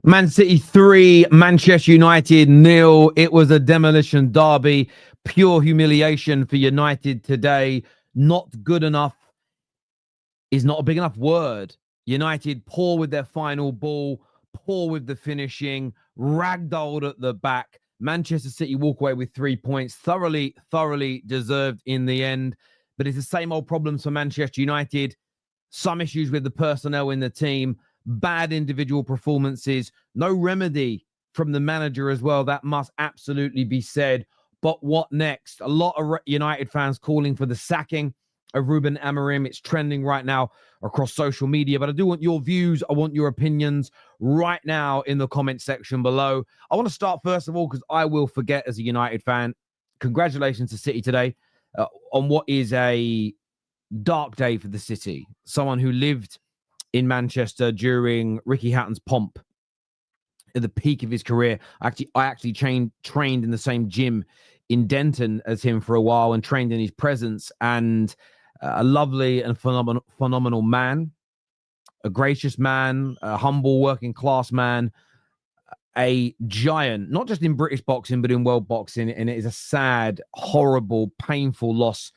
Man City 3, Manchester United 0. It was a demolition derby. Pure humiliation for United today. Not good enough is not a big enough word. United poor with their final ball, poor with the finishing, ragdolled at the back. Manchester City walk away with 3 points. Thoroughly deserved in the end. But it's the same old problems for Manchester United. Some issues with the personnel in the team. Bad individual performances, no remedy from the manager as well. That must absolutely be said. But what next? A lot of United fans calling for the sacking of Ruben Amorim. It's trending right now across social media. But I do want your views. I want your opinions right now in the comment section below. I want to start first of all, because I will forget as a United fan. Congratulations to City today on what is a dark day for the City. Someone who lived in Manchester during Ricky Hatton's pomp at the peak of his career. I actually trained in the same gym in Denton as him for a while and trained in his presence. And a lovely and phenomenal man, a gracious man, a humble working class man, a giant, not just in British boxing, but in world boxing. And it is a sad, horrible, painful loss,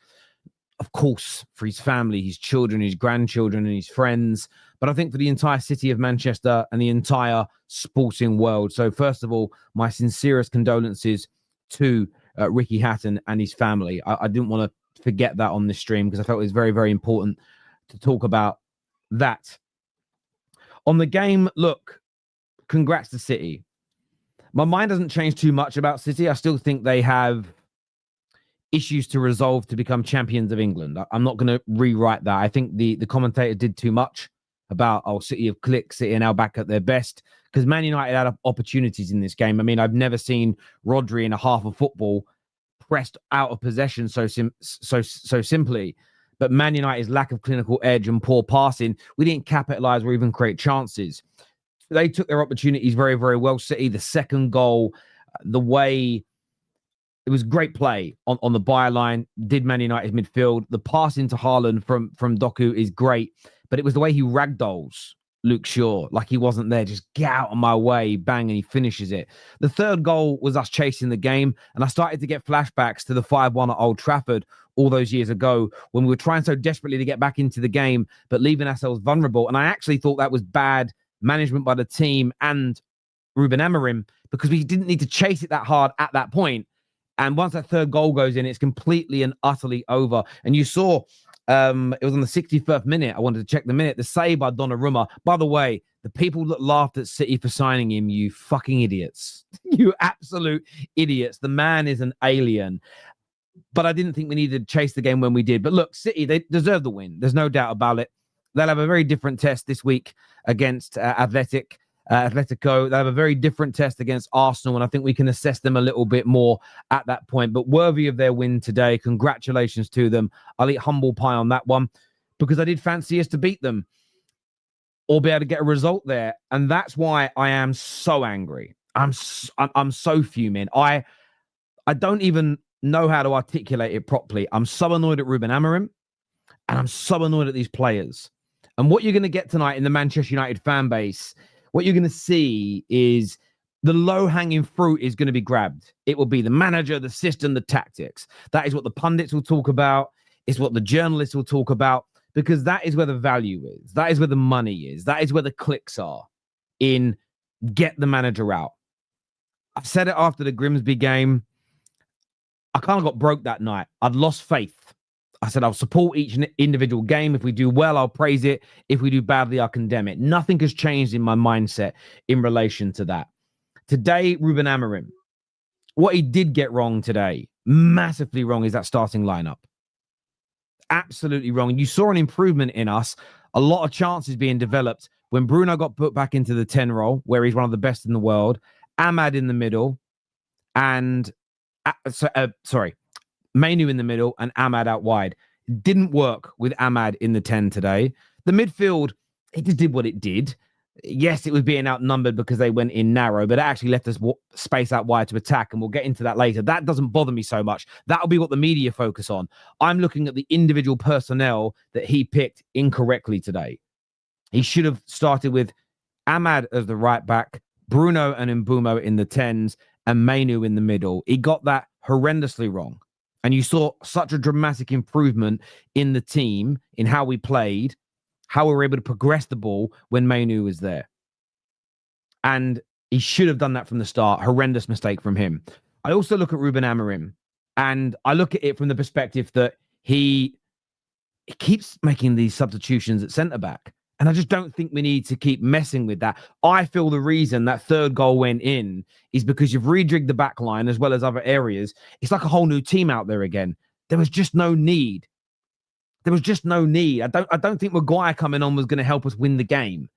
of course, for his family, his children, his grandchildren, and his friends. But I think for the entire city of Manchester and the entire sporting world. So first of all, my sincerest condolences to Ricky Hatton and his family. I didn't want to forget that on this stream because I felt it was very, very important to talk about that. On the game, look, congrats to City. My mind doesn't change too much about City. I still think they have issues to resolve to become champions of England. I'm not going to rewrite that. I think the commentator did too much about, oh, City have clicked, City are now back at their best, because Man United had opportunities in this game. I mean, I've never seen Rodri in a half of football pressed out of possession so simply. But Man United's lack of clinical edge and poor passing, we didn't capitalize or even create chances. They took their opportunities very, very well. City, the second goal, the way it was great play on the byline, did Man United's midfield. The pass into Haaland from Doku is great, but it was the way he ragdolls Luke Shaw, like he wasn't there. Just get out of my way, bang, and he finishes it. The third goal was us chasing the game, and I started to get flashbacks to the 5-1 at Old Trafford all those years ago when we were trying so desperately to get back into the game, but leaving ourselves vulnerable. And I actually thought that was bad management by the team and Ruben Amorim, because we didn't need to chase it that hard at that point. And once that third goal goes in, it's completely and utterly over. And you saw it was on the 61st minute. I wanted to check the minute. The save by Donnarumma. By the way, the people that laughed at City for signing him, you fucking idiots. You absolute idiots. The man is an alien. But I didn't think we needed to chase the game when we did. But look, City, they deserve the win. There's no doubt about it. They'll have a very different test this week against Atletico. They'll have a very different test against Arsenal, and I think we can assess them a little bit more at that point. But worthy of their win today. Congratulations to them. I'll eat humble pie on that one because I did fancy us to beat them or be able to get a result there. And that's why I am so angry. I'm so fuming. I don't even know how to articulate it properly. I'm so annoyed at Ruben Amorim, and I'm so annoyed at these players. And what you're going to get tonight in the Manchester United fan base, what you're going to see is the low-hanging fruit is going to be grabbed. It will be the manager, the system, the tactics. That is what the pundits will talk about. It's what the journalists will talk about, because that is where the value is. That is where the money is. That is where the clicks are in get the manager out. I said it after the Grimsby game. I kind of got broke that night. I'd lost faith. I said, I'll support each individual game. If we do well, I'll praise it. If we do badly, I'll condemn it. Nothing has changed in my mindset in relation to that. Today, Ruben Amorim, what he did get wrong today, massively wrong, is that starting lineup. Absolutely wrong. You saw an improvement in us. A lot of chances being developed when Bruno got put back into the 10 role, where he's one of the best in the world. Ahmad in the middle, and Manu in the middle and Ahmad out wide. It didn't work with Ahmad in the 10 today. The midfield, it just did what it did. Yes, it was being outnumbered because they went in narrow, but it actually left us space out wide to attack, and we'll get into that later. That doesn't bother me so much. That'll be what the media focus on. I'm looking at the individual personnel that he picked incorrectly today. He should have started with Ahmad as the right back, Bruno and Mbumo in the 10s, and Manu in the middle. He got that horrendously wrong. And you saw such a dramatic improvement in the team, in how we played, how we were able to progress the ball when Manu was there. And he should have done that from the start. Horrendous mistake from him. I also look at Ruben Amorim, and I look at it from the perspective that he keeps making these substitutions at centre-back. And I just don't think we need to keep messing with that. I feel the reason that third goal went in is because you've rejigged the back line as well as other areas. It's like a whole new team out there again. There was just no need. There was just no need. I don't think Maguire coming on was going to help us win the game.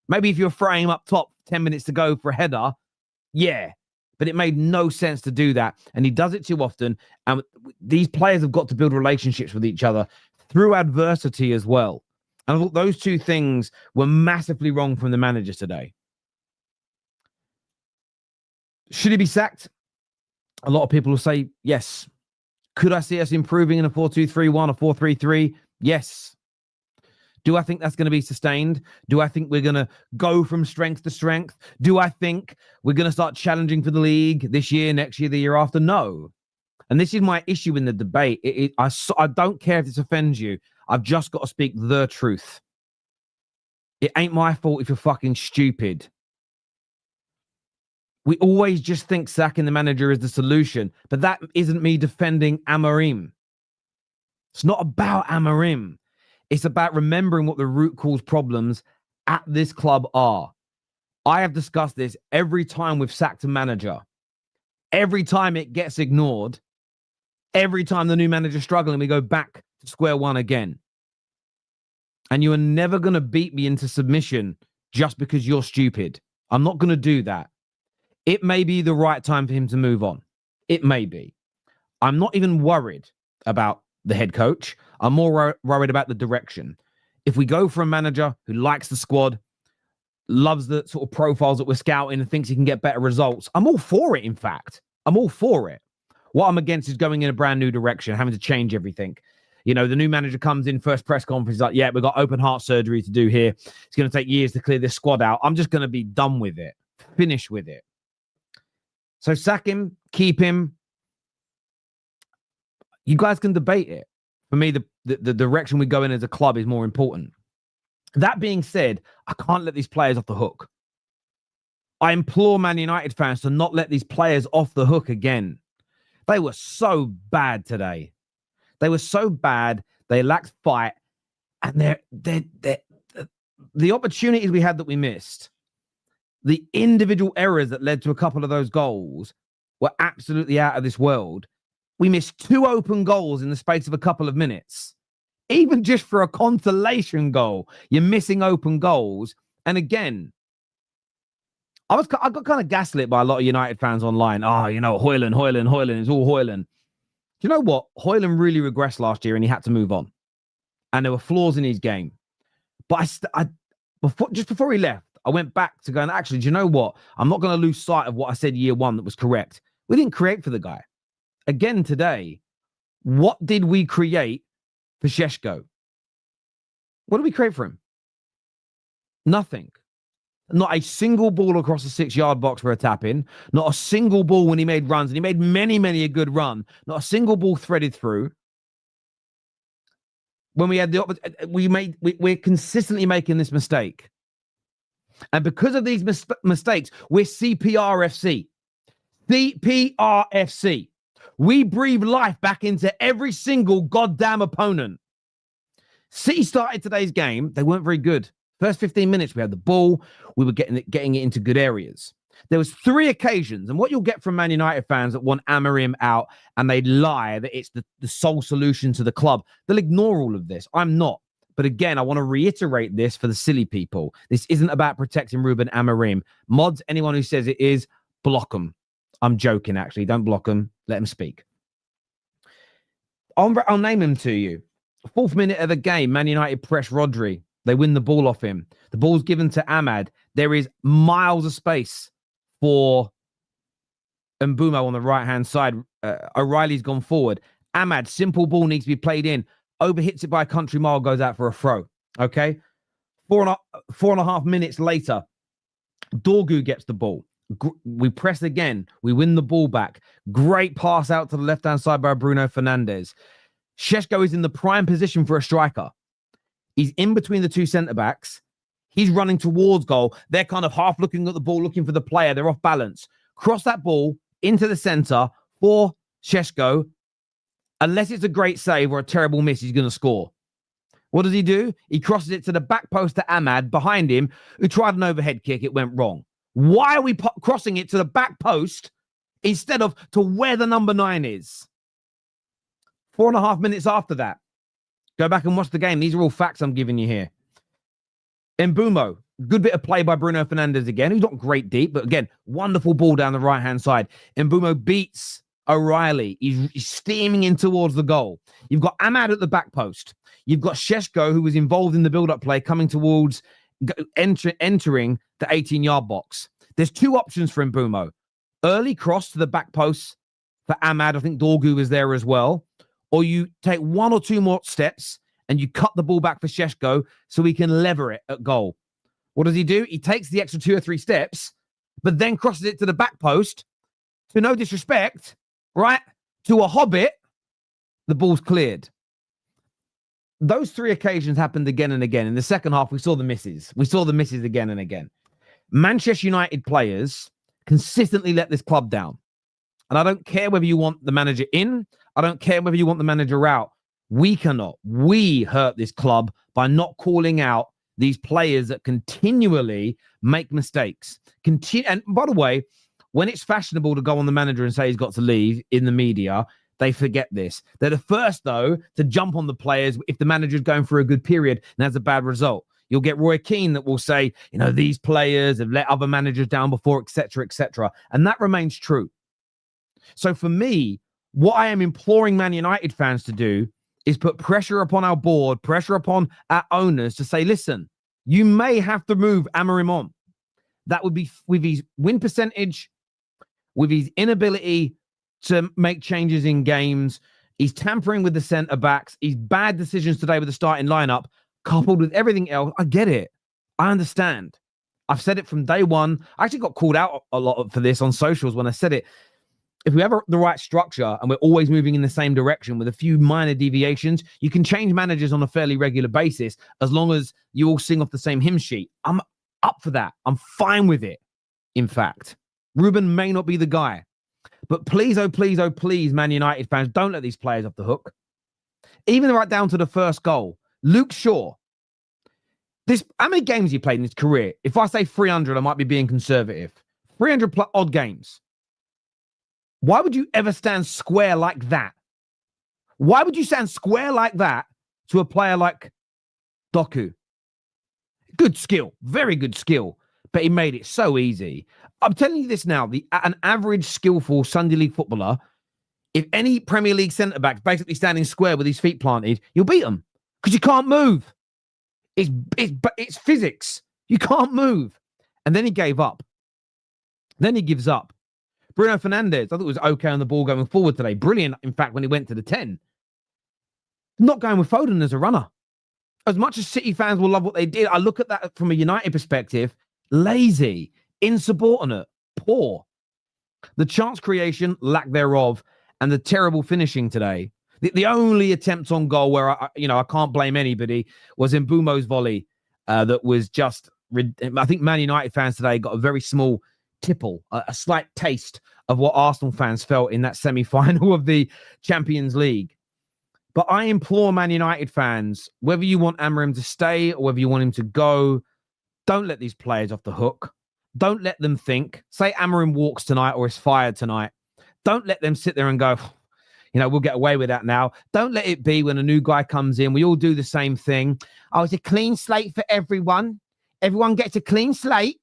Maybe if you're throwing him up top 10 minutes to go for a header, yeah. But it made no sense to do that. And he does it too often. And these players have got to build relationships with each other through adversity as well. And I thought those two things were massively wrong from the manager today. Should he be sacked? A lot of people will say yes. Could I see us improving in a 4-2-3-1 or 4-3-3? Yes. Do I think that's going to be sustained? Do I think we're going to go from strength to strength? Do I think we're going to start challenging for the league this year, next year, the year after? No. And this is my issue in the debate. I don't care if this offends you. I've just got to speak the truth. It ain't my fault if you're fucking stupid. We always just think sacking the manager is the solution, but that isn't me defending Amorim. It's not about Amorim. It's about remembering what the root cause problems at this club are. I have discussed this every time we've sacked a manager. Every time it gets ignored, every time the new manager's struggling, we go back to square one again. And you are never going to beat me into submission just because you're stupid. I'm not going to do that. It may be the right time for him to move on. It may be. I'm not even worried about the head coach. I'm more worried about the direction. If we go for a manager who likes the squad, loves the sort of profiles that we're scouting and thinks he can get better results, I'm all for it, in fact. I'm all for it. What I'm against is going in a brand new direction, having to change everything. You know, the new manager comes in, first press conference, like, yeah, we've got open heart surgery to do here. It's going to take years to clear this squad out. I'm just going to be done with it. Finish with it. So sack him, keep him. You guys can debate it. For me, the direction we go in as a club is more important. That being said, I can't let these players off the hook. I implore Man United fans to not let these players off the hook again. They were so bad today. They were so bad. They lacked fight. And the opportunities we had that we missed, the individual errors that led to a couple of those goals were absolutely out of this world. We missed 2 open goals in the space of a couple of minutes. Even just for a consolation goal, you're missing open goals. And again, I got kind of gaslit by a lot of United fans online. Oh, you know, Højlund, it's all Højlund. Do you know what? Højlund really regressed last year and he had to move on. And there were flaws in his game. But just before he left, I went back to going, actually, do you know what? I'm not going to lose sight of what I said year one that was correct. We didn't create for the guy. Again today, what did we create for Šeško? What did we create for him? Nothing. Not a single ball across the 6-yard box for a tap-in. Not a single ball when he made runs. And he made many, many a good run. Not a single ball threaded through. When we had we're consistently making this mistake. And because of these mistakes, we're CPRFC. CPRFC. We breathe life back into every single goddamn opponent. City started today's game. They weren't very good. First 15 minutes, we had the ball. We were getting it into good areas. There was 3 occasions, and what you'll get from Man United fans that want Amorim out and they lie that it's the sole solution to the club. They'll ignore all of this. I'm not. But again, I want to reiterate this for the silly people. This isn't about protecting Ruben Amorim. Mods, anyone who says it is, block them. I'm joking, actually. Don't block them. Let him speak. I'll name him to you. 4th minute of the game, Man United press Rodri. They win the ball off him. The ball's given to Ahmad. There is miles of space for Mbeumo on the right-hand side. O'Reilly's gone forward. Ahmad, simple ball needs to be played in. Overhits it by a country mile, goes out for a throw. Okay? 4.5 minutes later, Dorgu gets the ball. We press again. We win the ball back. Great pass out to the left-hand side by Bruno Fernandes. Šeško is in the prime position for a striker. He's in between the two centre-backs. He's running towards goal. They're kind of half looking at the ball, looking for the player. They're off balance. Cross that ball into the centre for Šeško. Unless it's a great save or a terrible miss, he's going to score. What does he do? He crosses it to the back post to Ahmad behind him, who tried an overhead kick. It went wrong. Why are we crossing it to the back post instead of to where the number 9 is? 4.5 minutes after that. Go back and watch the game. These are all facts I'm giving you here. Mbeumo, good bit of play by Bruno Fernandes again. He's not great deep, but again, wonderful ball down the right-hand side. Mbeumo beats O'Reilly. He's steaming in towards the goal. You've got Ahmad at the back post. You've got Šeško, who was involved in the build-up play, coming towards entering the 18-yard box. There's two options for Mbeumo. Early cross to the back post for Ahmad. I think Dorgu was there as well. Or you take one or two more steps and you cut the ball back for Šeško so he can lever it at goal. What does he do? He takes the extra 2 or 3 steps, but then crosses it to the back post. To no disrespect, right? To a hobbit, the ball's cleared. Those 3 occasions happened again and again. In the second half, we saw the misses. We saw the misses again and again. Manchester United players consistently let this club down. And I don't care whether you want the manager in. I don't care whether you want the manager out. We hurt this club by not calling out these players that continually make mistakes. And by the way, when it's fashionable to go on the manager and say he's got to leave in the media, they forget this. They're the first, though, to jump on the players if the manager's going through a good period and has a bad result. You'll get Roy Keane that will say, these players have let other managers down before, etc., etc. And that remains true. So for me, what I am imploring Man United fans to do is put pressure upon our board, pressure upon our owners to say, listen, you may have to move Amorim on. That would be with his win percentage, with his inability to make changes in games. He's tampering with the centre-backs. His bad decisions today with the starting lineup, coupled with everything else. I get it. I understand. I've said it from day one. I actually got called out a lot for this on socials when I said it. If we have the right structure and we're always moving in the same direction with a few minor deviations, you can change managers on a fairly regular basis as long as you all sing off the same hymn sheet. I'm up for that. I'm fine with it, in fact. Ruben may not be the guy. But please, oh please, Man United fans, don't let these players off the hook. Even right down to the first goal. Luke Shaw. How many games he played in his career? If I say 300, I might be being conservative. 300 plus odd games. Why would you ever stand square like that? Why would you stand square like that to a player like Doku? Good skill. Very good skill. But he made it so easy. I'm telling you this now. An average skillful Sunday League footballer, if any Premier League centre-back basically standing square with his feet planted, you'll beat them. Because you can't move. It's physics. You can't move. And then he gave up. Then he gives up. Bruno Fernandes, I thought it was okay on the ball going forward today. Brilliant, in fact, when he went to the 10. Not going with Foden as a runner. As much as City fans will love what they did, I look at that from a United perspective. Lazy, insubordinate, poor. The chance creation, lack thereof, and the terrible finishing today. The only attempt on goal where I can't blame anybody was in Mbeumo's volley. That was just. I think Man United fans today got a very small tipple, a slight taste of what Arsenal fans felt in that semi-final of the Champions League. But I implore Man United fans, whether you want Amorim to stay or whether you want him to go, don't let these players off the hook. Don't let them think. Say Amorim walks tonight or is fired tonight. Don't let them sit there and go, we'll get away with that now. Don't let it be when a new guy comes in. We all do the same thing. Oh, it's a clean slate for everyone. Everyone gets a clean slate.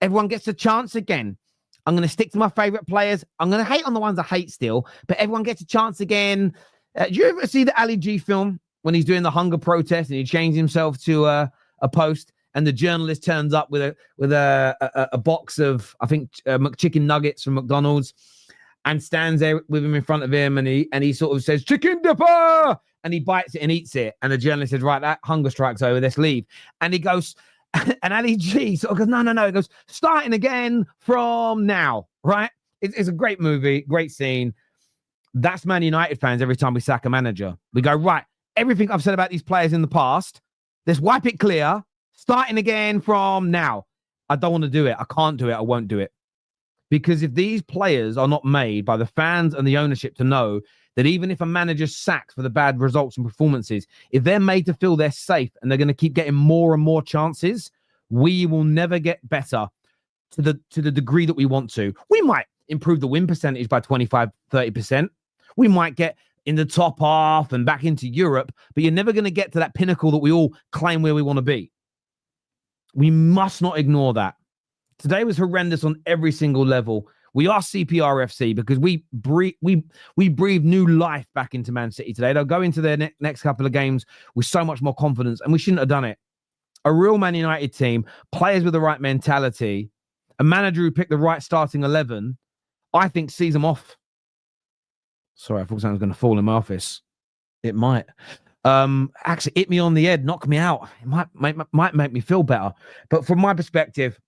Everyone gets a chance again. I'm going to stick to my favourite players. I'm going to hate on the ones I hate still, but everyone gets a chance again. Do you ever see the Ali G film when he's doing the hunger protest and he changed himself to a post, and the journalist turns up with a box of, I think, McChicken nuggets from McDonald's, and stands there with him in front of him, and he sort of says, "Chicken dipper," and he bites it and eats it. And the journalist says, "Right, that hunger strike's over. Let's leave." And he goes, and Ali G sort of goes, "No." He goes, "Starting again from now." Right? It's a great movie, great scene. That's Man United fans. Every time we sack a manager, we go, right, everything I've said about these players in the past, let's wipe it clear. Starting again from now. I don't want to do it. I can't do it. I won't do it. Because if these players are not made by the fans and the ownership to know that even if a manager's sacked for the bad results and performances, if they're made to feel they're safe and they're going to keep getting more and more chances, we will never get better to the degree that we want to. We might improve the win percentage by 25, 30%. We might get in the top half and back into Europe, but you're never going to get to that pinnacle that we all claim where we want to be. We must not ignore that. Today was horrendous on every single level. We are CPRFC because we breathe new life back into Man City today. They'll go into their next couple of games with so much more confidence, and we shouldn't have done it. A real Man United team, players with the right mentality, a manager who picked the right starting 11, I think sees them off. Sorry, I thought something was going to fall in my office. It might. Actually hit me on the head, knock me out. It might make me feel better. But from my perspective,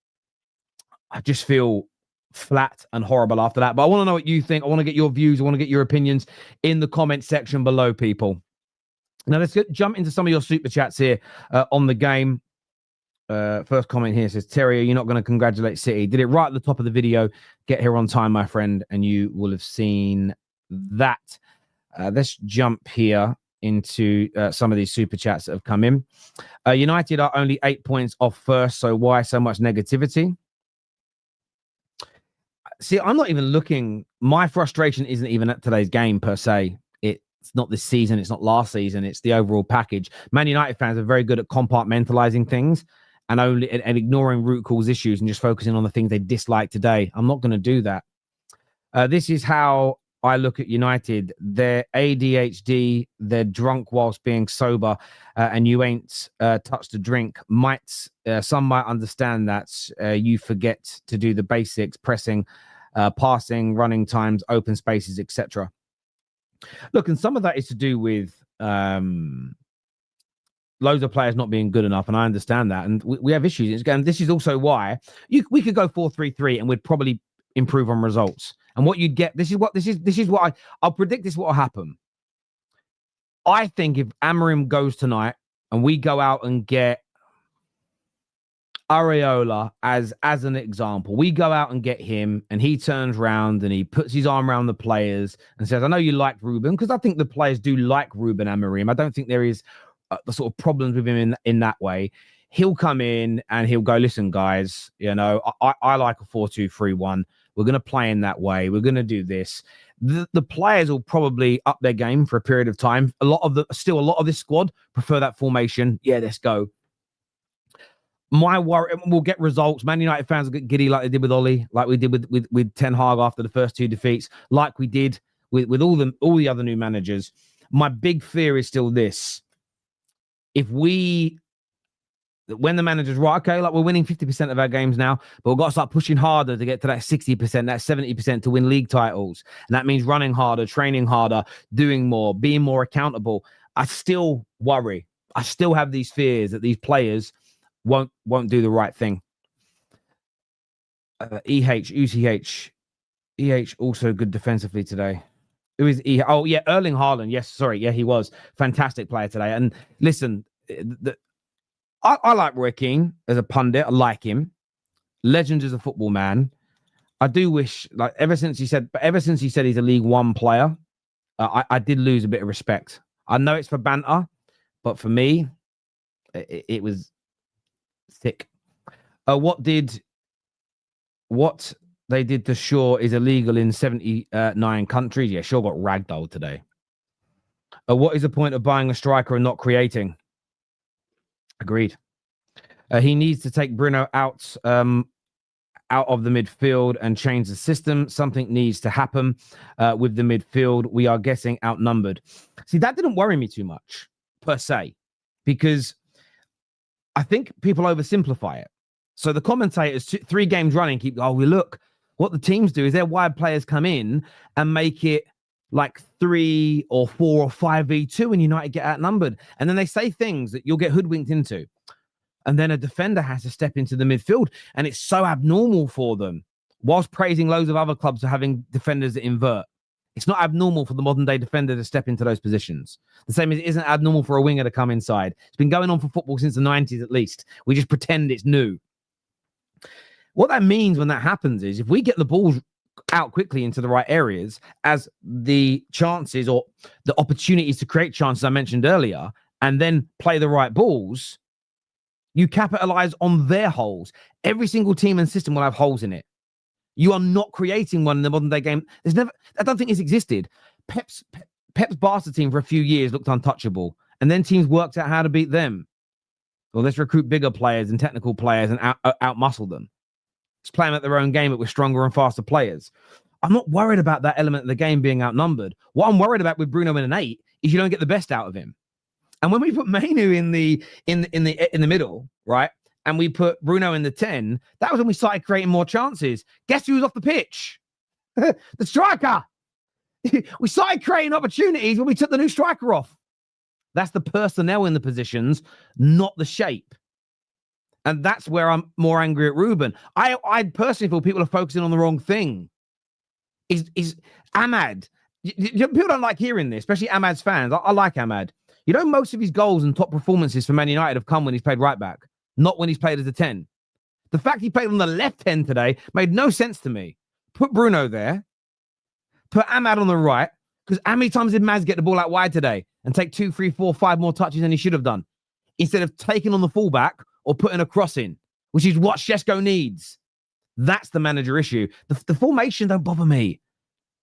I just feel flat and horrible after that. But I want to know what you think. I want to get your views. I want to get your opinions in the comment section below, people. Now, let's jump into some of your super chats here on the game. First comment here says, Terry, are you not going to congratulate City? Did it right at the top of the video. Get here on time, my friend, and you will have seen that. Let's jump here into some of these super chats that have come in. United are only 8 points off first, so why so much negativity? See, I'm not even looking. My frustration isn't even at today's game per se. It's not this season. It's not last season. It's the overall package. Man United fans are very good at compartmentalizing things and ignoring root cause issues and just focusing on the things they dislike today. I'm not going to do that. This is how I look at United. They're ADHD. They're drunk whilst being sober, and you ain't touched a drink. Some might understand that you forget to do the basics: pressing, passing, running times, open spaces, etc. Look, and some of that is to do with loads of players not being good enough, and I understand that. And we have issues. And this is also why we could go 4-3-3 and we'd probably improve on results. And what you'd get, this is what I'll predict this what will happen. I think if Amorim goes tonight and we go out and get Areola as an example, we go out and get him and he turns around and he puts his arm around the players and says, I know you like Ruben, because I think the players do like Ruben Amorim. I don't think there is the sort of problems with him in that way. He'll come in and he'll go, listen, guys, you know, I like a 4-2-3-1. We're going to play in that way. We're going to do this. The players will probably up their game for a period of time. A lot of this squad prefer that formation. Yeah, let's go. My worry, we'll get results. Man United fans will get giddy like they did with Ollie, like we did with Ten Hag after the first two defeats, like we did with all the other new managers. My big fear is still this: when the manager's right, okay, like we're winning 50% of our games now, but we've got to start pushing harder to get to that 60%, that 70% to win league titles. And that means running harder, training harder, doing more, being more accountable. I still worry. I still have these fears that these players won't do the right thing. UCH also good defensively today. Who is E? Oh, yeah, Erling Haaland. Yes, sorry. Yeah, he was. Fantastic player today. And listen, I like Roy Keane as a pundit. I like him. Legend as a football man. I do wish, like, ever since he said he's a League One player, I did lose a bit of respect. I know it's for banter, but for me, it was sick. What they did to Shaw is illegal in 79 countries. Yeah, Shaw got ragdolled today. What is the point of buying a striker and not creating? Agreed. He needs to take Bruno out of the midfield and change the system. Something needs to happen with the midfield. We are getting outnumbered. See, that didn't worry me too much per se, because I think people oversimplify it. So the commentators, 3 games running, keep, we look, what the teams do is their wide players come in and make it like 3 or 4 or 5v2 and United get outnumbered. And then they say things that you'll get hoodwinked into. And then a defender has to step into the midfield. And it's so abnormal for them, whilst praising loads of other clubs for having defenders that invert. It's not abnormal for the modern day defender to step into those positions. The same as it isn't abnormal for a winger to come inside. It's been going on for football since the 90s at least. We just pretend it's new. What that means when that happens is if we get the balls out quickly into the right areas, as the chances or the opportunities to create chances I mentioned earlier, and then play the right balls, you capitalize on their holes. Every single team and system will have holes in it. You are not creating one in the modern day game. I don't think it's existed. Pep's Barca team for a few years looked untouchable, and then teams worked out how to beat them. Well, let's recruit bigger players and technical players and out-muscle them. Let's play them at their own game, but with stronger and faster players. I'm not worried about that element of the game being outnumbered. What I'm worried about with Bruno in an 8 is you don't get the best out of him. And when we put Manu in the middle, right? And we put Bruno in the 10, that was when we started creating more chances. Guess who was off the pitch? The striker. We started creating opportunities when we took the new striker off. That's the personnel in the positions, not the shape. And that's where I'm more angry at Ruben. I personally feel people are focusing on the wrong thing. Is Ahmad. People don't like hearing this, especially Ahmad's fans. I like Ahmad. You know, most of his goals and top performances for Man United have come when he's played right back, not when he's played as a 10. The fact he played on the left 10 today made no sense to me. Put Bruno there. Put Ahmad on the right. Because how many times did Maz get the ball out wide today and take 2, 3, 4, 5 more touches than he should have done? Instead of taking on the fullback or putting a cross in, which is what Šeško needs. That's the manager issue. The formation don't bother me.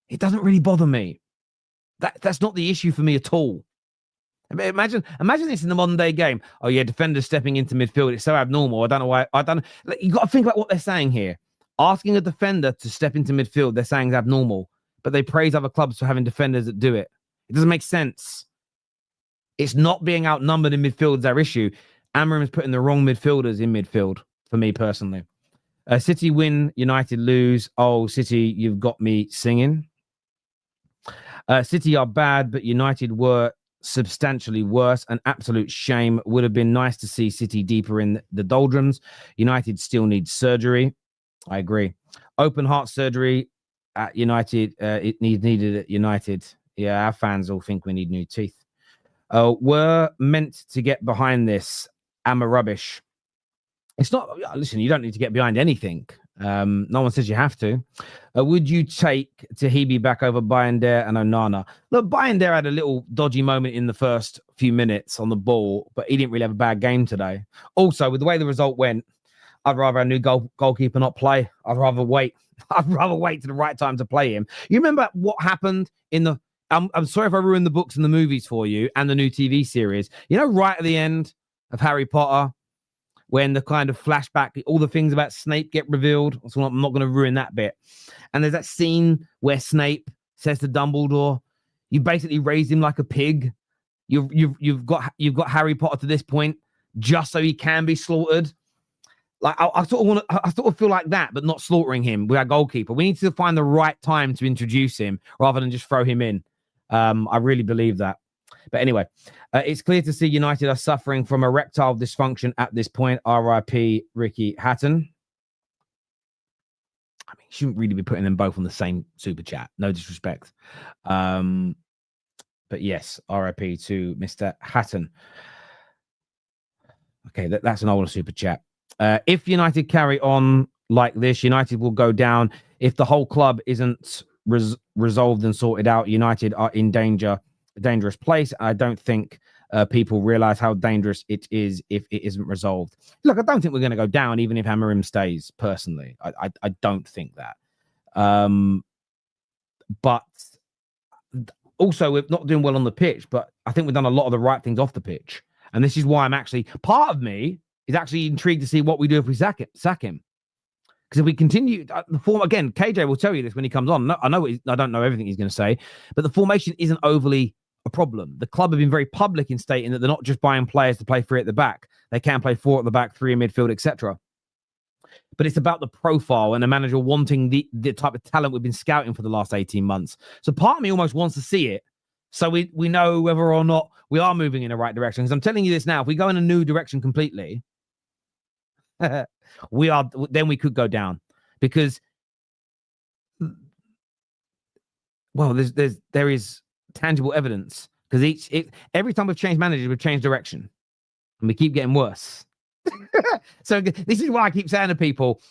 It doesn't really bother me. That's not the issue for me at all. Imagine this in the modern day game. Oh yeah, defenders stepping into midfield. It's so abnormal. I don't know why. You got to think about what they're saying here. Asking a defender to step into midfield, they're saying is abnormal, but they praise other clubs for having defenders that do it. It doesn't make sense. It's not being outnumbered in midfield is our issue. Amorim is putting the wrong midfielders in midfield for me personally. City win, United lose. Oh, City, you've got me singing. City are bad, but United were substantially worse. An absolute shame. Would have been nice to see City deeper in the doldrums. United still needs surgery. I agree. Open heart surgery at United. It needed at United. Yeah, our fans all think we need new teeth. We're meant to get behind this. I'm a rubbish. It's not. Listen, you don't need to get behind anything. No one says you have to. Would you take Tahibi back over Bayender and Onana? Look, Bayender had a little dodgy moment in the first few minutes on the ball, but he didn't really have a bad game today. Also, with the way the result went, I'd rather a new goalkeeper not play. I'd rather wait. I'd rather wait to the right time to play him. You remember what happened in the... I'm sorry if I ruined the books and the movies for you and the new TV series. You know, right at the end of Harry Potter, when the kind of flashback, all the things about Snape get revealed. So I'm not going to ruin that bit. And there's that scene where Snape says to Dumbledore, "You basically raised him like a pig. You've got Harry Potter to this point just so he can be slaughtered." Like I sort of feel like that, but not slaughtering him with our goalkeeper. We need to find the right time to introduce him rather than just throw him in. I really believe that. But anyway, it's clear to see United are suffering from erectile dysfunction at this point. RIP Ricky Hatton. I mean, you shouldn't really be putting them both on the same super chat. No disrespect. But yes, RIP to Mr. Hatton. Okay, that's an older super chat. If United carry on like this, United will go down. If the whole club isn't resolved and sorted out, United are in a dangerous place. I don't think people realize how dangerous it is if it isn't resolved. Look, I don't think we're going to go down even if Amorim stays, personally. I don't think that. But also, we're not doing well on the pitch, but I think we've done a lot of the right things off the pitch. And this is why I'm actually, part of me is actually intrigued to see what we do if we sack him. Because if we continue the form again, KJ will tell you this when he comes on. I don't know everything he's going to say, but the formation isn't overly a problem. The club have been very public in stating that they're not just buying players to play 3 at the back. They can play 4 at the back, 3 in midfield, etc. But it's about the profile and the manager wanting the type of talent we've been scouting for the last 18 months. So part of me almost wants to see it, so we know whether or not we are moving in the right direction. Because I'm telling you this now, if we go in a new direction completely, then we could go down. Because, well, there is tangible evidence. Because every time we've changed managers, we've changed direction. And we keep getting worse. So this is why I keep saying to people,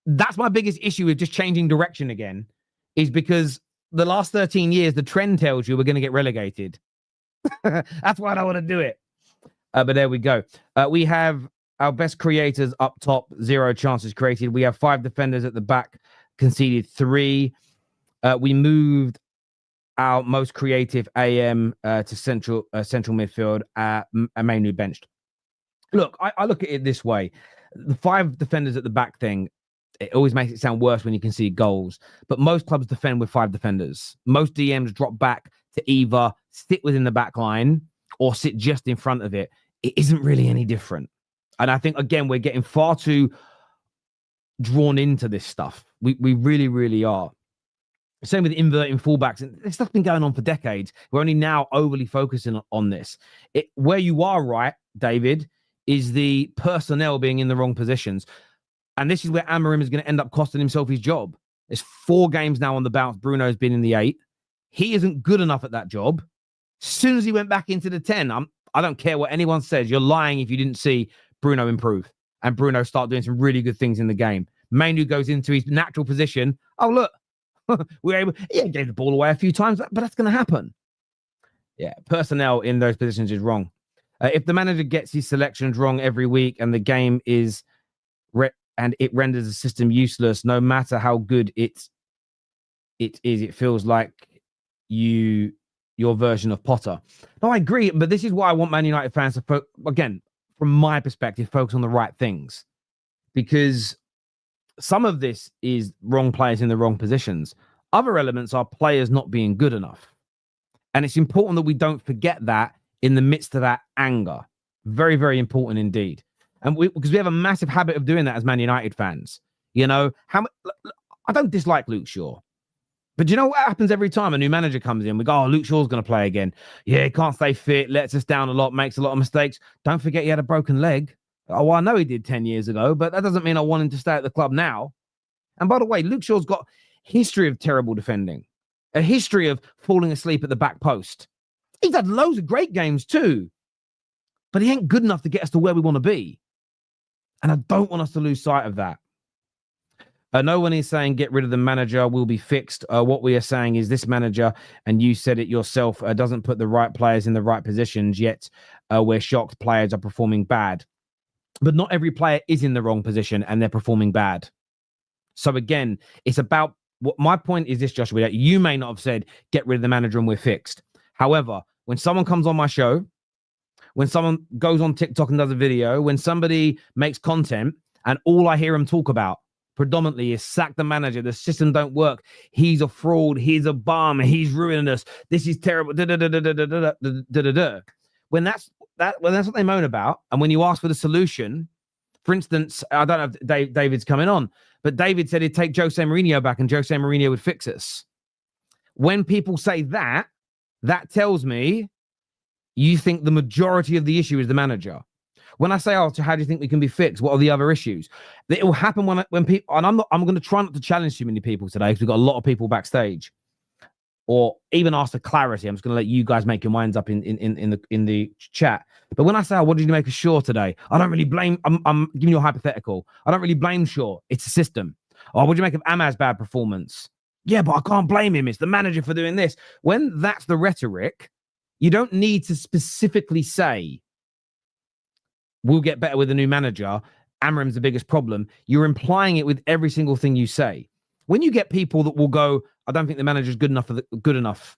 that's my biggest issue with just changing direction again, is because the last 13 years, the trend tells you we're going to get relegated. That's why I don't want to do it. But there we go. We have our best creators up top, 0 chances created. We have 5 defenders at the back, conceded 3. We moved our most creative AM to central midfield, Man Utd benched. Look, I look at it this way. The 5 defenders at the back thing, it always makes it sound worse when you concede goals. But most clubs defend with 5 defenders. Most DMs drop back to either sit within the back line or sit just in front of it. It isn't really any different. And I think, again, we're getting far too drawn into this stuff. We really, really are. Same with inverting fullbacks. And this stuff's been going on for decades. We're only now overly focusing on this. Where you are right, David, is the personnel being in the wrong positions. And this is where Amorim is going to end up costing himself his job. There's 4 games now on the bounce. Bruno's been in the 8. He isn't good enough at that job. As soon as he went back into the 10, I don't care what anyone says. You're lying if you didn't see Bruno improve and Bruno start doing some really good things in the game. Man Utd goes into his natural position. Oh, look, we're able. Yeah, gave the ball away a few times, but that's going to happen. Yeah, personnel in those positions is wrong. If the manager gets his selections wrong every week and the game is and it renders the system useless, no matter how good it is, it feels like your version of Potter. No, I agree, but this is why I want Man United fans to, again, from my perspective, focus on the right things. Because some of this is wrong players in the wrong positions. Other elements are players not being good enough. And it's important that we don't forget that in the midst of that anger. Very, very important indeed. And because we have a massive habit of doing that as Man United fans. You know, I don't dislike Luke Shaw. But you know what happens every time a new manager comes in? We go, oh, Luke Shaw's going to play again. Yeah, he can't stay fit, lets us down a lot, makes a lot of mistakes. Don't forget he had a broken leg. Oh, well, I know he did 10 years ago, but that doesn't mean I want him to stay at the club now. And by the way, Luke Shaw's got history of terrible defending, a history of falling asleep at the back post. He's had loads of great games too, but he ain't good enough to get us to where we want to be. And I don't want us to lose sight of that. No one is saying get rid of the manager, will be fixed. What we are saying is this manager, and you said it yourself, doesn't put the right players in the right positions, yet we're shocked players are performing bad. But not every player is in the wrong position and they're performing bad. So again, it's about what my point is this, Joshua, that you may not have said get rid of the manager and we're fixed. However, when someone comes on my show, when someone goes on TikTok and does a video, when somebody makes content and all I hear them talk about predominantly is sack the manager, the system don't work, he's a fraud, he's a bum, he's ruining us, this is terrible, when that's what they moan about, and when you ask for the solution, for instance, I don't know if David's coming on, but David said he'd take Jose Mourinho back and Jose Mourinho would fix us. When people say that tells me you think the majority of the issue is the manager. When I say, oh, so how do you think we can be fixed? What are the other issues? It will happen when people, and I'm going to try not to challenge too many people today because we've got a lot of people backstage, or even ask for clarity. I'm just going to let you guys make your minds up in the chat. But when I say, oh, what did you make of Shaw today? I don't really blame, I'm giving you a hypothetical. I don't really blame Shaw. It's a system. Oh, what do you make of Amaz's bad performance? Yeah, but I can't blame him. It's the manager for doing this. When that's the rhetoric, you don't need to specifically say, we'll get better with a new manager. Amorim's the biggest problem. You're implying it with every single thing you say. When you get people that will go, I don't think the manager's good enough.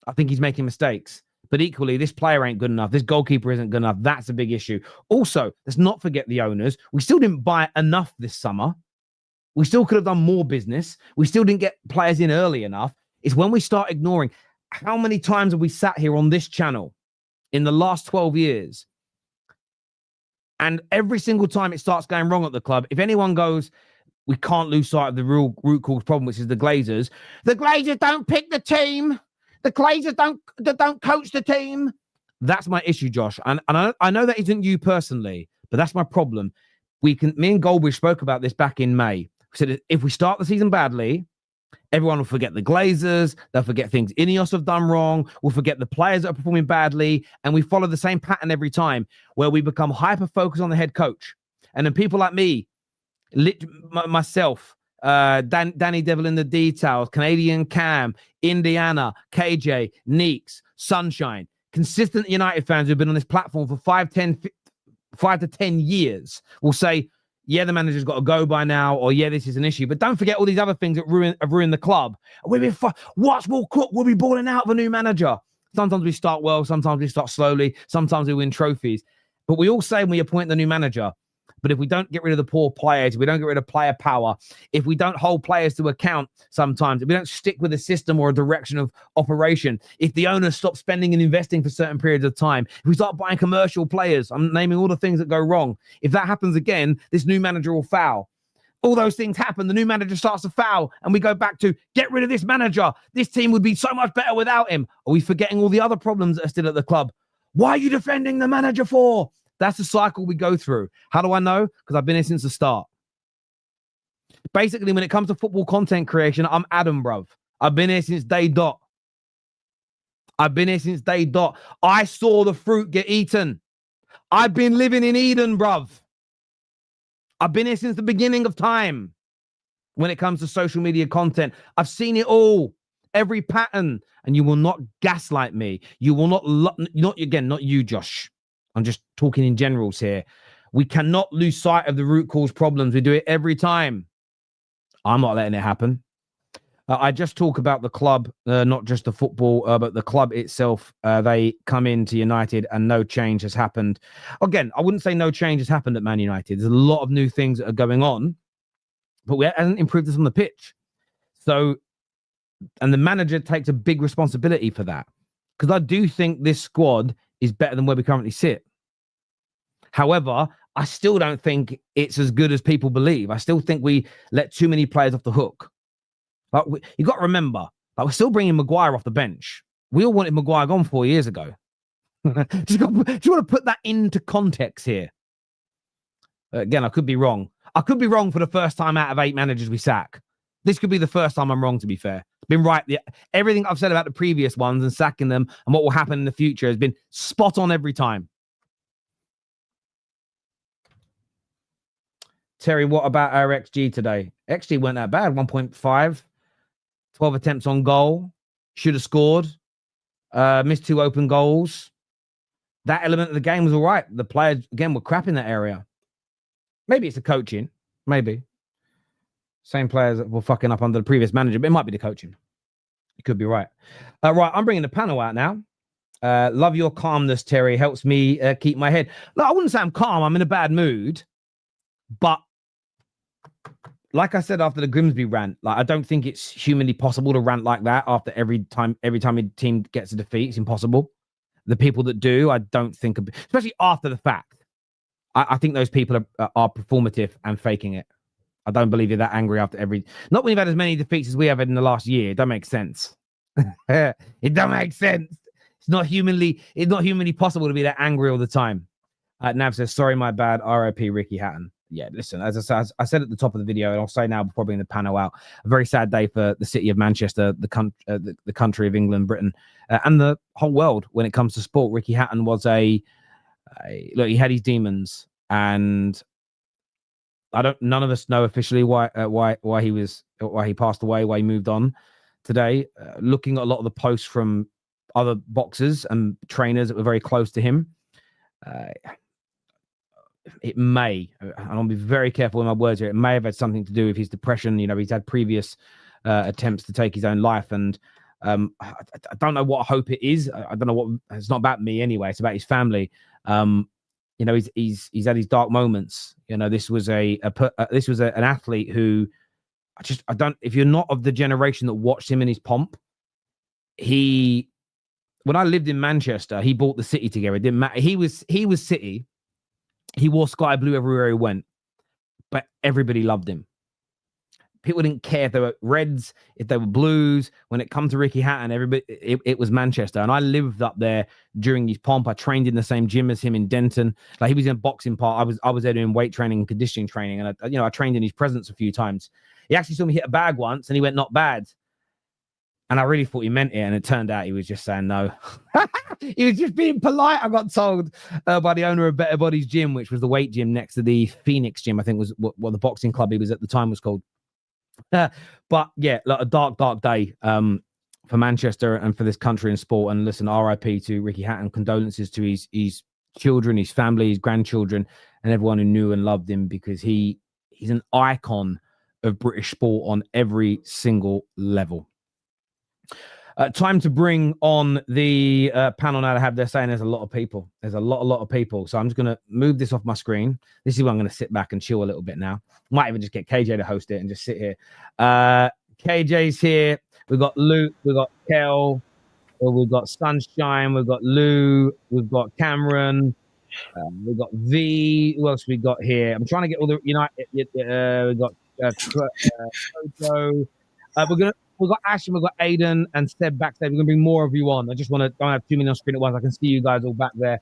I think he's making mistakes. But equally, this player ain't good enough. This goalkeeper isn't good enough. That's a big issue. Also, let's not forget the owners. We still didn't buy enough this summer. We still could have done more business. We still didn't get players in early enough. It's when we start ignoring. how many times have we sat here on this channel in the last 12 years? And every single time it starts going wrong at the club, if anyone goes, we can't lose sight of the real root cause problem, which is the Glazers. The Glazers don't pick the team. The Glazers don't coach the team. That's my issue, Josh. And I know that isn't you personally, but that's my problem. Me and Goldbridge spoke about this back in May. We said if we start the season badly, everyone will forget the Glazers. They'll forget things Ineos have done wrong. We'll forget the players that are performing badly. And we follow the same pattern every time where we become hyper-focused on the head coach. And then people like me, myself, Danny Devil in the Details, Canadian Cam, Indiana, KJ, Neeks, Sunshine, consistent United fans who've been on this platform for 5 to 10 years will say, yeah, the manager's got to go by now, or yeah, this is an issue. But don't forget all these other things that have ruined the club. Watch will cook. We'll be balling out of a new manager. Sometimes we start well. Sometimes we start slowly. Sometimes we win trophies. But we all say when we appoint the new manager, but if we don't get rid of the poor players, if we don't get rid of player power, if we don't hold players to account sometimes, if we don't stick with a system or a direction of operation, if the owners stop spending and investing for certain periods of time, if we start buying commercial players, I'm naming all the things that go wrong. If that happens again, this new manager will foul. All those things happen. The new manager starts to foul and we go back to get rid of this manager. This team would be so much better without him. Are we forgetting all the other problems that are still at the club? Why are you defending the manager for? That's the cycle we go through. How do I know? Because I've been here since the start. Basically, when it comes to football content creation, I'm Adam, bruv. I've been here since day dot. I saw the fruit get eaten. I've been living in Eden, bruv. I've been here since the beginning of time. When it comes to social media content, I've seen it all. Every pattern. And you will not gaslight me. You will not you, Josh. I'm just talking in generals here. We cannot lose sight of the root cause problems. We do it every time. I'm not letting it happen. I just talk about the club, not just the football, but the club itself. They come into United and no change has happened. Again, I wouldn't say no change has happened at Man United. There's a lot of new things that are going on, but we haven't improved this on the pitch. So, and the manager takes a big responsibility for that. Because I do think this squad is better than where we currently sit. However, I still don't think it's as good as people believe. I still think we let too many players off the hook. But you got to remember, we're still bringing Maguire off the bench. We all wanted Maguire gone 4 years ago. Just want to put that into context here. Again, I could be wrong. I could be wrong for the first time out of 8 managers we sack. This could be the first time I'm wrong, to be fair. Been right. Everything I've said about the previous ones and sacking them and what will happen in the future has been spot on every time. Terry, what about our XG today? XG weren't that bad. 1.5, 12 attempts on goal. Should have scored. Missed 2 open goals. That element of the game was all right. The players, again, were crap in that area. Maybe it's the coaching. Maybe. Same players that were fucking up under the previous manager, but it might be the coaching. You could be right. Right, I'm bringing the panel out now. Love your calmness, Terry. Helps me keep my head. No, I wouldn't say I'm calm. I'm in a bad mood. But like I said after the Grimsby rant, like I don't think it's humanly possible to rant like that after every time a team gets a defeat. It's impossible. The people that do, I don't think, especially after the fact. I think those people are performative and faking it. I don't believe you're that angry after every... Not when you've had as many defeats as we have in the last year. It don't make sense. It don't make sense. It's not humanly possible to be that angry all the time. Nav says, sorry, my bad. R.I.P. Ricky Hatton. Yeah, listen, as I said at the top of the video, and I'll say now before bringing the panel out, a very sad day for the city of Manchester, the country of England, Britain, and the whole world when it comes to sport. Ricky Hatton was look, he had his demons, and none of us know officially why he passed away, why he moved on today. Looking at a lot of the posts from other boxers and trainers that were very close to him, it may, and I'll be very careful with my words here, it may have had something to do with his depression. You know, he's had previous attempts to take his own life, and I don't know what hope it is. I don't know what. It's not about me anyway. It's about his family. You know, he's had his dark moments. You know, this was an athlete who I don't. If you're not of the generation that watched him in his pomp, when I lived in Manchester, he bought the city together. It didn't matter. He was City. He wore sky blue everywhere he went, but everybody loved him. People didn't care if they were Reds, if they were Blues. When it come to Ricky Hatton, everybody, it was Manchester. And I lived up there during his pomp. I trained in the same gym as him in Denton. Like, he was in a boxing part. I was there doing weight training and conditioning training. And I trained in his presence a few times. He actually saw me hit a bag once, and he went, "Not bad." And I really thought he meant it. And it turned out he was just saying no. He was just being polite. I got told by the owner of Better Bodies Gym, which was the weight gym next to the Phoenix Gym, I think was what the boxing club he was at the time was called. But yeah, like a dark day for Manchester and for this country and sport. And listen, RIP to Ricky Hatton. Condolences to his children, his family, his grandchildren, and everyone who knew and loved him, because he's an icon of British sport on every single level. Time to bring on the panel now to have their say. And there's a lot of people. There's a lot of people. So I'm just going to move this off my screen. This is where I'm going to sit back and chill a little bit now. Might even just get KJ to host it and just sit here. KJ's here. We've got Luke. We've got Kel. We've got Sunshine. We've got Lou. We've got Cameron. We've got V. Who else we got here? I'm trying to get all the United. We've got Kojo. We've got Ash and we've got Aiden and Seb backstage. We're going to bring more of you on. I just don't have too many on screen at once. I can see you guys all back there.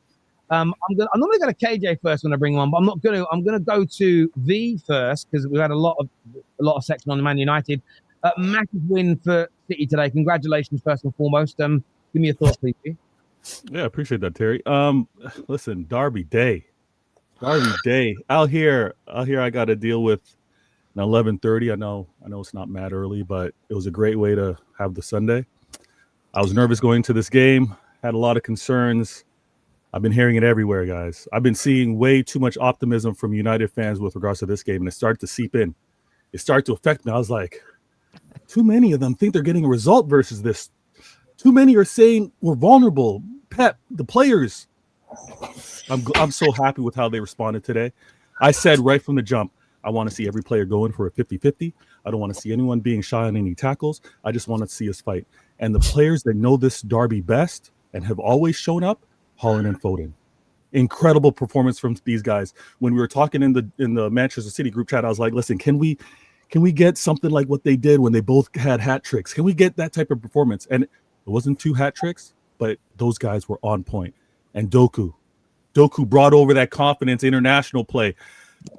I'm normally going to KJ first when I bring him on, but I'm going to go to V first, because we've had a lot of section on the Man United. Massive win for City today. Congratulations, first and foremost. Give me your thoughts, please. Yeah, I appreciate that, Terry. Listen, Derby day. Out here, I got to deal with an 11:30. I know it's not mad early, but it was a great way to have the Sunday. I was nervous going to this game, had a lot of concerns. I've been hearing it everywhere, guys. I've been seeing way too much optimism from United fans with regards to this game, and it started to seep in. It started to affect me. I was like, too many of them think they're getting a result versus this. Too many are saying we're vulnerable. Pep, the players. I'm so happy with how they responded today. I said right from the jump, I want to see every player going for a 50-50. I don't want to see anyone being shy on any tackles. I just want to see us fight. And the players that know this derby best and have always shown up, Holland and Foden. Incredible performance from these guys. When we were talking in the Manchester City group chat, I was like, listen, can we get something like what they did when they both had hat tricks? Can we get that type of performance? And it wasn't 2 hat tricks, but those guys were on point. And Doku brought over that confidence, international play.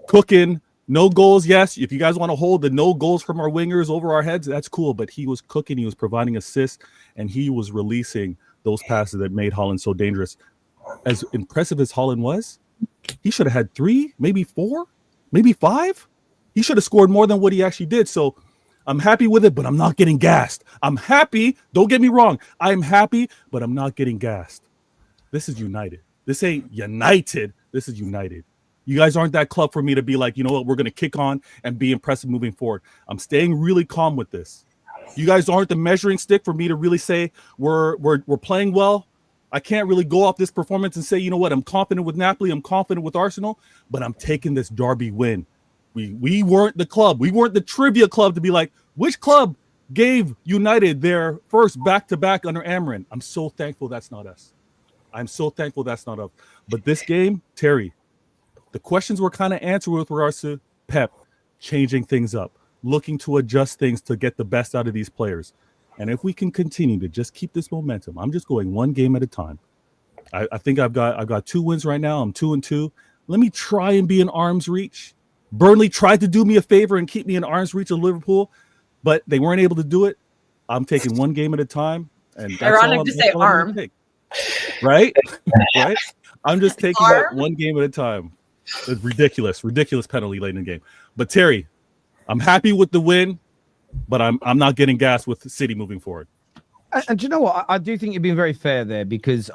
Cooking. No goals, yes. If you guys want to hold the no goals from our wingers over our heads, that's cool. But he was cooking, he was providing assists, and he was releasing those passes that made Holland so dangerous. As impressive as Holland was, he should have had 3, maybe 4, maybe 5. He should have scored more than what he actually did. So I'm happy with it, but I'm not getting gassed. I'm happy. Don't get me wrong. I'm happy, but I'm not getting gassed. This is United. This ain't United. This is United. You guys aren't that club for me to be like, you know what, we're going to kick on and be impressive moving forward. I'm staying really calm with this. You guys aren't the measuring stick for me to really say we're playing well. I can't really go off this performance and say, you know what, I'm confident with Napoli, I'm confident with Arsenal, but I'm taking this derby win. We weren't the club. We weren't the trivia club to be like, which club gave United their first back-to-back under Amorim? I'm so thankful that's not us. I'm so thankful that's not us. But this game, Terry, the questions were kind of answered with regards to Pep changing things up, looking to adjust things to get the best out of these players. And if we can continue to just keep this momentum, I'm just going one game at a time. I think I've got 2 wins right now. I'm 2-2. Let me try and be in arm's reach. Burnley tried to do me a favor and keep me in arm's reach of Liverpool, but they weren't able to do it. I'm taking one game at a time. And that's ironic to say arm. Right? Right? I'm just taking that one game at a time. It's ridiculous penalty late in the game. But Terry, I'm happy with the win, but I'm not getting gassed with City moving forward. And do you know what? I do think you're being very fair there, because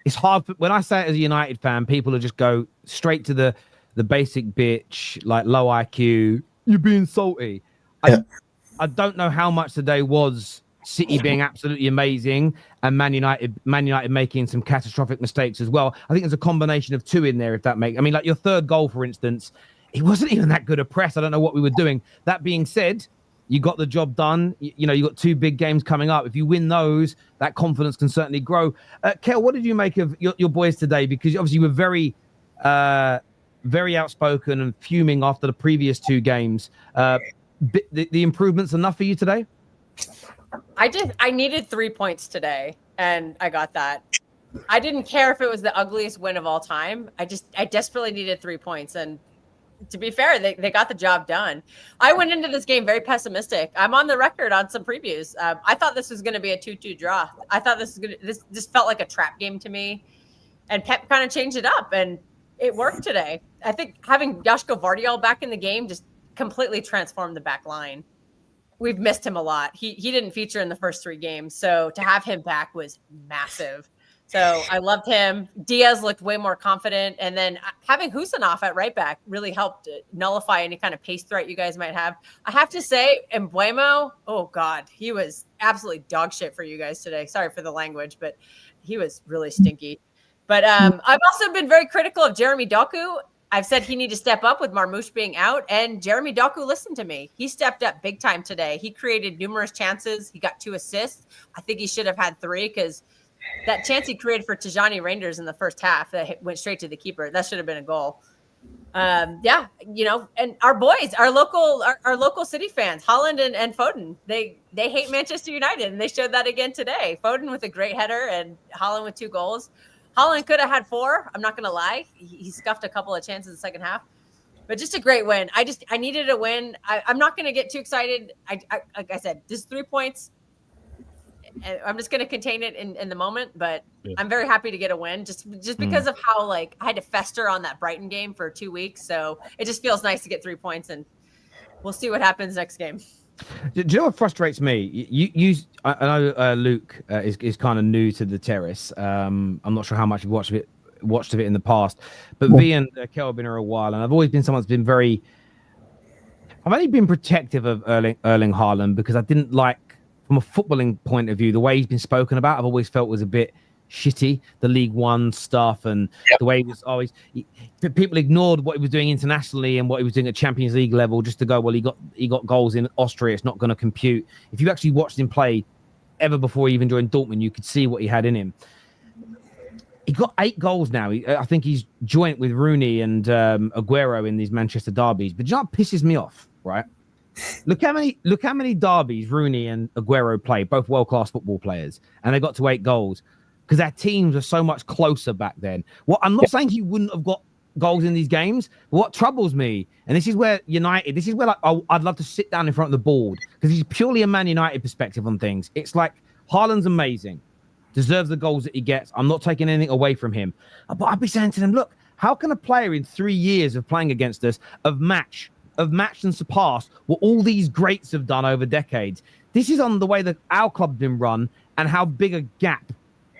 it's hard. When I say it as a United fan, people will just go straight to the basic bitch, like low IQ. You're being salty. I don't know how much today was City being absolutely amazing and Man United making some catastrophic mistakes as well. I think there's a combination of 2 in there, if that makes. I mean, like your third goal, for instance, it wasn't even that good a press. I don't know what we were doing. That being said, You got the job done. You know, you got 2 big games coming up. If you win those, that confidence can certainly grow. Kel, what did you make of your boys today? Because obviously you were very outspoken and fuming after the previous 2 games. The improvements enough for you today? I needed 3 points today, and I got that. I didn't care if it was the ugliest win of all time. I desperately needed 3 points. And to be fair, they got the job done. I went into this game very pessimistic. I'm on the record on some previews. I thought this was going to be a 2-2 draw. I thought this felt like a trap game to me. And Pep kind of changed it up, and it worked today. I think having Joško Vardiol back in the game just completely transformed the back line. We've missed him a lot. He didn't feature in the first 3 games, so to have him back was massive. So I loved him. Diaz looked way more confident. And then having Husanov at right back really helped nullify any kind of pace threat you guys might have. I have to say, Mbeumo, oh, God, he was absolutely dog shit for you guys today. Sorry for the language, but he was really stinky. But I've also been very critical of Jeremy Doku. I've said he needed to step up with Marmoush being out, and Jeremy Doku listened to me. He stepped up big time today. He created numerous chances. He got 2 assists. I think he should have had 3 because that chance he created for Tijani Reinders in the first half that went straight to the keeper, that should have been a goal. Yeah, you know, and our boys, our local City fans, Holland and Foden, they hate Manchester United, and they showed that again today. Foden with a great header and Holland with 2 goals. Holland could have had 4. I'm not going to lie. He scuffed a couple of chances in the second half, but just a great win. I needed a win. I'm not going to get too excited. Like I said, just 3 points. I'm just going to contain it in the moment, but yeah. I'm very happy to get a win just because of how I had to fester on that Brighton game for 2 weeks. So it just feels nice to get 3 points, and we'll see what happens next game. Do you know what frustrates me? I know Luke is kind of new to the terrace. I'm not sure how much you've watched of it in the past, but V and Kel have been here a while, and I've always been someone that's been I've only been protective of Erling Haaland because I didn't like, from a footballing point of view, the way he's been spoken about, I've always felt was a bit shitty, the League One stuff, and the way he was always people ignored what he was doing internationally and what he was doing at Champions League level just to go, well, he got goals in Austria, it's not going to compute. If you actually watched him play ever before he even joined Dortmund, you could see what he had in him. He got 8 goals now. I think he's joint with Rooney and Aguero in these Manchester derbies. But you know what pisses me off, right? Look how many derbies Rooney and Aguero played, both world-class football players, and they got to 8 goals because our teams were so much closer back then. Well, I'm not saying he wouldn't have got goals in these games. But what troubles me, and this is where I'd love to sit down in front of the board because it's purely a Man United perspective on things. It's like Haaland's amazing, deserves the goals that he gets. I'm not taking anything away from him, but I'd be saying to them, look, how can a player in 3 years of playing against us have matched and surpassed what all these greats have done over decades? This is on the way that our club's been run and how big a gap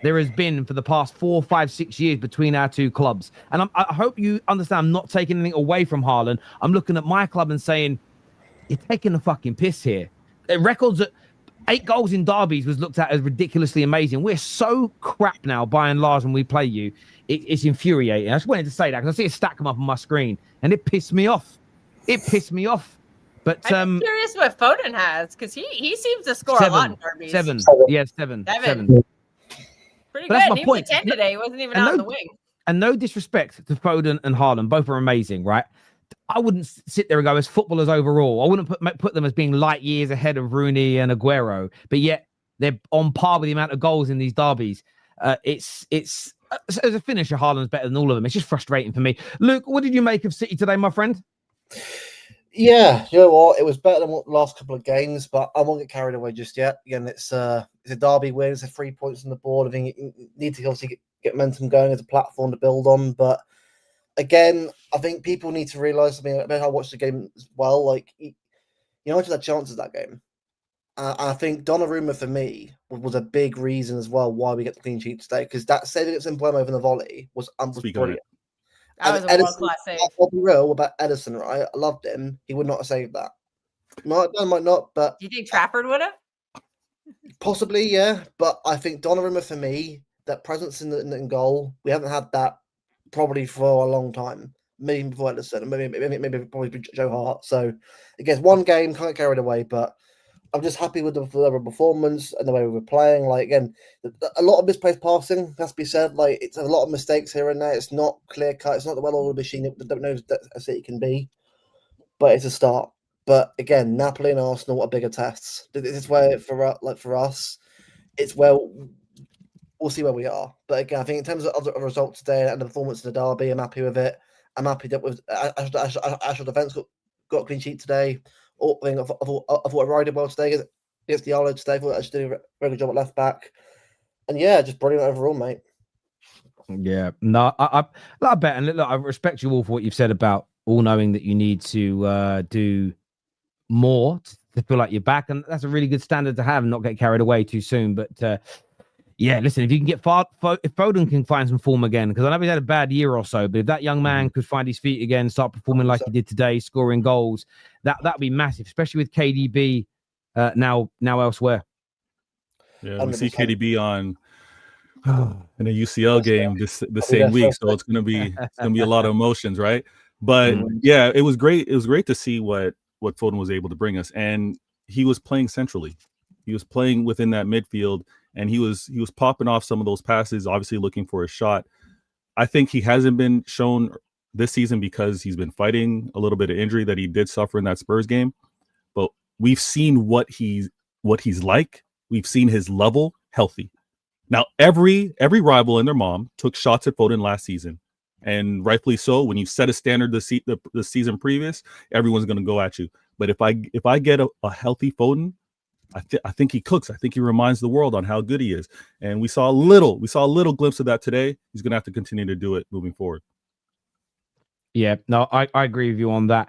there has been for the past 4, 5, 6 years between our 2 clubs. And I hope you understand I'm not taking anything away from Haaland. I'm looking at my club and saying, you're taking the fucking piss here. Records at 8 goals in derbies was looked at as ridiculously amazing. We're so crap now, by and large, when we play you. It's infuriating. I just wanted to say that because I see it stack them up on my screen, and it pissed me off. But I'm curious what Foden has, because he seems to score 7, a lot in derbies. 7. Yeah, 7. Pretty but good. That's my He point. was a 10 today. He wasn't even out on the wing. And no disrespect to Foden and Haaland, both are amazing, right? I wouldn't sit there and go as footballers overall. I wouldn't put them as being light years ahead of Rooney and Aguero, but yet they're on par with the amount of goals in these derbies. It's as a finisher, Haaland's better than all of them. It's just frustrating for me. Luke, what did you make of City today, my friend? Yeah, you know what? It was better than the last couple of games, but I won't get carried away just yet. Again, it's a derby win. It's 3 points on the board. I think you need to obviously get momentum going as a platform to build on. But again, I think people need to realise something. I watched the game as well. Like, United had chances that game. I think Donnarumma, for me, was a big reason as well why we get the clean sheet today. Because that save against Mbeumo over the volley was brilliant. That was a world-class save. I'll be real about Edison, right? I loved him. He would not have saved that. Might not, but... Do you think Trafford would have? Possibly, yeah. But I think Donnarumma, for me, that presence in goal, we haven't had that probably for a long time. maybe before Anderson, maybe probably Joe Hart. So again, one game, can't get carried away, but I'm just happy with the performance and the way we were playing. Like, again, a lot of misplaced passing, has to be said. Like, it's a lot of mistakes here and there. It's not clear cut. It's not the well-oiled machine that don't know that a City can be, but it's a start. But again, Napoli and Arsenal are bigger tests. This is where for us, it's where we'll see where we are. But again, I think in terms of the results today and the performance of the derby, I'm happy with it. I'm happy that with Ashford Defence got a clean sheet today. I thought I rided well today against the Arlo today. I thought I should do a very good job at left back. And yeah, just brilliant overall, mate. Yeah, no, I bet, and look, I respect you all for what you've said about all knowing that you need to do more to feel like you're back, and that's a really good standard to have and not get carried away too soon. But yeah, listen, if you can get if Foden can find some form again, because I know he's had a bad year or so, but if that young man could find his feet again, start performing like he did today, scoring goals, that'd be massive, especially with KDB now elsewhere. Yeah, we see KDB on in a UCL game the same week, so it's gonna be a lot of emotions, right? But yeah, it was great. It was great to see what Foden was able to bring us, and he was playing centrally. He was playing within that midfield, and he was popping off some of those passes, obviously looking for a shot. I think he hasn't been shown this season because he's been fighting a little bit of injury that he did suffer in that Spurs game. But we've seen what he's like. We've seen his level healthy. Now, every rival and their mom took shots at Foden last season, and rightfully so. When you set a standard the season previous, everyone's going to go at you. But if I get a healthy Foden, I think he cooks. I think he reminds the world on how good he is. And we saw a little glimpse of that today. He's going to have to continue to do it moving forward. Yeah, no, I agree with you on that.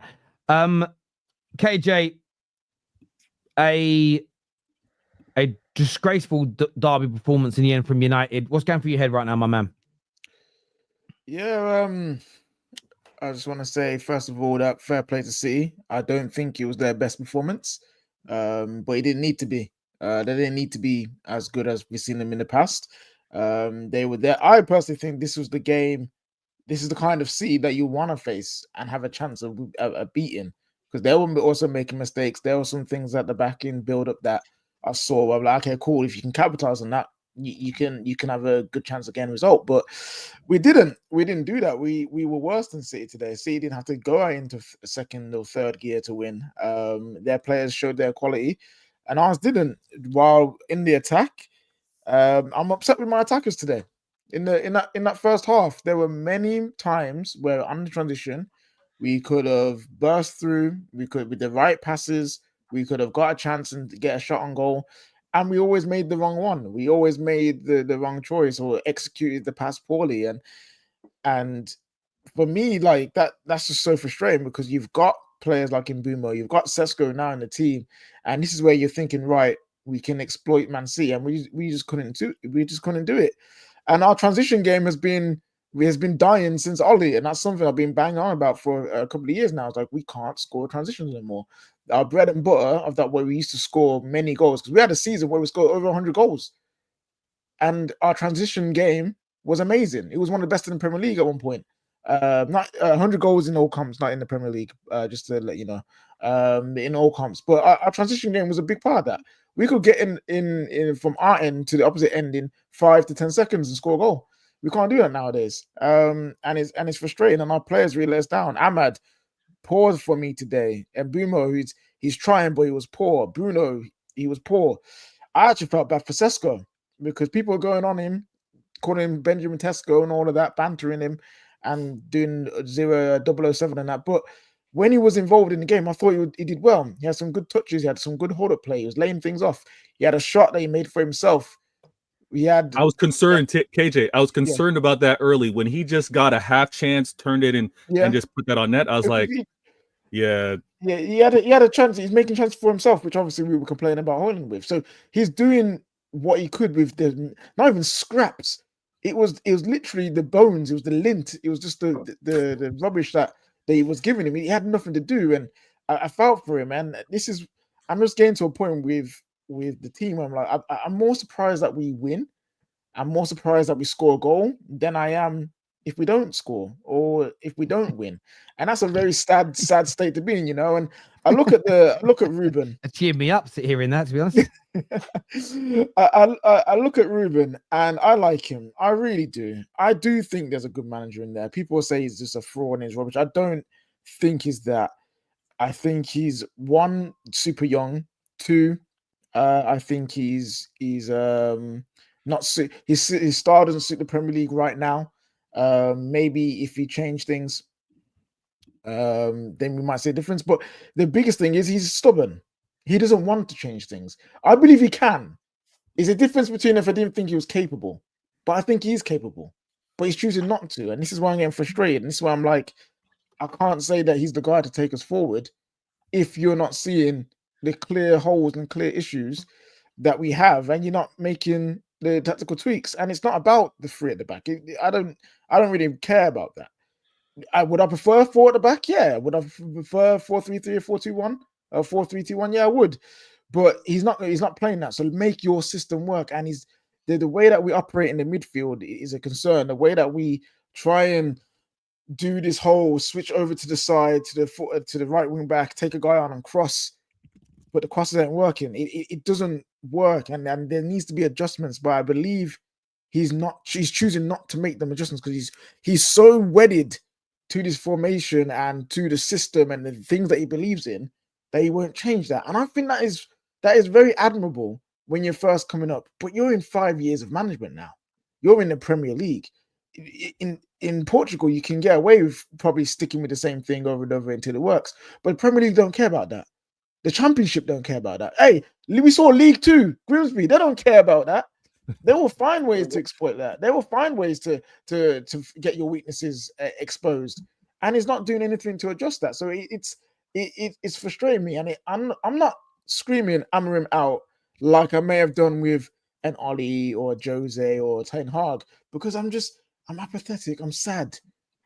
KJ, a disgraceful derby performance in the end from United. What's going through your head right now, my man? Yeah, I just want to say, first of all, that fair play to City. I don't think it was their best performance, but it didn't need to be. They didn't need to be as good as we've seen them in the past. They were there. I personally think this was the game. This is the kind of City that you want to face and have a chance of beating, because they were also making mistakes. There were some things at the back end build up that I saw. I'm like, okay, cool. If you can capitalize on that, you can have a good chance of getting a result. But we didn't do that. We were worse than City today. City didn't have to go out into second or third gear to win. Their players showed their quality, and ours didn't. While in the attack, I'm upset with my attackers today. In that first half, there were many times where under transition, we could have burst through. We could, with the right passes, we could have got a chance and get a shot on goal. And we always made the wrong one. We always made the wrong choice or executed the pass poorly. And for me, like that's just so frustrating, because you've got players like Mbeumo, you've got Sesko now in the team, and this is where you're thinking, right, we can exploit Man City, and we just couldn't do it. And our transition game has been dying since Oli, and that's something I've been banging on about for a couple of years now. It's like, we can't score transitions anymore. Our bread and butter of that, where we used to score many goals, because we had a season where we scored over 100 goals, and our transition game was amazing. It was one of the best in the Premier League at one point. Not 100 goals in all comps, not in the Premier League, just to let you know, in all comps. But our transition game was a big part of that. We could get in from our end to the opposite end in 5 to 10 seconds and score a goal. We can't do that nowadays. And it's frustrating, and our players really let us down. Ahmad, poor for me today. And Mbeumo, he's trying, but he was poor. Bruno, he was poor. I actually felt bad for Sesko, because people are going on him, calling him Benjamin Tesco and all of that, bantering him and doing 007 and that. But when he was involved in the game, I thought he did well. He had some good touches. He had some good hold-up play. He was laying things off. He had a shot that he made for himself. I was concerned, KJ. I was concerned about that early when he just got a half chance, turned it in, and just put that on net. I was like, he had a chance. He's making chance for himself, which obviously we were complaining about Holland with. So he's doing what he could with not even scraps. It was literally the bones. It was the lint. It was just the rubbish that he was giving him. He had nothing to do, and I felt for him. And I'm just getting to a point with the team. I'm like, I'm more surprised that we win. I'm more surprised that we score a goal than I am if we don't score or if we don't win, and that's a very sad state to be in, you know. And I look at Ruben. It cheered me up hearing that, to be honest. I look at Ruben and I like him. I really do. I do think there's a good manager in there. People say he's just a fraud and he's rubbish. I don't think he's that. I think he's one, super young. Two, I think he's not his style doesn't suit the Premier League right now. Maybe if he changed things, then we might see a difference. But the biggest thing is he's stubborn. He doesn't want to change things. I believe he can. There's a difference between if I didn't think he was capable, but I think he's capable. But he's choosing not to, and this is why I'm getting frustrated. And this is why I'm like, I can't say that he's the guy to take us forward if you're not seeing the clear holes and clear issues that we have, and you're not making the tactical tweaks. And it's not about the three at the back. I don't really care about that. Would I prefer four at the back? Yeah. Would I prefer 4-3-3 or 4-2-1 or 4-3-2-1? Yeah, I would. But he's not playing that. So make your system work. And the way that we operate in the midfield is a concern. The way that we try and do this whole switch over to the side, to the right wing back, take a guy on and cross, but the crosses ain't working. It doesn't work, and there needs to be adjustments. But I believe he's choosing not to make them adjustments because he's so wedded to this formation and to the system and the things that he believes in that he won't change that. And I think that is very admirable when you're first coming up. But you're in 5 years of management now. You're in the Premier League. In Portugal, you can get away with probably sticking with the same thing over and over until it works. But Premier League don't care about that. The Championship don't care about that. Hey, we saw League 2, Grimsby. They don't care about that. They will find ways to exploit that. They will find ways to get your weaknesses exposed. And it's not doing anything to adjust that. So it's frustrating me. And I'm not screaming Amorim out like I may have done with an Ollie or Jose or Ten Hag, because I'm apathetic. I'm sad.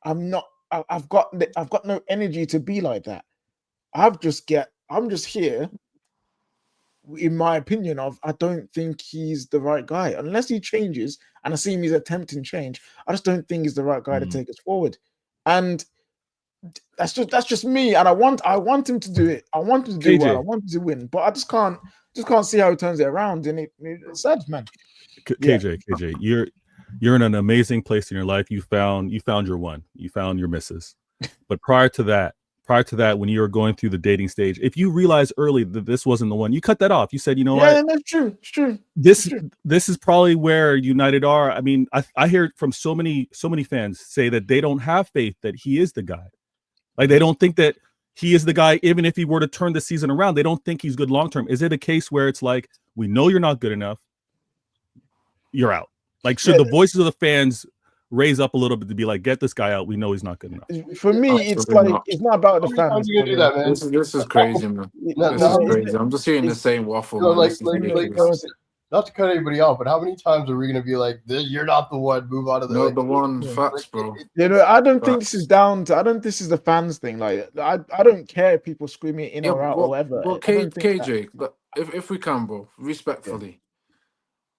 I've got no energy to be like that. I'm just here, in my opinion, I don't think he's the right guy. Unless he changes, and I see him, he's attempting change, I just don't think he's the right guy to take us forward. And that's just me. And I want him to do it. I want him to do well. I want him to win. But I just can't see how he turns it around. And it's sad, man. KJ, you're in an amazing place in your life. You found your one. You found your missus. But prior to that, when you were going through the dating stage, if you realized early that this wasn't the one, you cut that off. You said, you know what? Yeah, that's true. It's true. This is probably where United are. I mean, I hear from so many fans say that they don't have faith that he is the guy. Like, they don't think that he is the guy, even if he were to turn the season around. They don't think he's good long term. Is it a case where it's like, we know you're not good enough, you're out? Like, should the voices of the fans raise up a little bit to be like, get this guy out? We know he's not good enough. For me, it's like it's not about the fans. You do that, man. This is crazy, man. This is crazy. I'm just hearing the same waffle. Not to cut anybody off, but how many times are we going to be like, "You're not the one. Move out of the." No, the one. Facts, bro. I don't think this is down to. I don't. This is the fans thing. Like, I don't care if people screaming in or out or whatever. Well, KJ, if we can, bro, respectfully.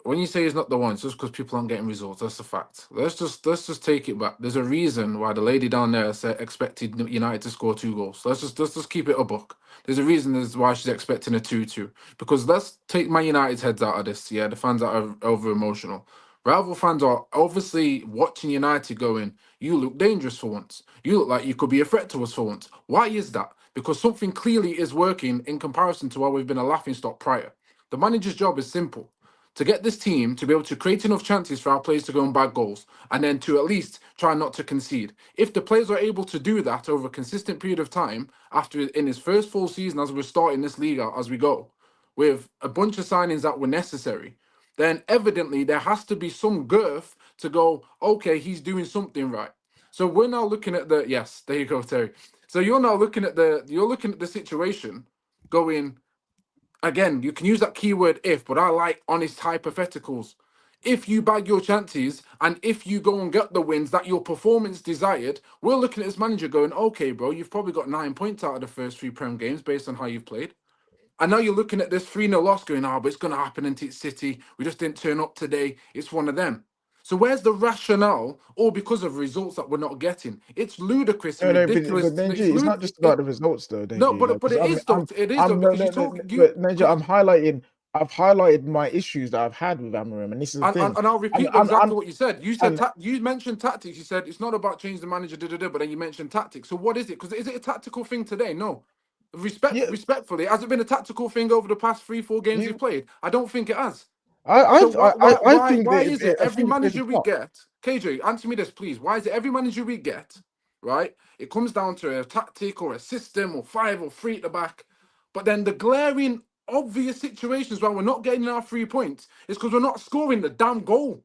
When you say he's not the one, it's just because people aren't getting results. That's a fact. Let's just take it back. There's a reason why the lady down there expected United to score 2 goals. Let's just keep it a buck. There's a reason as why she's expecting a 2-2. Because let's take Man United's heads out of this. Yeah, the fans are over emotional. Rival fans are obviously watching United going, you look dangerous for once. You look like you could be a threat to us for once. Why is that? Because something clearly is working in comparison to why we've been a laughingstock prior. The manager's job is simple. To get this team to be able to create enough chances for our players to go and bag goals, and then to at least try not to concede. If the players are able to do that over a consistent period of time, after in his first full season as we're starting this league out as we go, with a bunch of signings that were necessary, then evidently there has to be some girth to go, okay, he's doing something right. So we're now looking at yes, there you go, Terry. So you're now looking at the situation going, again, you can use that keyword if, but I like honest hypotheticals. If you bag your chances and if you go and get the wins that your performance desired, we're looking at this manager going, okay, bro, you've probably got 9 points out of the first 3 Prem games based on how you've played. And now you're looking at this 3-0 loss going, but it's going to happen into City. We just didn't turn up today. It's one of them. So where's the rationale? All because of results that we're not getting. It's ludicrous and No, ridiculous. but Nenji, it's not just about the results, though. No, Nenji. but it is though. It is though no, because you talk. but Nenji, I've highlighted my issues that I've had with Amorim, and this is the thing. And I'll repeat exactly what you said. You said you mentioned tactics. You said it's not about changing the manager, but then you mentioned tactics. So what is it? Because is it a tactical thing today? No. Respectfully, has it been a tactical thing over the past 3-4 games you've played? I don't think it has. I think why is it every manager we get, KJ, answer me this, please. Why is it every manager we get, right? It comes down to a tactic or a system or 5 or 3 at the back. But then the glaring, obvious situations where we're not getting our 3 points is because we're not scoring the damn goal.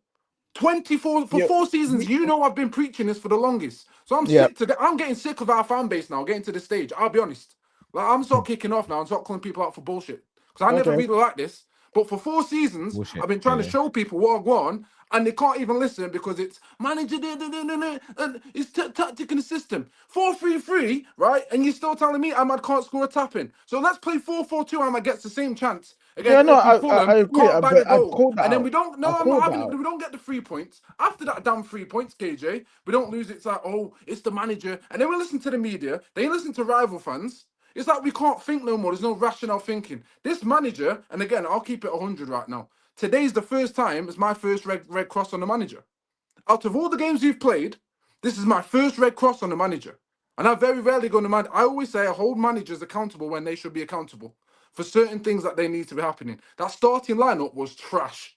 24 for 4 seasons, I've been preaching this for the longest. So I'm sick to I'm getting sick of our fan base now, getting to the stage. I'll be honest. Like, I'm sort of kicking off now and start calling people out for bullshit. Because I never really like this. But for 4 seasons, I've been trying to show people what I want, and they can't even listen because it's manager, and it's tactic and the system. 4-3-3, right? And you're still telling me Ahmad can't score a tap in. So let's play 4-4-2. Ahmad gets the same chance against Fulham. I agree. Can't bag a goal. And then we don't. No, we don't get the 3 points. After that damn 3 points, KJ, we don't lose. It's like, oh, it's the manager. And then we listen to the media. They listen to rival fans. It's like we can't think no more. There's no rational thinking. This manager, and again, I'll keep it 100 right now. Today's the first time it's my first red cross on the manager. Out of all the games we've played, this is my first red cross on the manager. And I very rarely go to man. I always say I hold managers accountable when they should be accountable for certain things that they need to be happening. That starting lineup was trash.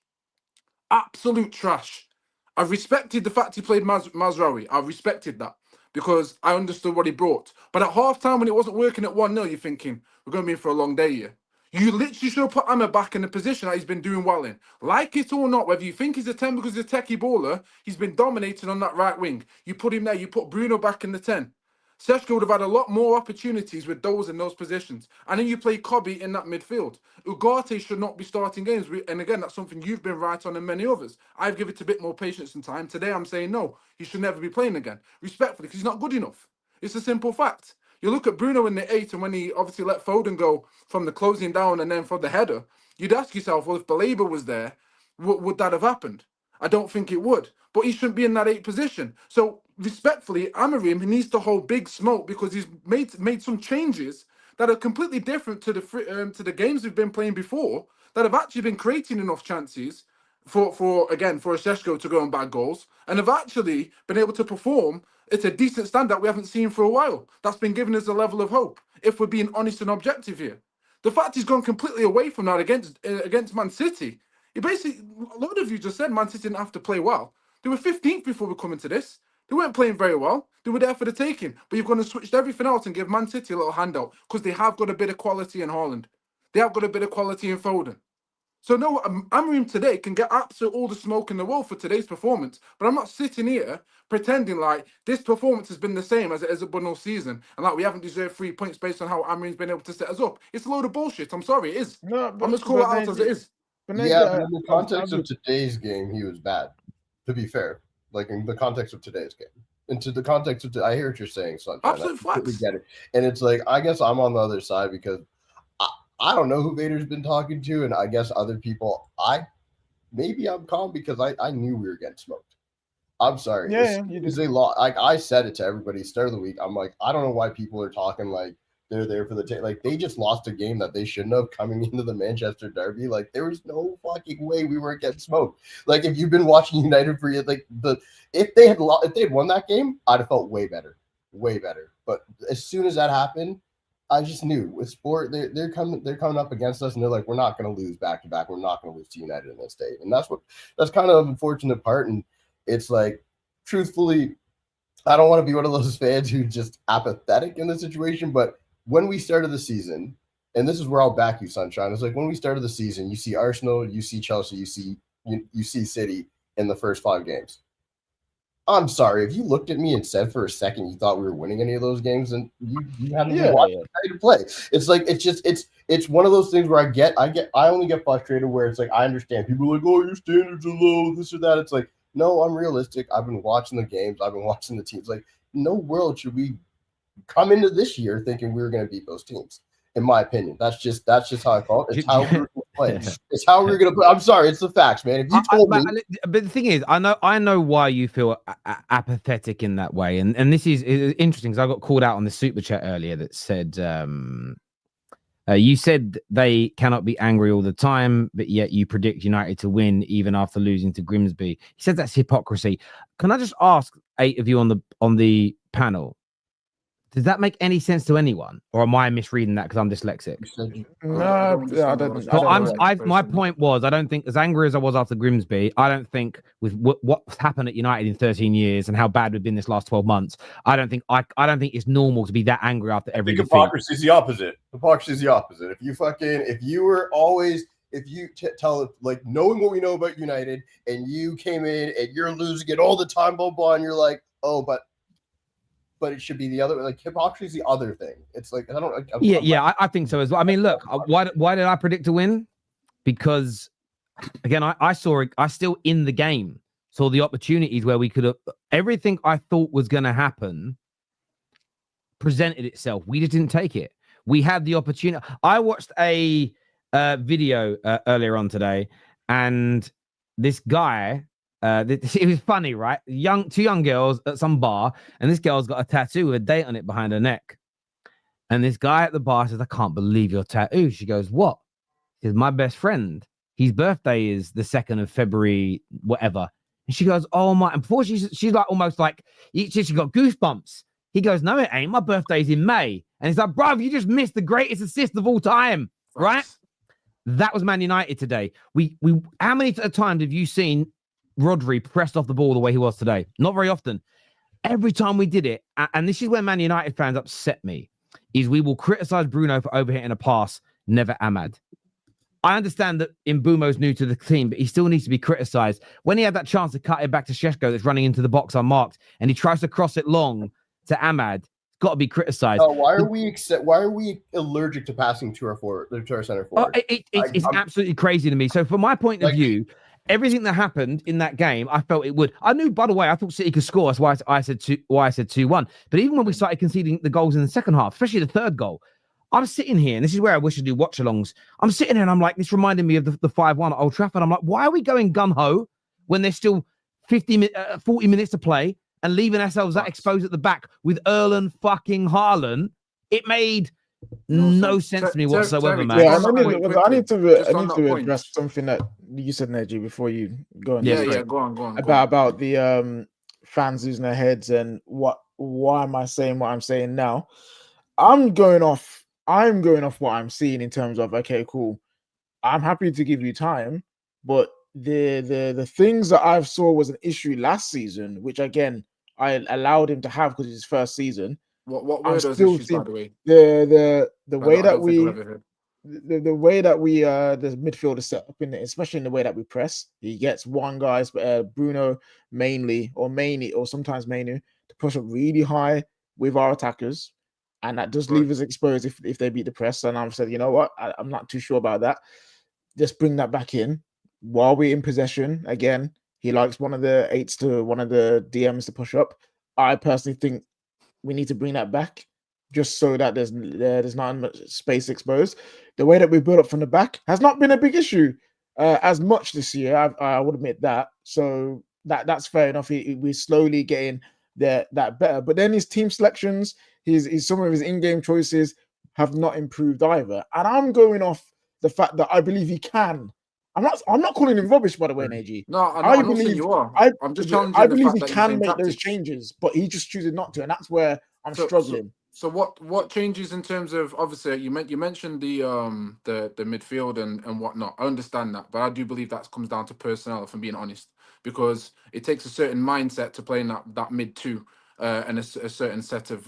Absolute trash. I respected the fact he played Mazraoui. I respected that, because I understood what he brought. But at half-time, when it wasn't working at 1-0, you're thinking, we're going to be in for a long day here. You literally should have put Ahmed back in the position that he's been doing well in. Like it or not, whether you think he's a 10 because he's a techie baller, he's been dominating on that right wing. You put him there, you put Bruno back in the 10. Seshko would have had a lot more opportunities with those in those positions. And then you play Kobe in that midfield. Ugarte should not be starting games. And again, that's something you've been right on and many others. I've given it a bit more patience and time. Today, I'm saying no, he should never be playing again. Respectfully, because he's not good enough. It's a simple fact. You look at Bruno in the 8, and when he obviously let Foden go from the closing down and then from the header, you'd ask yourself, well, if Baleba was there, would that have happened? I don't think it would. But he shouldn't be in that 8 position. So respectfully, Amorim needs to hold big smoke, because he's made some changes that are completely different to the games we've been playing before, that have actually been creating enough chances for a Seshko to go and bag goals, and have actually been able to perform at a decent standard we haven't seen for a while. That's been giving us a level of hope, if we're being honest and objective here. The fact he's gone completely away from that against Man City, a lot of you just said Man City didn't have to play well. They were 15th before we come into this. They weren't playing very well. They were there for the taking. But you've gone and switched everything else and give Man City a little handout, because they have got a bit of quality in Haaland. They have got a bit of quality in Foden. So no, Amorim today can get absolutely all the smoke in the world for today's performance. But I'm not sitting here pretending like this performance has been the same as it has been all season, and like we haven't deserved 3 points based on how Amorim's been able to set us up. It's a load of bullshit. I'm sorry, it is. No, I'm just calling it out as it is. But in the context of today's game, he was bad. To be fair, like in the context of today's game, into the context of I hear what you're saying, son. Absolute facts. We get it, and it's like I guess I'm on the other side, because I don't know who Vader's been talking to, and I guess other people. Maybe I'm calm because I knew we were getting smoked. I'm sorry. Yeah, because they lost. Like I said it to everybody start of the week. I'm like, I don't know why people are talking like they're there for the like they just lost a game that they shouldn't have coming into the Manchester derby. Like there was no fucking way we weren't getting smoked. Like if you've been watching United for like if they had won that game, I'd have felt way better. But as soon as that happened, I just knew with sport they're coming up against us, and they're like, we're not going to lose back to back. We're not going to lose to United in this state, and that's kind of an unfortunate part. And it's like, truthfully, I don't want to be one of those fans who's just apathetic in the situation. But when we started the season, and this is where I'll back you, Sunshine. It's like when we started the season, you see Arsenal, you see Chelsea, you see City in the first 5 games. I'm sorry, if you looked at me and said for a second you thought we were winning any of those games, and you haven't even watched ready to play. It's like it's one of those things where I only get frustrated where it's like I understand people are like, oh, your standards are low, this or that. It's like, no, I'm realistic. I've been watching the games, I've been watching the teams. Like, no world should we come into this year thinking we were going to beat those teams. In my opinion, that's just how I call it. It's how It's how we're gonna put. I'm sorry, it's the facts, man. If you told me, but the thing is, I know why you feel apathetic in that way, and this is interesting because I got called out on the super chat earlier that said, you said they cannot be angry all the time, but yet you predict United to win even after losing to Grimsby. He said that's hypocrisy. Can I just ask 8 of you on the panel? Does that make any sense to anyone, or am I misreading that because I'm dyslexic? I don't. My point was, I don't think, as angry as I was after Grimsby, I don't think with what's happened at United in 13 years and how bad we've been this last 12 months, I don't think it's normal to be that angry after every defeat. Hypocrisy is the opposite. Hypocrisy is the opposite. If you tell, like, knowing what we know about United, and you came in and you're losing it all the time, blah blah, and you're like, oh, but it should be the other, like, hypocrisy is the other thing. It's like, I think so as well. I mean, look, why did I predict to win? Because again, I still in the game saw the opportunities where we could have, everything I thought was going to happen presented itself. We just didn't take it. We had the opportunity. I watched a video earlier on today, and this guy, it was funny, right? Two young girls at some bar, and this girl's got a tattoo with a date on it behind her neck. And this guy at the bar says, I can't believe your tattoo. She goes, what? He says, my best friend, his birthday is the 2nd of February, whatever. And she goes, oh my, and before she's like, almost like, she got goosebumps. He goes, no, it ain't. My birthday's in May. And he's like, bruv, you just missed the greatest assist of all time, right? That was Man United today. We how many times have you seen Rodri pressed off the ball the way he was today? Not very often. Every time we did it, and this is where Man United fans upset me, is we will criticize Bruno for overhitting a pass, never Ahmad. I understand that Mbumo's new to the team, but he still needs to be criticized. When he had that chance to cut it back to Šeško that's running into the box unmarked, and he tries to cross it long to Ahmad, it's got to be criticized. Why are we allergic to passing to our center forward? It's absolutely crazy to me. So from my point of view, everything that happened in that game, I felt it would. I knew, by the way, I thought City could score. That's why I said 2-1. But even when we started conceding the goals in the second half, especially the third goal, I'm sitting here, and this is where I wish to do watch-alongs. I'm sitting here, and I'm like, this reminded me of the 5-1 at Old Trafford. I'm like, why are we going gun-ho when there's still 40 minutes to play and leaving ourselves that exposed at the back with Erlen fucking Haaland? It made no sense to me whatsoever, man. Yeah, I need to address something that you said, Neji, before you go on. Go on. About the fans losing their heads and why am I saying what I'm saying now? I'm going off what I'm seeing in terms of, okay, cool, I'm happy to give you time, but the things that I saw was an issue last season, which again I allowed him to have because it's his first season. What were those issues, by the way? The way that the midfield is set up, especially in the way that we press, he gets one guy, Bruno mainly, or sometimes Mainu, to push up really high with our attackers, and that does leave us exposed if they beat the press. And I've said, you know what, I'm not too sure about that. Just bring that back in while we're in possession. Again, he likes one of the 8s to one of the DMs to push up. I personally think we need to bring that back just so that there's not much space exposed. The way that we build up from the back has not been a big issue as much this year. I would admit that. So that's fair enough. We're slowly getting that better. But then his team selections, some of his in-game choices have not improved either. And I'm going off the fact that I believe he can. I'm not calling him rubbish, by the way, Neji. No, I believe you are. I'm just challenging. I believe he can make those changes, but he just chooses not to, and that's where I'm struggling. So what changes in terms of, obviously you mentioned the midfield and whatnot. I understand that, but I do believe that comes down to personnel, if I'm being honest, because it takes a certain mindset to play in that mid two and a certain set of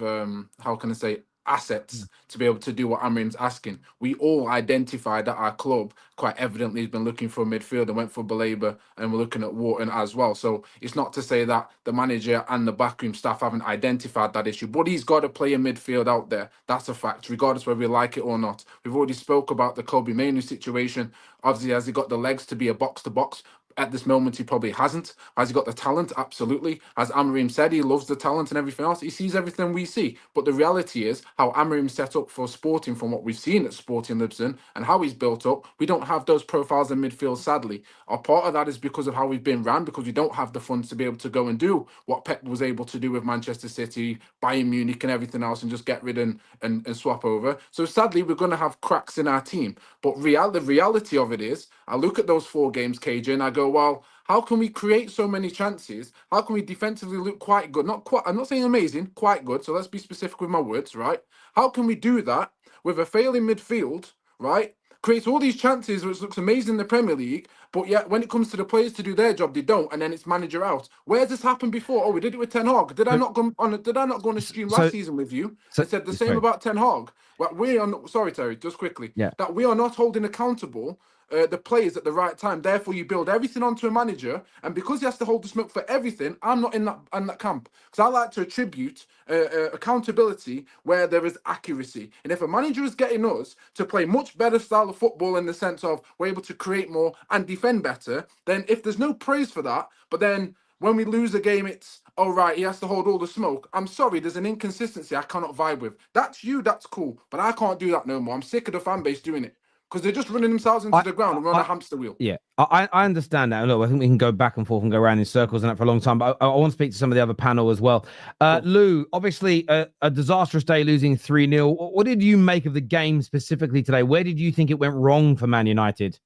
how can I say, assets to be able to do what Amorim's asking. We all identified that our club quite evidently has been looking for a midfield and went for Baleba, and we're looking at Wharton as well. So it's not to say that the manager and the backroom staff haven't identified that issue, but he's got to play a midfield out there. That's a fact, regardless whether we like it or not. We've already spoke about the Kobe Mainu situation. Obviously, has he got the legs to be a box-to-box at this moment he probably hasn't. Has he got the talent? Absolutely. As Amorim said, he loves the talent and everything else. He sees everything we see. But the reality is how Amorim set up for Sporting, from what we've seen at Sporting Lisbon and how he's built up, we don't have those profiles in midfield, sadly. A part of that is because of how we've been ran, because we don't have the funds to be able to go and do what Pep was able to do with Manchester City, Bayern Munich and everything else, and just get rid and swap over. So sadly, we're going to have cracks in our team. But the reality of it is, I look at those 4 games, KJ, and I go, well, how can we create so many chances? How can we defensively look quite good? Not quite, I'm not saying amazing, quite good. So let's be specific with my words, right? How can we do that with a failing midfield, right? Creates all these chances, which looks amazing in the Premier League, but yet when it comes to the players to do their job, they don't, and then it's manager out. Where's this happened before? Oh, we did it with Ten Hag. Did I not go on a stream last season with you? I said the same about Ten Hag. Well, we are sorry, Terry, just quickly. Yeah. That we are not holding accountable the players at the right time. Therefore, you build everything onto a manager, and because he has to hold the smoke for everything, I'm not in that camp, because I like to attribute accountability where there is accuracy. And if a manager is getting us to play much better style of football in the sense of we're able to create more and defend better, then if there's no praise for that, but then when we lose a game, it's, oh, right, he has to hold all the smoke. I'm sorry, there's an inconsistency I cannot vibe with. That's you, that's cool, but I can't do that no more. I'm sick of the fan base doing it, because they're just running themselves into the ground and run a hamster wheel. Yeah, I understand that. Look, I think we can go back and forth and go around in circles and that for a long time, but I want to speak to some of the other panel as well. Cool. Lou, obviously a disastrous day, losing 3-0. What did you make of the game specifically today? Where did you think it went wrong for Man United?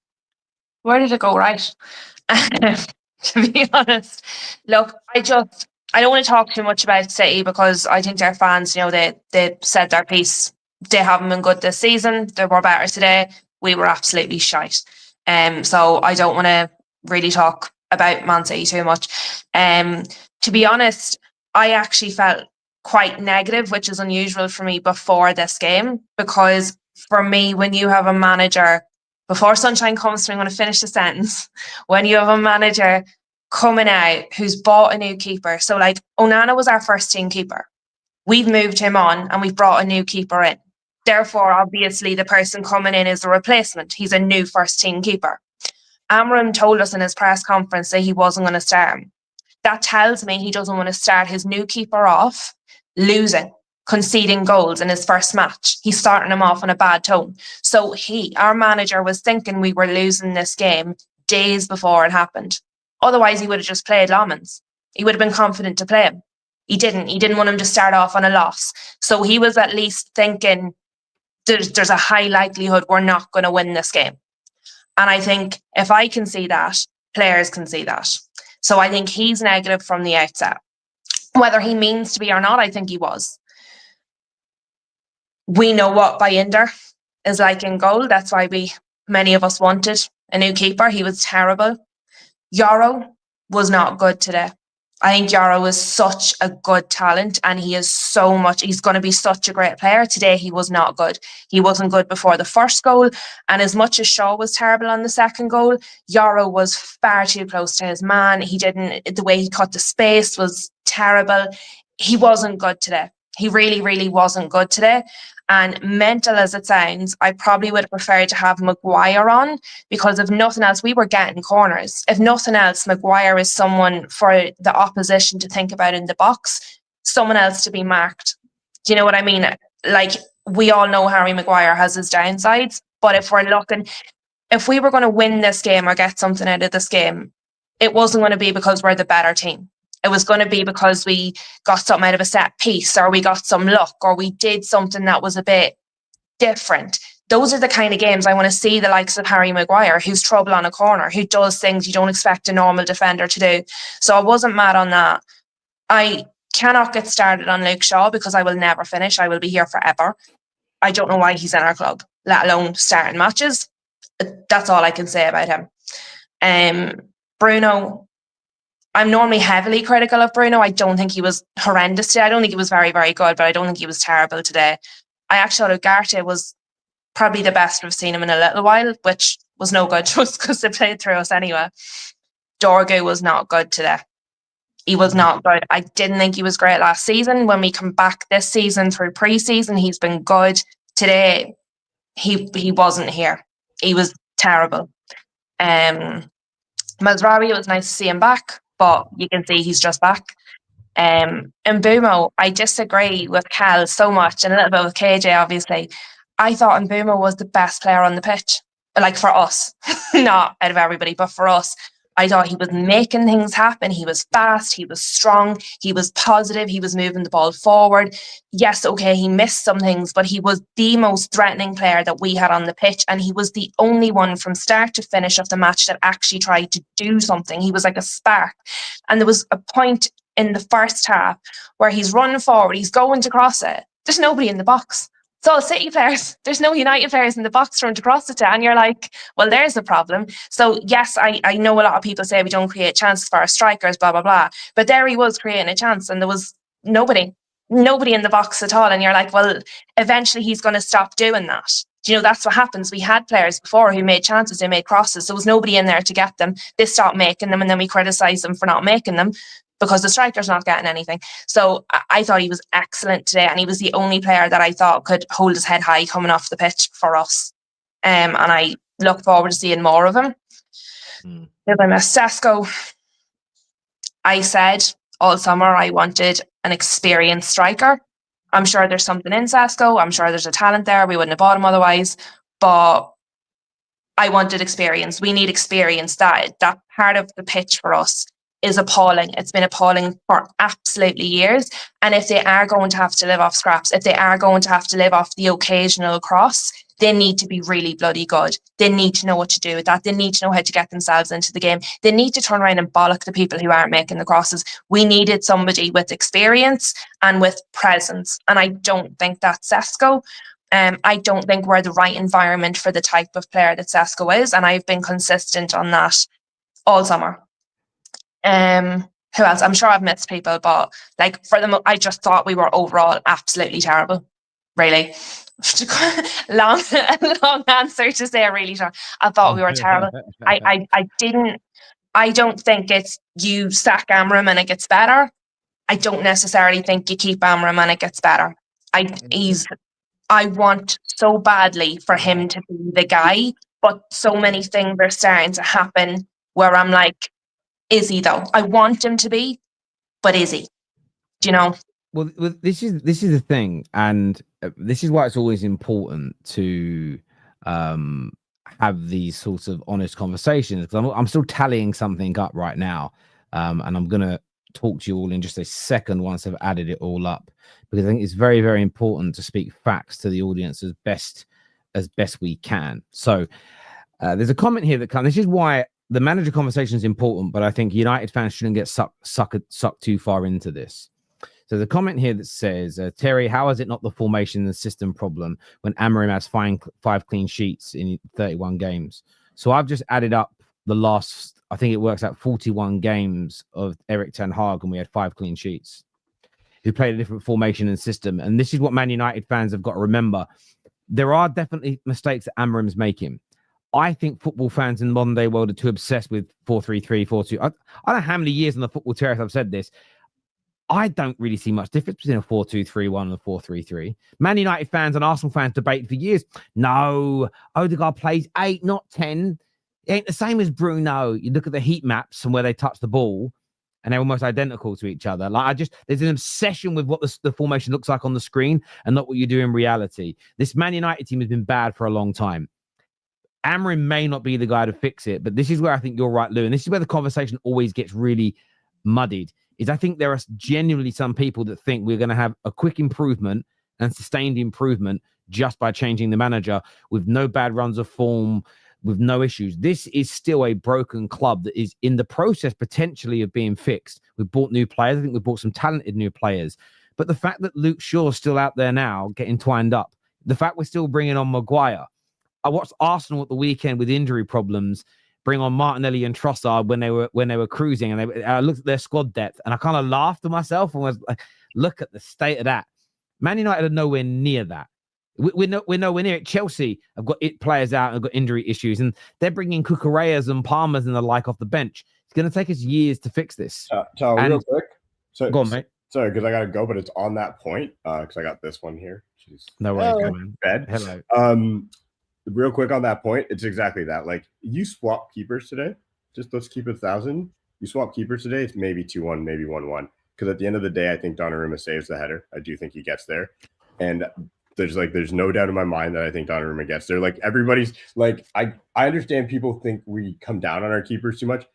Where did it go right? To be honest, look, I don't want to talk too much about City, because I think their fans, they said their piece. They haven't been good this season. They were better today. We were absolutely shite. So I don't want to really talk about Man City too much. To be honest, I actually felt quite negative, which is unusual for me before this game, because for me, when you have a manager, before sunshine comes through, I'm going to finish the sentence. When you have a manager coming out who's bought a new keeper, so like Onana was our first team keeper. We've moved him on and we've brought a new keeper in. Therefore, obviously, the person coming in is a replacement. He's a new first team keeper. Amorim told us in his press conference that he wasn't going to start him. That tells me he doesn't want to start his new keeper off losing, conceding goals in his first match. He's starting him off on a bad tone. So our manager was thinking we were losing this game days before it happened. Otherwise, he would have just played Lamans. He would have been confident to play him. He didn't want him to start off on a loss. So he was at least thinking there's a high likelihood we're not going to win this game. And I think if I can see that, players can see that. So I think he's negative from the outset. Whether he means to be or not, I think he was. We know what Vator is like in goal. That's why many of us wanted a new keeper. He was terrible. Yoro was not good today. I think Yoro is such a good talent, and he's going to be such a great player. Today, he was not good. He wasn't good before the first goal. And as much as Shaw was terrible on the second goal, Yoro was far too close to his man. The way he cut the space was terrible. He wasn't good today. He really, really wasn't good today. And mental as it sounds, I probably would have preferred to have Maguire on, because if nothing else, we were getting corners. If nothing else, Maguire is someone for the opposition to think about in the box, someone else to be marked. Do you know what I mean? Like, we all know Harry Maguire has his downsides, but if we were going to win this game or get something out of this game, it wasn't going to be because we're the better team. It was going to be because we got something out of a set piece, or we got some luck, or we did something that was a bit different. Those are the kind of games I want to see the likes of Harry Maguire, who's trouble on a corner, who does things you don't expect a normal defender to do. So I wasn't mad on that. I cannot get started on Luke Shaw, because I will never finish. I will be here forever. I don't know why he's in our club, let alone starting matches. That's all I can say about him. Bruno, I'm normally heavily critical of Bruno. I don't think he was horrendous today. I don't think he was very, very good, but I don't think he was terrible today. I actually thought Ugarte was probably the best we've seen him in a little while, which was no good just because they played through us anyway. Dorgu was not good today. He was not good. I didn't think he was great last season. When we come back this season through pre-season, he's been good. Today, he wasn't here. He was terrible. Mazraoui, it was nice to see him back, but you can see he's just back. And Mbumo, I disagree with Cal so much, and a little bit with KJ, obviously. I thought Mbumo was the best player on the pitch, like for us, not out of everybody, but for us. I thought he was making things happen. He was fast, he was strong, he was positive, he was moving the ball forward. Yes, okay, he missed some things, but he was the most threatening player that we had on the pitch, and he was the only one from start to finish of the match that actually tried to do something. He was like a spark. And there was a point in the first half where he's running forward, he's going to cross it. There's nobody in the box. It's all City players. There's no United players in the box trying to cross it to, and you're like, well, there's the problem. So yes, I know a lot of people say we don't create chances for our strikers, blah, blah, blah. But there he was creating a chance, and there was nobody in the box at all. And you're like, well, eventually he's going to stop doing that. You know, that's what happens. We had players before who made chances, they made crosses. There was nobody in there to get them. They stopped making them, and then we criticise them for not making them, because the striker's not getting anything. So I thought he was excellent today, and he was the only player that I thought could hold his head high coming off the pitch for us. And I look forward to seeing more of him. If I miss Sesko, I said all summer I wanted an experienced striker. I'm sure there's something in Sesko. I'm sure there's a talent there. We wouldn't have bought him otherwise. But I wanted experience. We need experience. That part of the pitch for us is appalling. It's been appalling for absolutely years. And if they are going to have to live off scraps, if they are going to have to live off the occasional cross, they need to be really bloody good. They need to know what to do with that. They need to know how to get themselves into the game. They need to turn around and bollock the people who aren't making the crosses. We needed somebody with experience and with presence. And I don't think that's Sesko. I don't think we're the right environment for the type of player that Sesko is. And I've been consistent on that all summer. Who else? I'm sure I've missed people, but like for them, I just thought we were overall absolutely terrible. Really. long answer to say really short. I thought we were terrible. I don't think it's you sack Amorim and it gets better. I don't necessarily think you keep Amorim and it gets better. I want so badly for him to be the guy, but so many things are starting to happen where I'm like, is he though? I want him to be, but is he? Do you know? Well, this is the thing, and this is why it's always important to have these sorts of honest conversations. Because I'm still tallying something up right now, and I'm gonna talk to you all in just a second once I've added it all up, because I think it's very, very important to speak facts to the audience as best we can. So there's a comment here that comes. This is why the manager conversation is important, but I think United fans shouldn't get sucked too far into this. So the comment here that says, Terry, how is it not the formation and system problem when Amorim has 5 clean sheets in 31 games? So I've just added up the last, I think it works out 41 games of Erik ten Hag, and we had 5 clean sheets. Who played a different formation and system. And this is what Man United fans have got to remember. There are definitely mistakes that Amorim's making. I think football fans in the modern day world are too obsessed with 4-3-3, 4-2. I don't know how many years on the Football Terrace I've said this. I don't really see much difference between a 4-2-3-1 and a 4-3-3. Man United fans and Arsenal fans debate for years. No, Odegaard plays 8, not 10. It ain't the same as Bruno. You look at the heat maps and where they touch the ball, and they're almost identical to each other. There's an obsession with what the formation looks like on the screen and not what you do in reality. This Man United team has been bad for a long time. Amorim may not be the guy to fix it, but this is where I think you're right, Lou, and this is where the conversation always gets really muddied. Is I think there are genuinely some people that think we're going to have a quick improvement and sustained improvement just by changing the manager with no bad runs of form, with no issues. This is still a broken club that is in the process potentially of being fixed. We've bought new players. I think we've bought some talented new players. But the fact that Luke Shaw's still out there now getting twined up, the fact we're still bringing on Maguire. I watched Arsenal at the weekend with injury problems bring on Martinelli and Trossard when they were cruising, and I looked at their squad depth and I kind of laughed to myself and was like, look at the state of that. Man United are nowhere near that. We're nowhere near it. Chelsea have got players out and have got injury issues, and they're bringing Cucureas and Palmers and the like off the bench. It's going to take us years to fix this. Real quick. Go on, mate. Sorry, because I got to go, but it's on that point because I got this one here. Jeez. No worries, man. Bed. Hello. Real quick on that point, it's exactly that. Like, you swap keepers today, just let's keep it 1,000. You swap keepers today, it's maybe 2-1, maybe 1-1. Because at the end of the day, I think Donnarumma saves the header. I do think he gets there. And there's no doubt in my mind that I think Donnarumma gets there. Like everybody's like, I understand people think we come down on our keepers too much.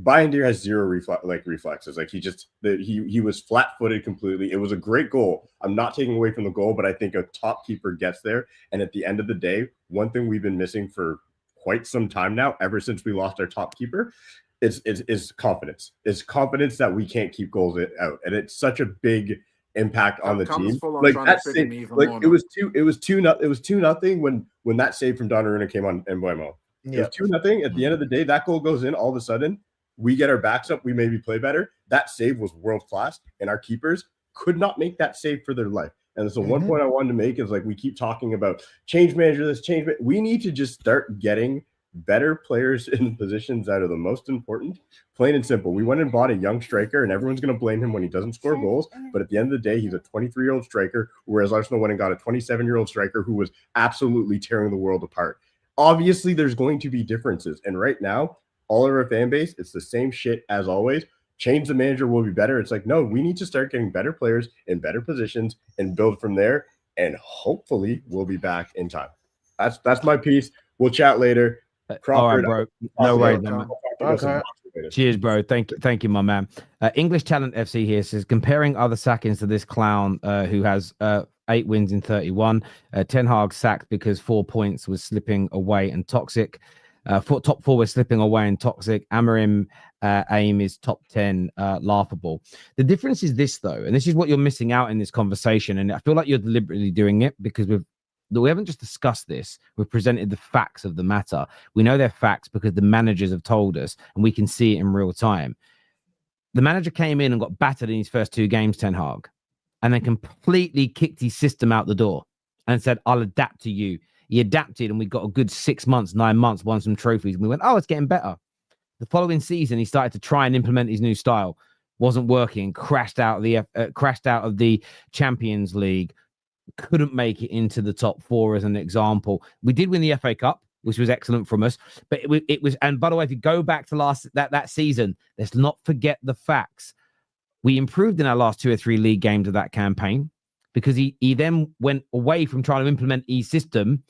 Bayindir has zero reflexes. Like he was flat-footed completely. It was a great goal. I'm not taking away from the goal, but I think a top keeper gets there. And at the end of the day, one thing we've been missing for quite some time now, ever since we lost our top keeper, is confidence. It's confidence that we can't keep goals out, and it's such a big impact on the team. Like that save, like it was 2-0 when that save from Donnarumma came on Mbeumo. It was 2-0. At the end of the day, that goal goes in. All of a sudden, we get our backs up. We maybe play better. That save was world class, and our keepers could not make that save for their life. And so one point I wanted to make is like we keep talking about change manager. We need to just start getting better players in positions that are the most important. Plain and simple. We went and bought a young striker, and everyone's going to blame him when he doesn't score goals. But at the end of the day, he's a 23-year-old striker, whereas Arsenal went and got a 27-year-old striker who was absolutely tearing the world apart. Obviously, there's going to be differences. And right now, all of our fan base, it's the same shit as always. Change the manager will be better. It's like, no, we need to start getting better players in better positions and build from there. And hopefully we'll be back in time. That's my piece. We'll chat later. Crawford, all right, bro. No worries, man. Okay. Cheers, bro. Thank you, my man. English Talent FC here says, comparing other sackings to this clown who has 8 wins in 31. Ten Hag sacked because 4 points was slipping away and toxic. Top 4 was slipping away and toxic. Amorim aim is top 10, laughable. The difference is this, though, and this is what you're missing out in this conversation, and I feel like you're deliberately doing it because we haven't just discussed this. We've presented the facts of the matter. We know they're facts because the managers have told us, and we can see it in real time. The manager came in and got battered in his first 2 games, Ten Hag, and then completely kicked his system out the door and said, I'll adapt to you. He adapted, and we got a good 6 months, 9 months, won some trophies. And we went, oh, it's getting better. The following season, he started to try and implement his new style. Wasn't working. Crashed out of the Champions League. Couldn't make it into the top 4 as an example. We did win the FA Cup, which was excellent from us. But it was, and by the way, if you go back to that season, let's not forget the facts. We improved in our last 2 or 3 league games of that campaign because he then went away from trying to implement his system,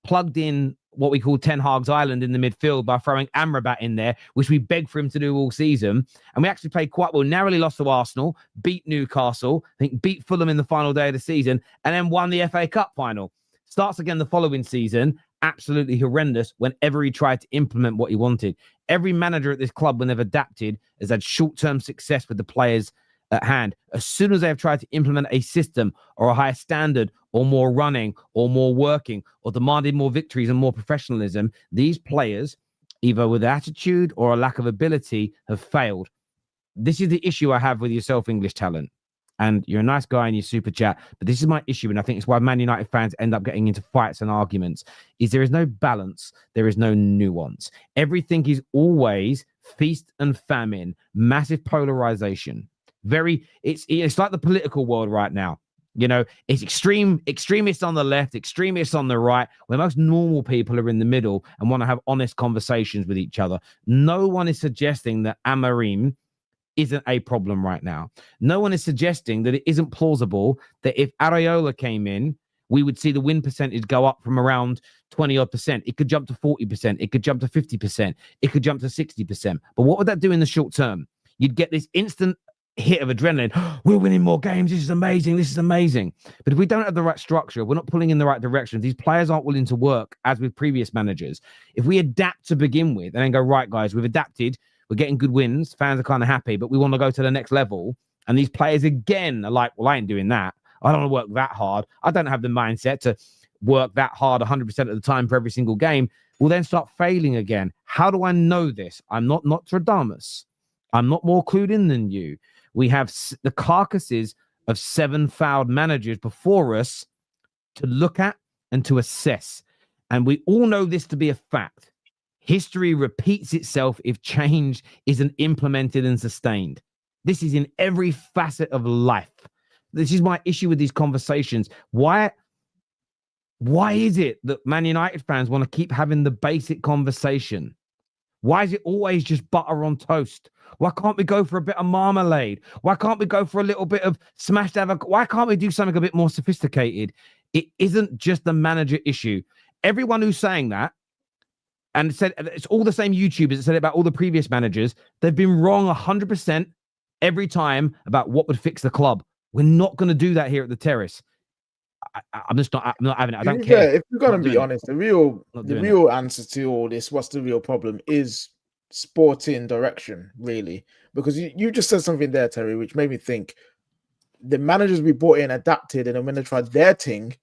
plugged in what we call Ten Hag's Island in the midfield by throwing Amrabat in there, which we begged for him to do all season. And we actually played quite well, narrowly lost to Arsenal, beat Newcastle, I think beat Fulham in the final day of the season, and then won the FA Cup final. Starts again the following season, absolutely horrendous whenever he tried to implement what he wanted. Every manager at this club, when they've adapted, has had short-term success with the players at hand. As soon as they have tried to implement a system or a higher standard or more running or more working or demanded more victories and more professionalism, these players, either with attitude or a lack of ability, have failed. This is the issue I have with yourself, English Talent. And you're a nice guy in your super chat, but this is my issue, and I think it's why Man United fans end up getting into fights and arguments, is there is no balance, there is no nuance. Everything is always feast and famine, massive polarization. It's like the political world right now. You know, it's extremists on the left, extremists on the right, where most normal people are in the middle and want to have honest conversations with each other. No one is suggesting that Amorim isn't a problem right now. No one is suggesting that it isn't plausible that if Areola came in, we would see the win percentage go up from around 20-odd%. It could jump to 40%. It could jump to 50%. It could jump to 60%. But what would that do in the short term? You'd get this instant hit of adrenaline. We're winning more games. This is amazing. This is amazing. But if we don't have the right structure, we're not pulling in the right direction, these players aren't willing to work as with previous managers. If we adapt to begin with and then go, right, guys, we've adapted, we're getting good wins, fans are kind of happy, but we want to go to the next level. And these players again are like, well, I ain't doing that. I don't want to work that hard. I don't have the mindset to work that hard 100% of the time for every single game. We'll then start failing again. How do I know this? I'm not Nostradamus. I'm not more clued in than you. We have the carcasses of 7 failed managers before us to look at and to assess. And we all know this to be a fact. History repeats itself if change isn't implemented and sustained. This is in every facet of life. This is my issue with these conversations. Why is it that Man United fans want to keep having the basic conversation? Why is it always just butter on toast? Why can't we go for a bit of marmalade? Why can't we go for a little bit of smashed avocado? Why can't we do something a bit more sophisticated? It isn't just the manager issue. Everyone who's saying that, and said it's all the same YouTubers that said it about all the previous managers, they've been wrong 100% every time about what would fix the club. We're not going to do that here at the Terrace. I'm not having it. I don't care. If we're going to be honest, the real answer to all this, what's the real problem, is sporting direction, really. Because you just said something there, Terry, which made me think the managers we brought in adapted, and then when they tried their thing,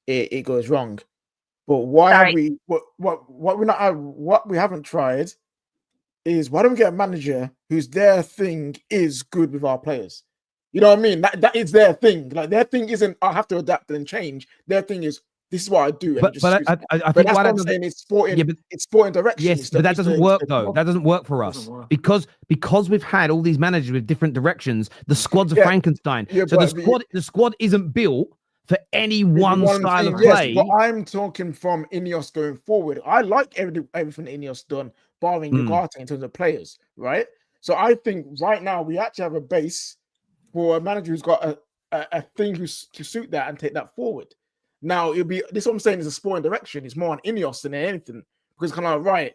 it goes wrong. But why have we what we haven't tried is, why don't we get a manager whose their thing is good with our players? You know what I mean? That is their thing. Like, their thing isn't I have to adapt and change. Their thing is, this is what I do. But I think what I'm saying is sporting. It's sporting direction. Yes, but that doesn't work though. That doesn't work for us because we've had all these managers with different directions. The squad's a Frankenstein. Yeah, so the squad isn't built for any one style of play. But I'm talking from Ineos going forward. I like everything Ineos done, barring Ugarte in terms of players, right? So I think right now we actually have a base for a manager who's got a thing to suit that and take that forward. Now it'll be this. What I'm saying is a sporting direction. It's more on Ineos than anything, because it's kind of like, right,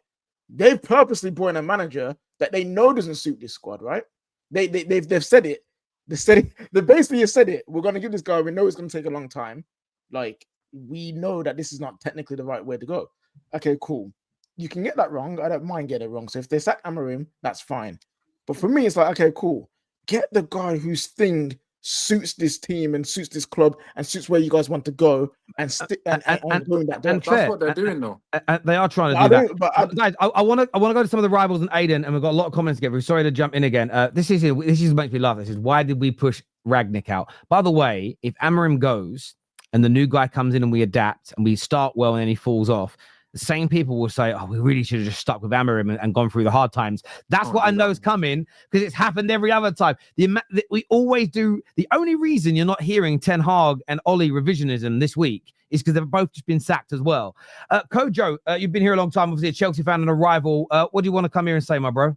they've purposely brought in a manager that they know doesn't suit this squad, right? They've said it. They basically have said it. We're going to give this guy. We know it's going to take a long time. Like, we know that this is not technically the right way to go. Okay, cool. You can get that wrong. I don't mind getting it wrong. So if they sack Amorim, that's fine. But for me, it's like, okay, cool. Get the guy whose thing suits this team and suits this club and suits where you guys want to go and stick and doing that. That's what they're doing, though. They are trying to do that. But guys, I want to go to some of the rivals and Aiden, and we've got a lot of comments together. Sorry to jump in again. This is makes me laugh. This is, why did we push Ragnick out? By the way, if Amorim goes and the new guy comes in and we adapt and we start well and then he falls off, the same people will say, oh, we really should have just stuck with Amorim and gone through the hard times. That's what I know is coming, because it's happened every other time. We always do. The only reason you're not hearing Ten Hag and Ollie revisionism this week is because they've both just been sacked as well. Kojo, you've been here a long time, obviously a Chelsea fan and a rival. What do you want to come here and say, my bro?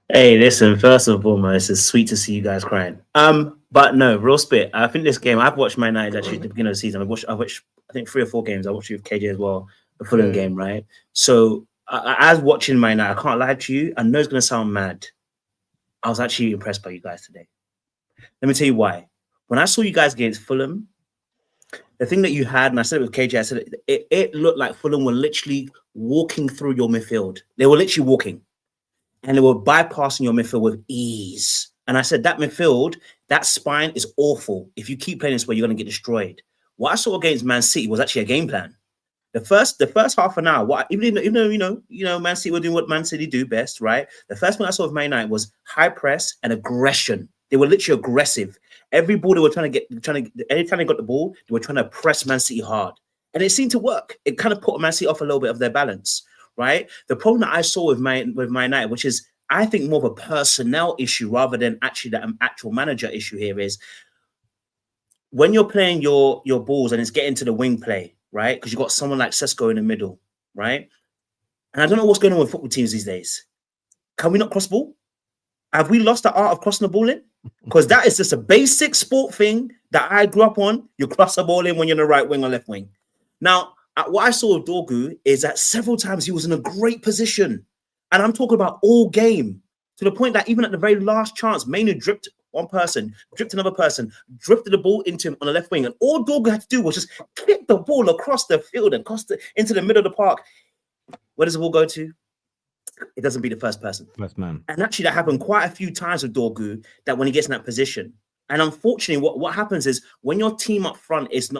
Hey, listen, first and foremost, it's sweet to see you guys crying. But no, real spit. I think this game, I've watched Man Utd actually at the beginning of the season. I watched I think 3 or 4 games. I watched you with KJ as well, the Fulham game, right? So I was watching Man Utd. I can't lie to you. I know it's going to sound mad. I was actually impressed by you guys today. Let me tell you why. When I saw you guys against Fulham, the thing that you had, and I said it with KJ, I said it looked like Fulham were literally walking through your midfield. They were literally walking. And they were bypassing your midfield with ease. And I said, that midfield, that spine is awful. If you keep playing this way, you're going to get destroyed. What I saw against Man City was actually a game plan. The first half an hour, even though you know, Man City were doing what Man City do best, right? The first thing I saw of Man Utd was high press and aggression. They were literally aggressive. Every ball they were anytime they got the ball, they were trying to press Man City hard. And it seemed to work. It kind of put Man City off a little bit of their balance. Right. The problem that I saw with Man Utd, which is, I think, more of a personnel issue rather than actually the actual manager issue here, is when you're playing your balls and it's getting to the wing play, right? Because you've got someone like Sesko in the middle, right? And I don't know what's going on with football teams these days. Can we not cross ball? Have we lost the art of crossing the ball in? Because that is just a basic sport thing that I grew up on. You cross the ball in when you're in the right wing or left wing. Now, what I saw with Dorgu is that several times he was in a great position. And I'm talking about all game, to the point that even at the very last chance, Manu dripped one person, dripped another person, drifted the ball into him on the left wing. And all Dorgu had to do was just kick the ball across the field and into the middle of the park. Where does the ball go to? It doesn't be the first person. First man. And actually that happened quite a few times with Dorgu, that when he gets in that position. And unfortunately, what happens is when your team up front is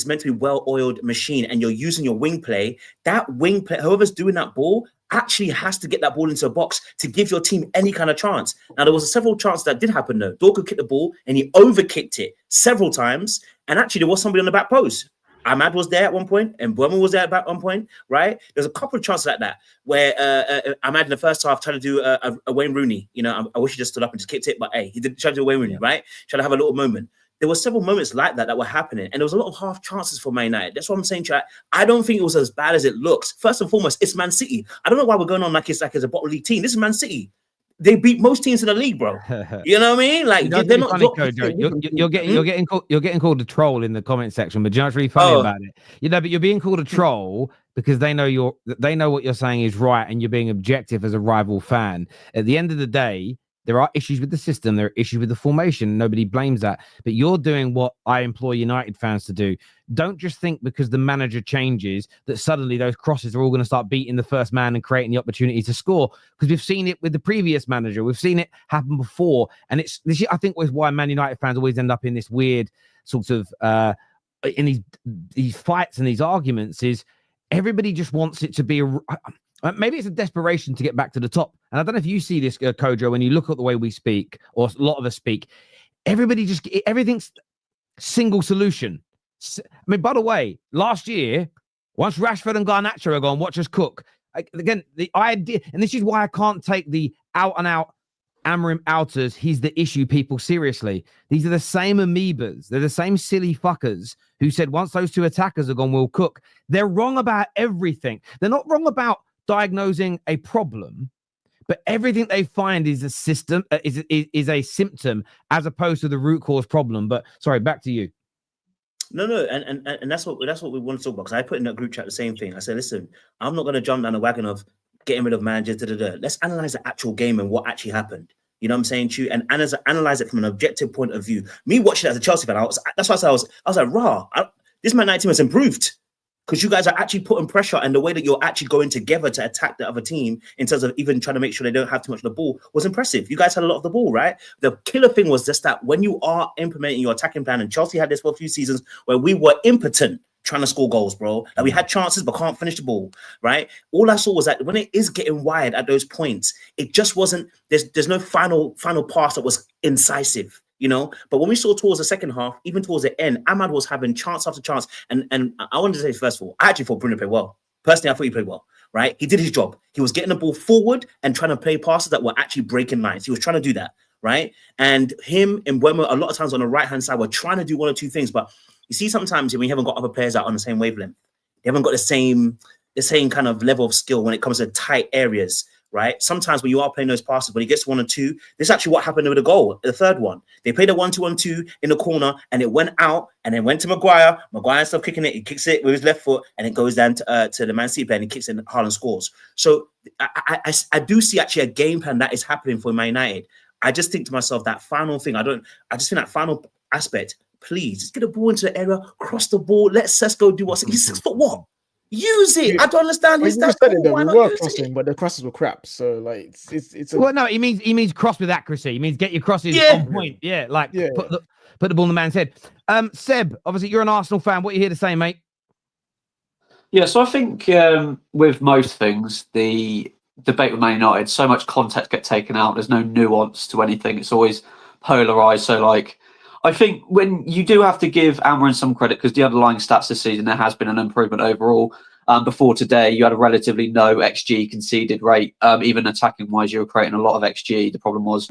meant to be well-oiled machine and you're using your wing play, that wing play, whoever's doing that ball actually has to get that ball into a box to give your team any kind of chance. Now, there was several chances that did happen though. Dorgu kicked the ball and he overkicked it several times. And actually there was somebody on the back post. Ahmad was there at one point and Burman was there at one point, right? There's a couple of chances like that where Ahmad in the first half tried to do a Wayne Rooney. You know, I wish he just stood up and just kicked it, but hey, he did try to do a Wayne Rooney, right? Try to have a little moment. there were several moments like that were happening, and there was a lot of half chances for Man United. That's what I'm saying, chat. I don't think it was as bad as it looks. First and foremost, it's Man City. I don't know why we're going on like it's a bottom league team. This is Man City. They beat most teams in the league, bro. You know what I mean? Like they're not. Funny, Kojo. You're getting called a troll in the comment section, but do you know what's really funny about it? But you're being called a troll because they know what you're saying is right, and you're being objective as a rival fan. At the end of the day, there are issues with the system. There are issues with the formation. Nobody blames that. But you're doing what I implore United fans to do. Don't just think because the manager changes that suddenly those crosses are all going to start beating the first man and creating the opportunity to score. Because we've seen it with the previous manager. We've seen it happen before. And this, I think, was why Man United fans always end up in this weird sort of in these fights and these arguments. Is everybody just wants it to be maybe it's a desperation to get back to the top. And I don't know if you see this, Kojo, when you look at the way we speak, or a lot of us speak, everything's single solution. I mean, by the way, last year, once Rashford and Garnacho are gone, watch us cook. Again, the idea, and this is why I can't take the out-and-out Amorim outers, he's the issue people seriously. These are the same amoebas. They're the same silly fuckers who said once those two attackers are gone, we'll cook. They're wrong about everything. They're not wrong about diagnosing a problem, but everything they find is a system, is a symptom as opposed to the root cause problem. But sorry, back to you. No, and that's what we want to talk about. Because I put in that group chat the same thing. I said, listen, I'm not going to jump down the wagon of getting rid of managers. Let's analyze the actual game and what actually happened. You know what I'm saying to you? And analyze it from an objective point of view. Me watching it as a Chelsea fan, that's why I was like, rah, this Man United team has improved. Because you guys are actually putting pressure, and the way that you're actually going together to attack the other team in terms of even trying to make sure they don't have too much of the ball was impressive. You guys had a lot of the ball, right? The killer thing was just that when you are implementing your attacking plan, and Chelsea had this for a few seasons where we were impotent trying to score goals, bro. Like we had chances but can't finish the ball, right? All I saw was that when it is getting wide at those points, it just wasn't, there's no final pass that was incisive. You know, but when we saw towards the second half, even towards the end, Ahmad was having chance after chance. And I wanted to say, first of all, I actually thought Bruno played well. Personally, I thought he played well, right? He did his job. He was getting the ball forward and trying to play passes that were actually breaking lines. He was trying to do that, right? And him and Wemo, a lot of times on the right-hand side, were trying to do one or two things. But you see, sometimes when you haven't got other players out on the same wavelength, they haven't got the same kind of level of skill when it comes to tight areas. Right? Sometimes when you are playing those passes, when he gets 1 or 2, this is actually what happened with the goal, the third one. They played a 1-2-1-2 in the corner, and it went out, and then went to Maguire. Maguire stopped kicking it. He kicks it with his left foot, and it goes down to the Man City player, and he kicks it, and Haaland scores. So I do see actually a game plan that is happening for Man United. I just think to myself, that final thing, I just think that final aspect, please, just get the ball into the area, cross the ball, let Sesko do what's he's 6 foot what? Use it. I don't understand. We were crossing, but the crosses were crap. So like, it's. Well, no, he means cross with accuracy. He means get your crosses on point. Yeah, like put the ball in the man's head. Seb, obviously you're an Arsenal fan. What are you here to say, mate? Yeah, so I think with most things, the debate with Man United, so much context gets taken out. There's no nuance to anything. It's always polarized. So like, I think when you do have to give Amorim some credit, because the underlying stats this season, there has been an improvement overall. Before today, you had a relatively low XG conceded rate. Even attacking-wise, you were creating a lot of XG. The problem was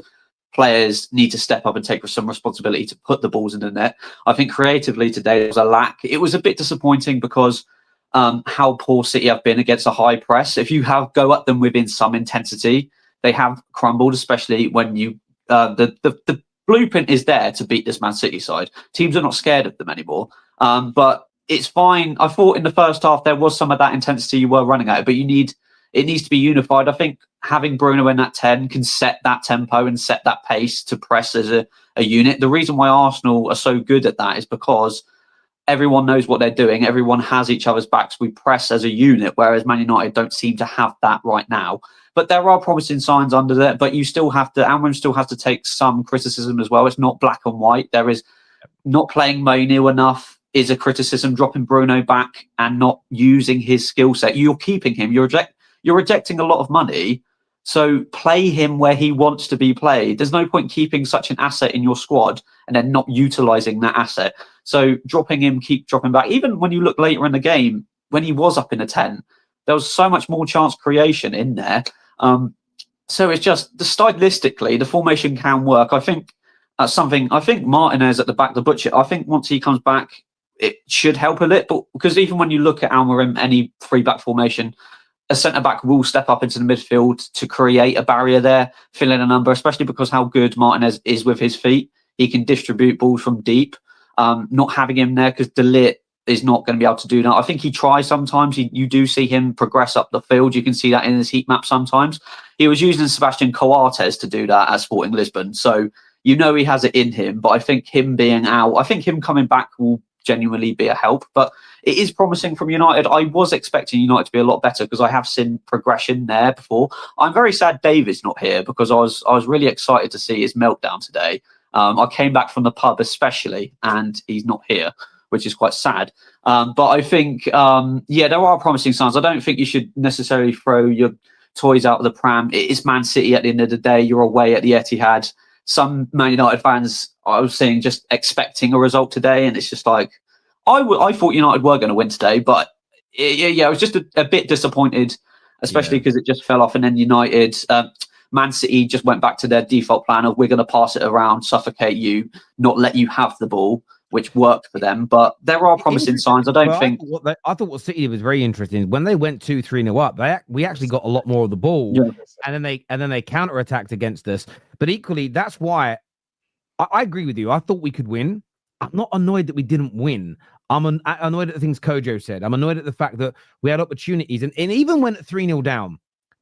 players need to step up and take some responsibility to put the balls in the net. I think creatively today, there was a lack. It was a bit disappointing because how poor City have been against a high press. If you go at them within some intensity, they have crumbled, especially when you the blueprint is there to beat this Man City side. Teams are not scared of them anymore. But it's fine. I thought in the first half there was some of that intensity you were running at, but it needs to be unified. I think having Bruno in that 10 can set that tempo and set that pace to press as a unit. The reason why Arsenal are so good at that is because everyone knows what they're doing. Everyone has each other's backs. We press as a unit, whereas Man United don't seem to have that right now. But there are promising signs under there. But Amorim still has to take some criticism as well. It's not black and white. There is not playing Mainu enough is a criticism, dropping Bruno back and not using his skill set. You're keeping him. You're rejecting a lot of money. So play him where he wants to be played. There's no point keeping such an asset in your squad and then not utilising that asset. So dropping him, keep dropping back. Even when you look later in the game, when he was up in the 10, there was so much more chance creation in there. So it's just stylistically, the formation can work. I think That's something I think Martinez at the back of the butcher. I think once he comes back, it should help a little. Because even when you look at Amorim, any 3-back formation, a centre-back will step up into the midfield to create a barrier there, fill in a number, especially because how good Martinez is with his feet. He can distribute balls from deep. Not having him there because didnt is not going to be able to do that. I think he tries sometimes. You do see him progress up the field. You can see that in his heat map sometimes. He was using Sebastian Coates to do that at Sporting Lisbon. So he has it in him. But I think him being out, I think him coming back will genuinely be a help. But it is promising from United. I was expecting United to be a lot better because I have seen progression there before. I'm very sad David's not here because I was really excited to see his meltdown today. I came back from the pub especially, and he's not here, which is quite sad. But I think, there are promising signs. I don't think you should necessarily throw your toys out of the pram. It is Man City at the end of the day. You're away at the Etihad. Some Man United fans, I was seeing, just expecting a result today, and it's just like, I thought United were going to win today, but I was just a bit disappointed, especially because it just fell off. And then United, Man City just went back to their default plan of we're going to pass it around, suffocate you, not let you have the ball, which worked for them. But there are promising signs. I thought what City was very interesting when they went 2-3-0 up. We actually got a lot more of the ball, and then they counter-attacked against us. But equally, that's why I agree with you. I thought we could win. I'm not annoyed that we didn't win. I'm annoyed at the things Kojo said. I'm annoyed at the fact that we had opportunities. And even when 3-0 down,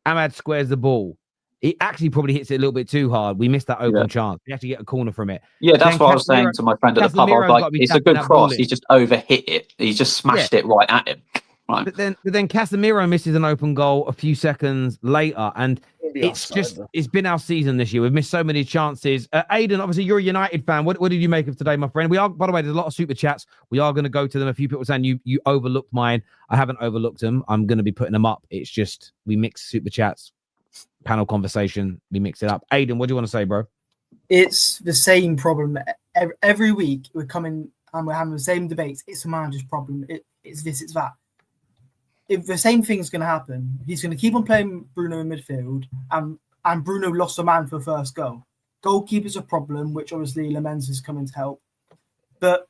Ahmad squares the ball. He actually probably hits it a little bit too hard. We missed that open chance. We actually get a corner from it. Yeah, that's what I was saying to my friend at the pub. I was like, it's a good cross. He's just overhit it. He's just smashed it right at him. Right. But then Casemiro misses an open goal a few seconds later, and it's been our season this year. We've missed so many chances. Aiden, obviously you're a United fan. What did you make of today, my friend? By the way, there's a lot of super chats. We are going to go to them. A few people saying you overlooked mine. I haven't overlooked them. I'm going to be putting them up. It's just we mix super chats, panel conversation. We mix it up. Aiden, what do you want to say, bro? It's the same problem every week. We're coming and we're having the same debates. It's a manager's problem. It's this. It's that. If the same thing's going to happen, he's going to keep on playing Bruno in midfield, and Bruno lost a man for the first goal. Goalkeeper's a problem, which obviously Lamens is coming to help. But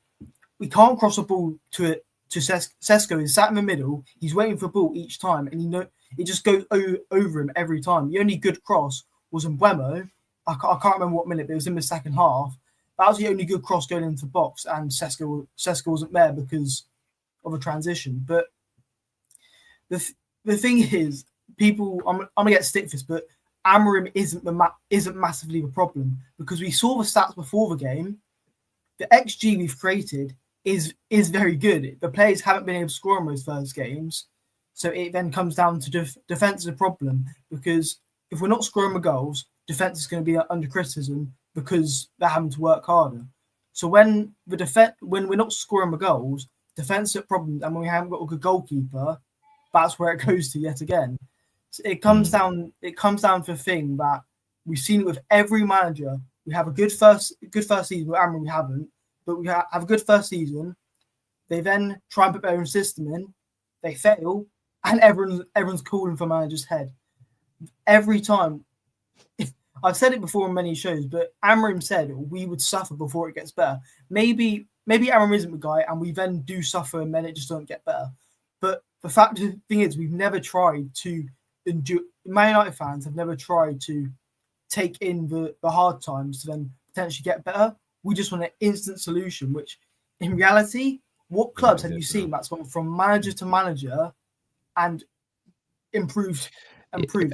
we can't cross the ball to Sesko. He's sat in the middle. He's waiting for the ball each time, and it just goes over him every time. The only good cross was in Mbeumo. I can't remember what minute, but it was in the second half. That was the only good cross going into the box, and Sesko wasn't there because of a transition. But the thing is, people, I'm gonna get stick for this, but Amorim isn't massively the problem, because we saw the stats before the game. The XG we've created is very good. The players haven't been able to score in those first games, so it then comes down to defense is a problem, because if we're not scoring the goals, defense is going to be under criticism because they're having to work harder. So when we're not scoring the goals, defense is a problem, and when we haven't got a good goalkeeper, that's where it goes to yet again. So it comes down to a thing that we've seen it with every manager. We have a good first season with Amorim, we haven't, but we have a good first season. They then try and put their own system in, they fail, and everyone's calling for manager's head. Every time. I've said it before on many shows, but Amorim said we would suffer before it gets better. Maybe Amorim isn't the guy, and we then do suffer, and then it just don't get better. But the thing is, we've never tried to endure. Man United fans have never tried to take in the hard times to then potentially get better. We just want an instant solution, which in reality, what clubs have you seen that's gone from manager to manager and improved?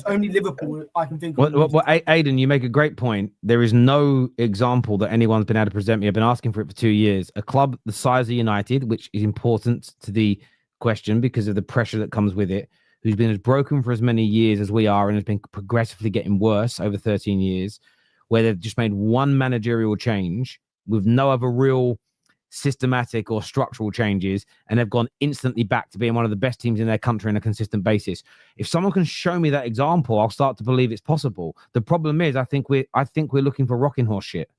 Only Liverpool, I can think of. Well, Aiden, you make a great point. There is no example that anyone's been able to present me. I've been asking for it for 2 years. A club the size of United, which is important to the question because of the pressure that comes with it, who's been as broken for as many years as we are and has been progressively getting worse over 13 years, where they've just made one managerial change with no other real systematic or structural changes, and they've gone instantly back to being one of the best teams in their country on a consistent basis. If someone can show me that example, I'll start to believe it's possible. The problem is, I think we're looking for rocking horse shit.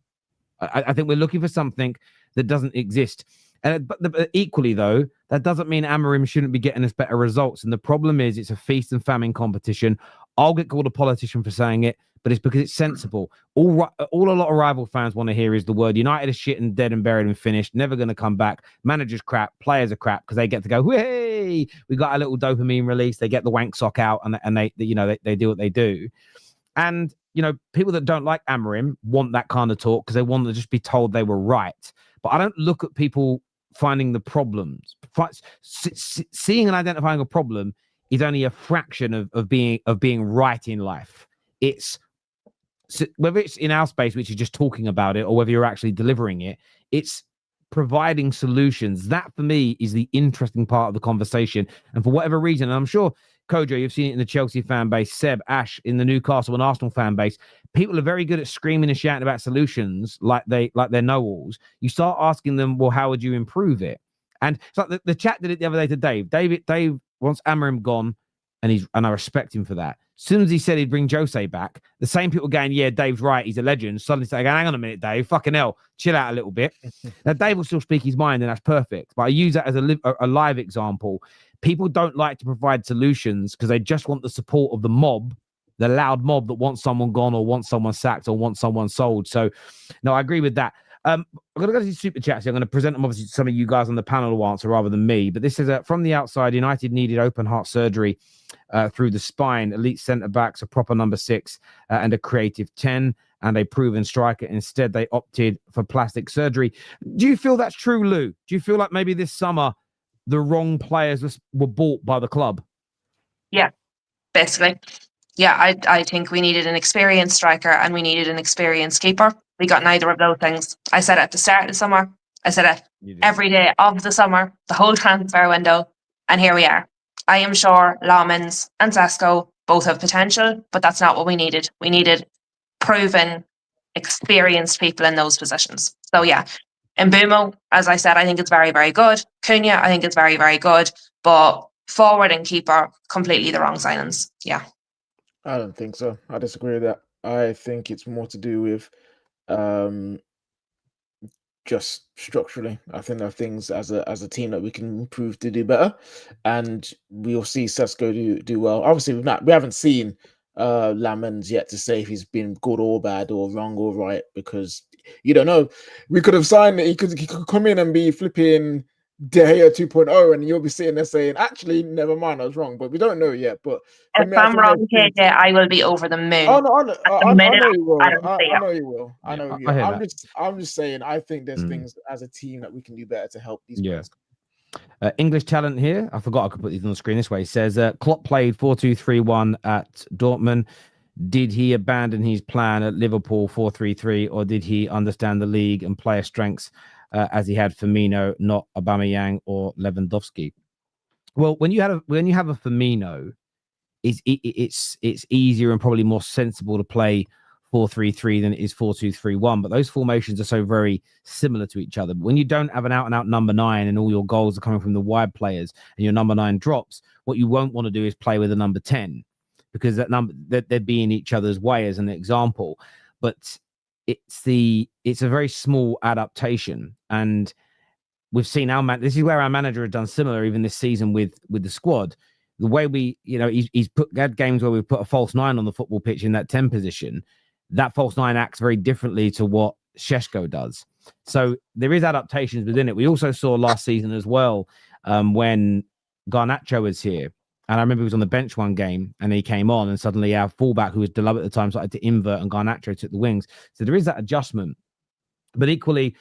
I think we're looking for something that doesn't exist. But equally, though, that doesn't mean Amorim shouldn't be getting us better results. And the problem is, it's a feast and famine competition. I'll get called a politician for saying it, but it's because it's sensible. All a lot of rival fans want to hear is the word United is shit and dead and buried and finished, never going to come back. Managers crap, players are crap because they get to go, hey, we got a little dopamine release. They get the wank sock out and they do what they do. And, people that don't like Amorim want that kind of talk because they want to just be told they were right. But I don't look at people finding the problems. Seeing and identifying a problem is only a fraction of being right in life. It's whether it's in our space, which is just talking about it, or whether you're actually delivering it, it's providing solutions. That for me is the interesting part of the conversation. And for whatever reason, and I'm sure Kojo, you've seen it in the Chelsea fan base, Seb, Ash in the Newcastle and Arsenal fan base, people are very good at screaming and shouting about solutions like they're know-alls. You start asking them, well, how would you improve it? And it's like the chat did it the other day to Dave. Dave wants Amorim gone, and I respect him for that. As soon as he said he'd bring Jose back, the same people going, yeah, Dave's right, he's a legend, suddenly say, hang on a minute, Dave, fucking hell, chill out a little bit. Now, Dave will still speak his mind, and that's perfect. But I use that as a live example. People don't like to provide solutions because they just want the support of the mob, the loud mob that wants someone gone or wants someone sacked or wants someone sold. So, no, I agree with that. I'm going to go to these super chats here. I'm going to present them, obviously, to some of you guys on the panel will answer rather than me. But this is from the outside. United needed open heart surgery through the spine, elite centre-backs, a proper number 6 and a creative 10 and a proven striker. Instead, they opted for plastic surgery. Do you feel that's true, Lou? Do you feel like maybe this summer the wrong players were bought by the club? Yeah, basically. Yeah, I think we needed an experienced striker and we needed an experienced keeper. We got neither of those things. I said it at the start of the summer. I said it every day of the summer, the whole transfer window, and here we are. I am sure Lawmans and Sesko both have potential, but that's not what we needed. We needed proven, experienced people in those positions. So yeah, Mbumo, as I said, I think it's very, very good. Cunha, I think it's very, very good. But forward and keeper, completely the wrong signings. Yeah. I don't think so. I disagree with that. I think it's more to do with just structurally. I think there are things as a team that we can improve to do better, and we'll see Sesko do well. Obviously, we haven't seen Lamans yet to say if he's been good or bad or wrong or right, because you don't know. We could have signed it. He could come in and be flipping De Gea 2.0, and you'll be sitting there saying, actually, never mind, I was wrong. But we don't know yet. But if I'm wrong, KJ, I will be over the moon. I know you will. I know you will. I know you will. I'm just saying, I think there's things as a team that we can do better to help these players. English talent here. I forgot I could put these on the screen this way. He says, Klopp played 4-2-3-1 at Dortmund. Did he abandon his plan at Liverpool 4-3-3, or did he understand the league and player strengths as he had Firmino, not Aubameyang or Lewandowski? Well, when you have a Firmino, it's easier and probably more sensible to play 4-3-3 than it is 4-2-3-1. But those formations are so very similar to each other. But when you don't have an out-and-out number 9 and all your goals are coming from the wide players and your number 9 drops, what you won't want to do is play with a number 10, because they'd be in each other's way as an example. But it's a very small adaptation, and we've seen this is where our manager has done similar even this season with the squad. The way he's had games where we've put a false 9 on the football pitch in that 10 position. That false 9 acts very differently to what Šeško does. So there is adaptations within it. We also saw last season as well when Garnacho was here. And I remember he was on the bench one game and he came on, and suddenly our fullback, who was Delub at the time, started to invert and Garnacho took the wings. So there is that adjustment. But equally,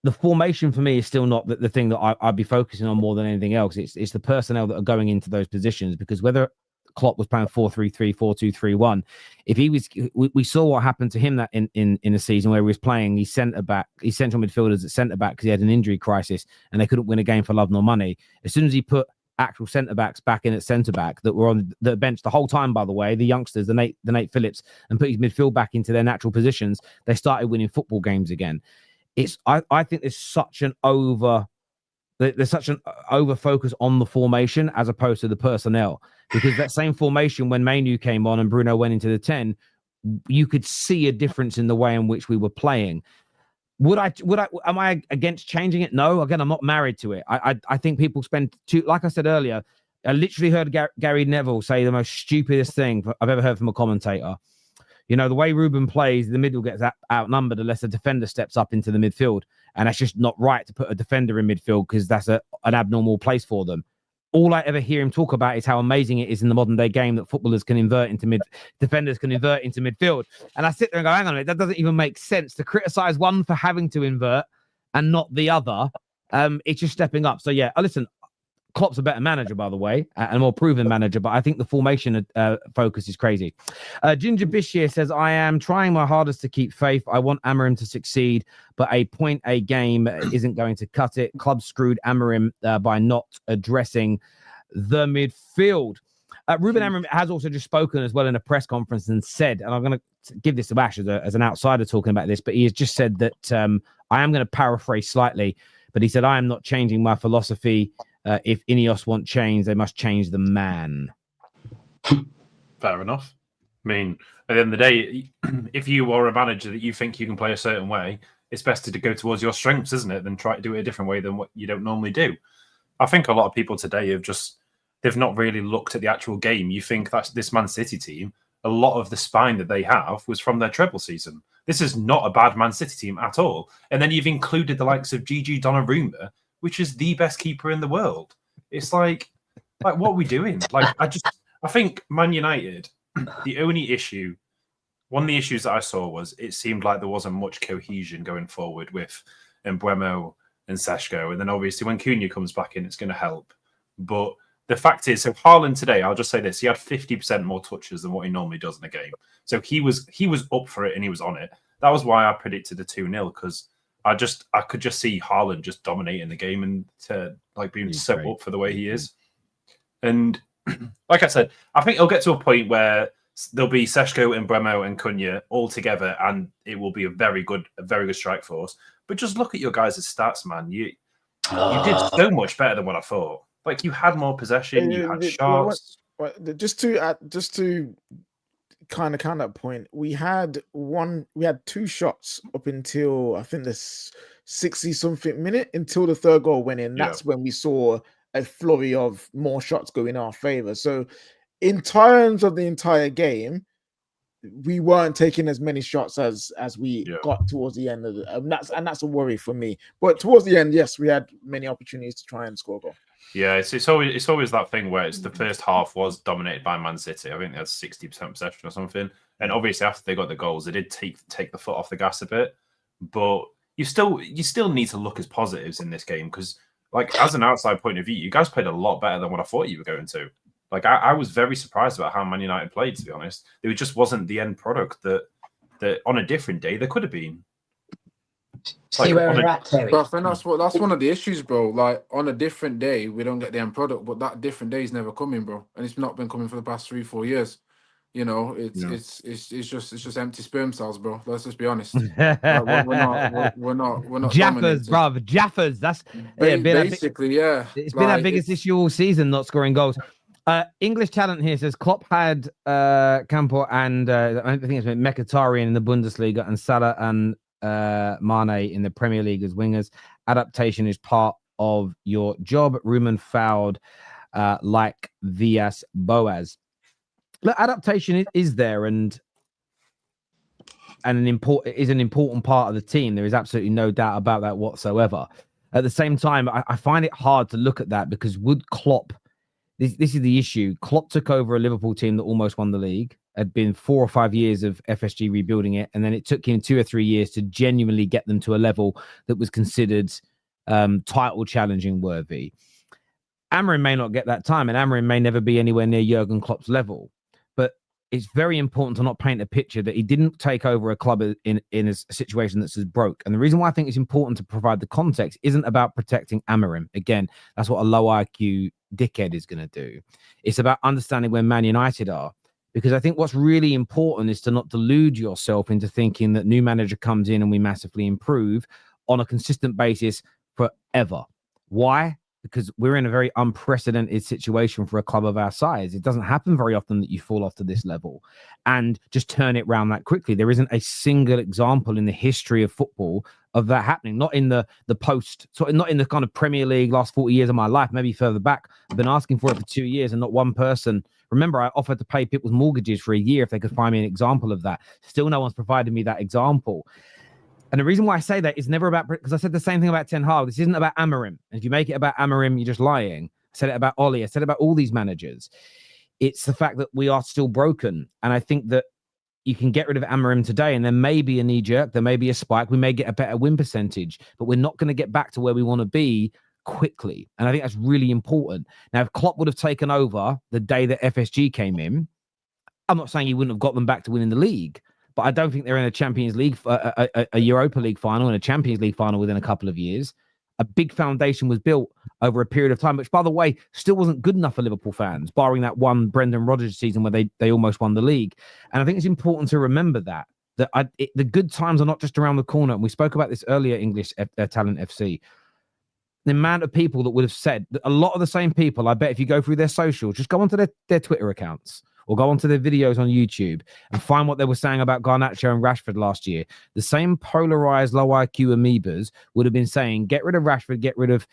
the formation for me is still not the thing that I'd be focusing on more than anything else. It's the personnel that are going into those positions, because whether Klopp was playing 4-3-3, 4-2-3-1, if he was, we saw what happened to him that in a season where he was playing his central midfielders at centre back because he had an injury crisis and they couldn't win a game for love nor money. As soon as he put actual centre backs back in at centre back that were on the bench the whole time, by the way, the youngsters, the Nate Phillips, and put his midfield back into their natural positions, they started winning football games again. I think there's such an over focus on the formation as opposed to the personnel, because that same formation, when Manu came on and Bruno went into the 10, you could see a difference in the way in which we were playing. Am I against changing it? No. Again, I'm not married to it. I think people spend like I said earlier, I literally heard Gary Neville say the most stupidest thing I've ever heard from a commentator. You know, the way Ruben plays, the middle gets outnumbered unless a defender steps up into the midfield. And that's just not right to put a defender in midfield because that's an abnormal place for them. All I ever hear him talk about is how amazing it is in the modern day game that footballers can invert into defenders can invert into midfield. And I sit there and go, hang on a minute, that doesn't even make sense to criticize one for having to invert and not the other. It's just stepping up. So yeah, listen, Klopp's a better manager, by the way, and a more proven manager, but I think the formation focus is crazy. Ginger Bish here says, I am trying my hardest to keep faith. I want Amorim to succeed, but a point a game isn't going to cut it. Club screwed Amorim by not addressing the midfield. Ruben Amorim has also just spoken as well in a press conference and said, and I'm going to give this to Ash as an outsider talking about this, but he has just said that I am going to paraphrase slightly, but he said, I am not changing my philosophy. If Ineos want change, they must change the man. Fair enough. I mean, at the end of the day, if you are a manager that you think you can play a certain way, it's best to go towards your strengths, isn't it, than try to do it a different way than what you don't normally do. I think a lot of people today they've not really looked at the actual game. You think that this Man City team, a lot of the spine that they have was from their treble season. This is not a bad Man City team at all. And then you've included the likes of Gigi Donnarumma, which is the best keeper in the world. It's like what are we doing? Like, I think Man United, the only issue, one of the issues that I saw was it seemed like there wasn't much cohesion going forward with Mbeumo and Seshko. And then obviously when Cunha comes back in, it's going to help. But the fact is, so Haaland today, I'll just say this, he had 50% more touches than what he normally does in a game. So he was up for it and he was on it. That was why I predicted a 2-0, because I could just see Haaland just dominating the game and being so up for the way he is. And like I said, I think it'll get to a point where there'll be Seshko and Mbeumo and Cunha all together, and it will be a very good strike force. But just look at your guys' stats, man. You did so much better than what I thought. Like, you had more possession, you had shots. Just to kind of count that point, we had two shots up until I think the 60-something minute until the third goal went in. That's when we saw a flurry of more shots go in our favor. So in terms of the entire game, we weren't taking as many shots as we got towards the end of the, and that's a worry for me. But towards the end, yes, we had many opportunities to try and score a goal. Yeah, it's always that thing where it's the first half was dominated by Man City. I think they had 60% possession or something. And obviously after they got the goals, they did take the foot off the gas a bit. But you still need to look as positives in this game, because like, as an outside point of view, you guys played a lot better than what I thought you were going to. Like, I was very surprised about how Man United played, to be honest. It just wasn't the end product that on a different day there could have been. See where we're at, Terry. But I think that's one of the issues, bro. Like, on a different day, we don't get the end product, but that different day is never coming, bro. And it's not been coming for the past 3-4 years. You know, it's just empty sperm cells, bro. Let's just be honest. Like, we're not Jaffers, bro. Jaffers. That's basically, yeah. It's been our biggest issue all season, not scoring goals. English talent here says Klopp had Campo and I think it's Mkhitaryan in the Bundesliga and Salah and Mane in the Premier League as wingers. Adaptation is part of your job. Ruben fouled like Villas Boas. Look, adaptation is there and an important part of the team. There is absolutely no doubt about that whatsoever. At the same time, I find it hard to look at that, because would Klopp, this is the issue. Klopp took over a Liverpool team that almost won the league, had been 4 or 5 years of FSG rebuilding it, and then it took him 2 or 3 years to genuinely get them to a level that was considered title challenging worthy. Amorim may not get that time, and Amorim may never be anywhere near Jurgen Klopp's level. But it's very important to not paint a picture that he didn't take over a club in a situation that's as broke. And the reason why I think it's important to provide the context isn't about protecting Amorim. Again, that's what a low IQ dickhead is going to do. It's about understanding where Man United are. Because I think what's really important is to not delude yourself into thinking that new manager comes in and we massively improve on a consistent basis forever. Why? because we're in a very unprecedented situation for a club of our size. It doesn't happen very often that you fall off to this level and just turn it around that quickly. There isn't a single example in the history of football of that happening. Not in the post, so not in the kind of Premier League last 40 years of my life, maybe further back. I've been asking for it for 2 years and not one person. Remember, I offered to pay people's mortgages for a year if they could find me an example of that. Still, no one's provided me that example. And the reason why I say that is never about, because I said the same thing about Ten Hag. This isn't about Amorim. And if you make it about Amorim, you're just lying. I said it about Ollie. I said it about all these managers. It's the fact that we are still broken. And I think that you can get rid of Amorim today and there may be a knee jerk. There may be a spike. We may get a better win percentage, but we're not going to get back to where we want to be quickly. And I think that's really important. Now, if Klopp would have taken over the day that FSG came in, I'm not saying he wouldn't have got them back to winning the league, but I don't think they're in a Champions League, a Europa League final and a Champions League final within a couple of years. A big foundation was built over a period of time, which, by the way, still wasn't good enough for Liverpool fans, barring that one Brendan Rodgers season where they almost won the league. And I think it's important to remember that the good times are not just around the corner. And we spoke about this earlier, English Talent FC. The amount of people that would have said, a lot of the same people, I bet if you go through their socials, just go onto their Twitter accounts, or go onto their videos on YouTube and find what they were saying about Garnacho and Rashford last year. The same polarized low IQ amoebas would have been saying, get rid of Rashford, get rid of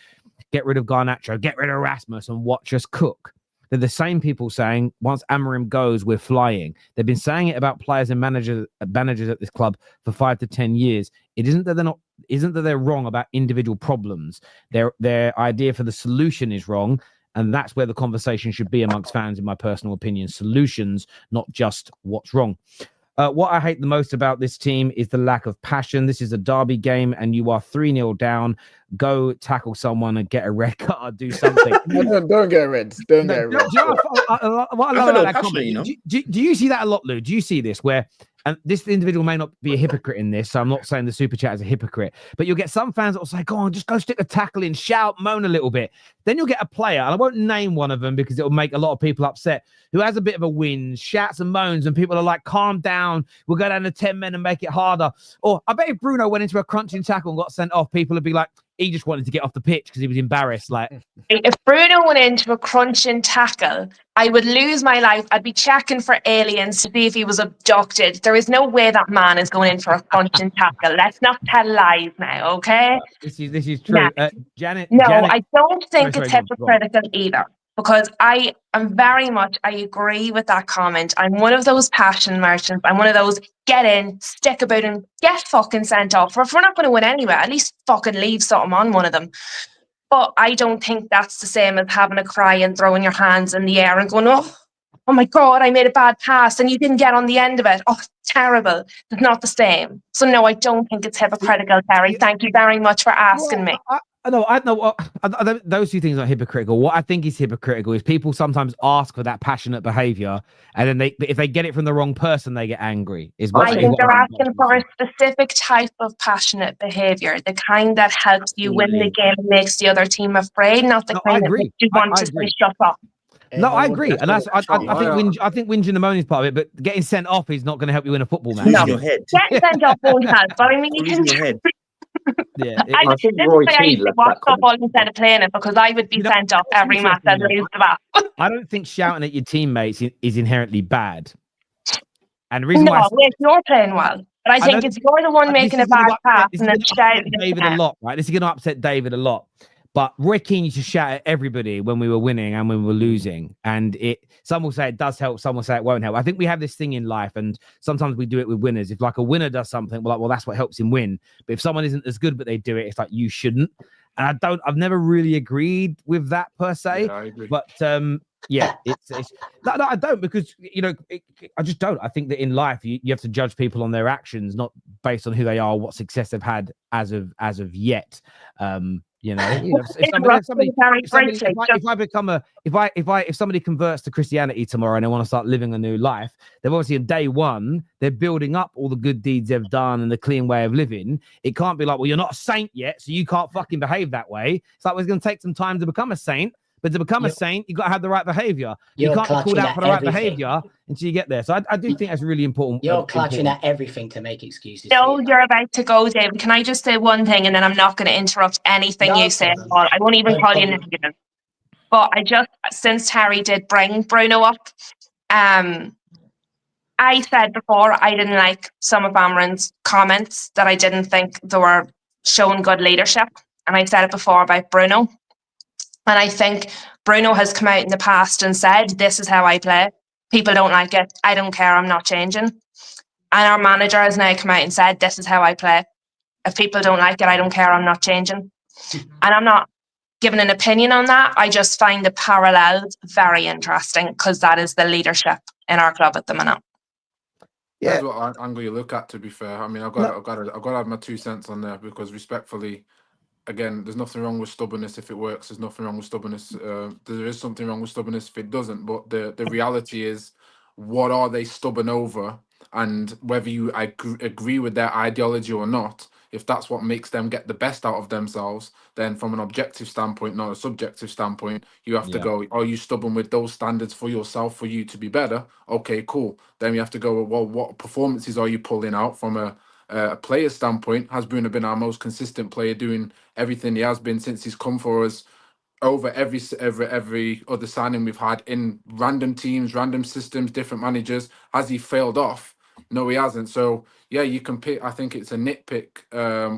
Garnacho, get rid of Rasmus and watch us cook. They're the same people saying, once Amorim goes, we're flying. They've been saying it about players and managers at this club for 5 to 10 years. It isn't that they're wrong about individual problems. Their idea for the solution is wrong. And that's where the conversation should be amongst fans, in my personal opinion. Solutions, not just what's wrong. What I hate the most about this team is the lack of passion. This is a derby game and you are 3-0 down. Go tackle someone and get a red card, do something. Don't get red. Don't get red. What I love about that comment, do you see that a lot, Lou? Do you see this where, and this individual may not be a hypocrite in this, so I'm not saying the super chat is a hypocrite, but you'll get some fans that will say, go on, just go stick a tackle in, shout, moan a little bit. Then you'll get a player, and I won't name one of them because it will make a lot of people upset, who has a bit of a whinge, shouts and moans, and people are like, calm down, we'll go down to 10 men and make it harder. Or I bet if Bruno went into a crunching tackle and got sent off, people would be like, he just wanted to get off the pitch because he was embarrassed. Like, if Bruno went into a crunching tackle, I would lose my life. I'd be checking for aliens to see if he was abducted. There is no way that man is going in for a crunching tackle. Let's not tell lies now, okay? This is true. Janet. No, Janet, I don't think sorry, it's hypocritical either. Because I agree with that comment. I'm one of those passion merchants. I'm one of those get in, stick about and get fucking sent off. Or if we're not going to win anyway, at least fucking leave something on one of them. But I don't think that's the same as having a cry and throwing your hands in the air and going, oh my God, I made a bad pass and you didn't get on the end of it. Oh, terrible. It's not the same. So no, I don't think it's hypocritical, Terry. Thank you very much for asking me. Those two things are hypocritical. What I think is hypocritical is people sometimes ask for that passionate behavior, and then if they get it from the wrong person, they get angry. I think they're asking for a specific type of passionate behavior, the kind that helps you win the game and makes the other team afraid, not the kind that makes you want to say shut up. No, I agree, and I think whinging and moaning is part of it, but getting sent off is not going to help you win a football match. No, getting sent off won't help. But I mean, you can. Yeah, I think Roy I used to watch football instead of playing it because I would be sent off every match and lose the bat. I don't think shouting at your teammates is inherently bad. And the reason why you're playing well, but I think it's you're the one making a bad pass and then shouting. David a lot, right? This is going to upset David a lot. But Roy Keane used to shout at everybody when we were winning and when we were losing. And some will say it does help, some will say it won't help. I think we have this thing in life, and sometimes we do it with winners. If like a winner does something, we're like, well, that's what helps him win. But if someone isn't as good, but they do it, it's like, you shouldn't. And I've never really agreed with that per se. Yeah, I agree. But yeah, no, I don't, because I just don't. I think that in life you have to judge people on their actions, not based on who they are, what success they've had as of yet. If somebody converts to Christianity tomorrow and they want to start living a new life, they've obviously on day one, they're building up all the good deeds they've done and the clean way of living. It can't be like, well, you're not a saint yet, so you can't fucking behave that way. It's like, well, it's going to take some time to become a saint, But to become a saint, you got to have the right behavior. You You're can't be called clutching out at for the right everything. behavior until you get there. So I do think that's really important. You're clutching important. at everything to make excuses. No, you're about to go, David. Can I just say one thing, and then I'm not going to interrupt anything No you say at problem. all. I won't even No call you problem. negative. But since Harry did bring Bruno up, I said before I didn't like some of Amorim's comments, that I didn't think they were showing good leadership. And I said it before about Bruno. And I think Bruno has come out in the past and said, this is how I play. People don't like it. I don't care. I'm not changing. And our manager has now come out and said, this is how I play. If people don't like it, I don't care. I'm not changing. And I'm not giving an opinion on that. I just find the parallels very interesting because that is the leadership in our club at the minute. Yeah, that's what angle you look at. To be fair, I mean, I've got to add my 2 cents on there because respectfully, again, there's nothing wrong with stubbornness if it works. There's nothing wrong with stubbornness. There is something wrong with stubbornness if it doesn't. But the reality is, what are they stubborn over? And whether you agree with their ideology or not, if that's what makes them get the best out of themselves, then from an objective standpoint, not a subjective standpoint, you have to go, are you stubborn with those standards for yourself for you to be better? Okay, cool. Then you have to go, well, what performances are you pulling out from a player standpoint? Has Bruno been our most consistent player, doing everything he has been since he's come for us over every other signing we've had in random teams, random systems, different managers? Has he failed off? No, he hasn't. So yeah, you can pick. I think it's a nitpick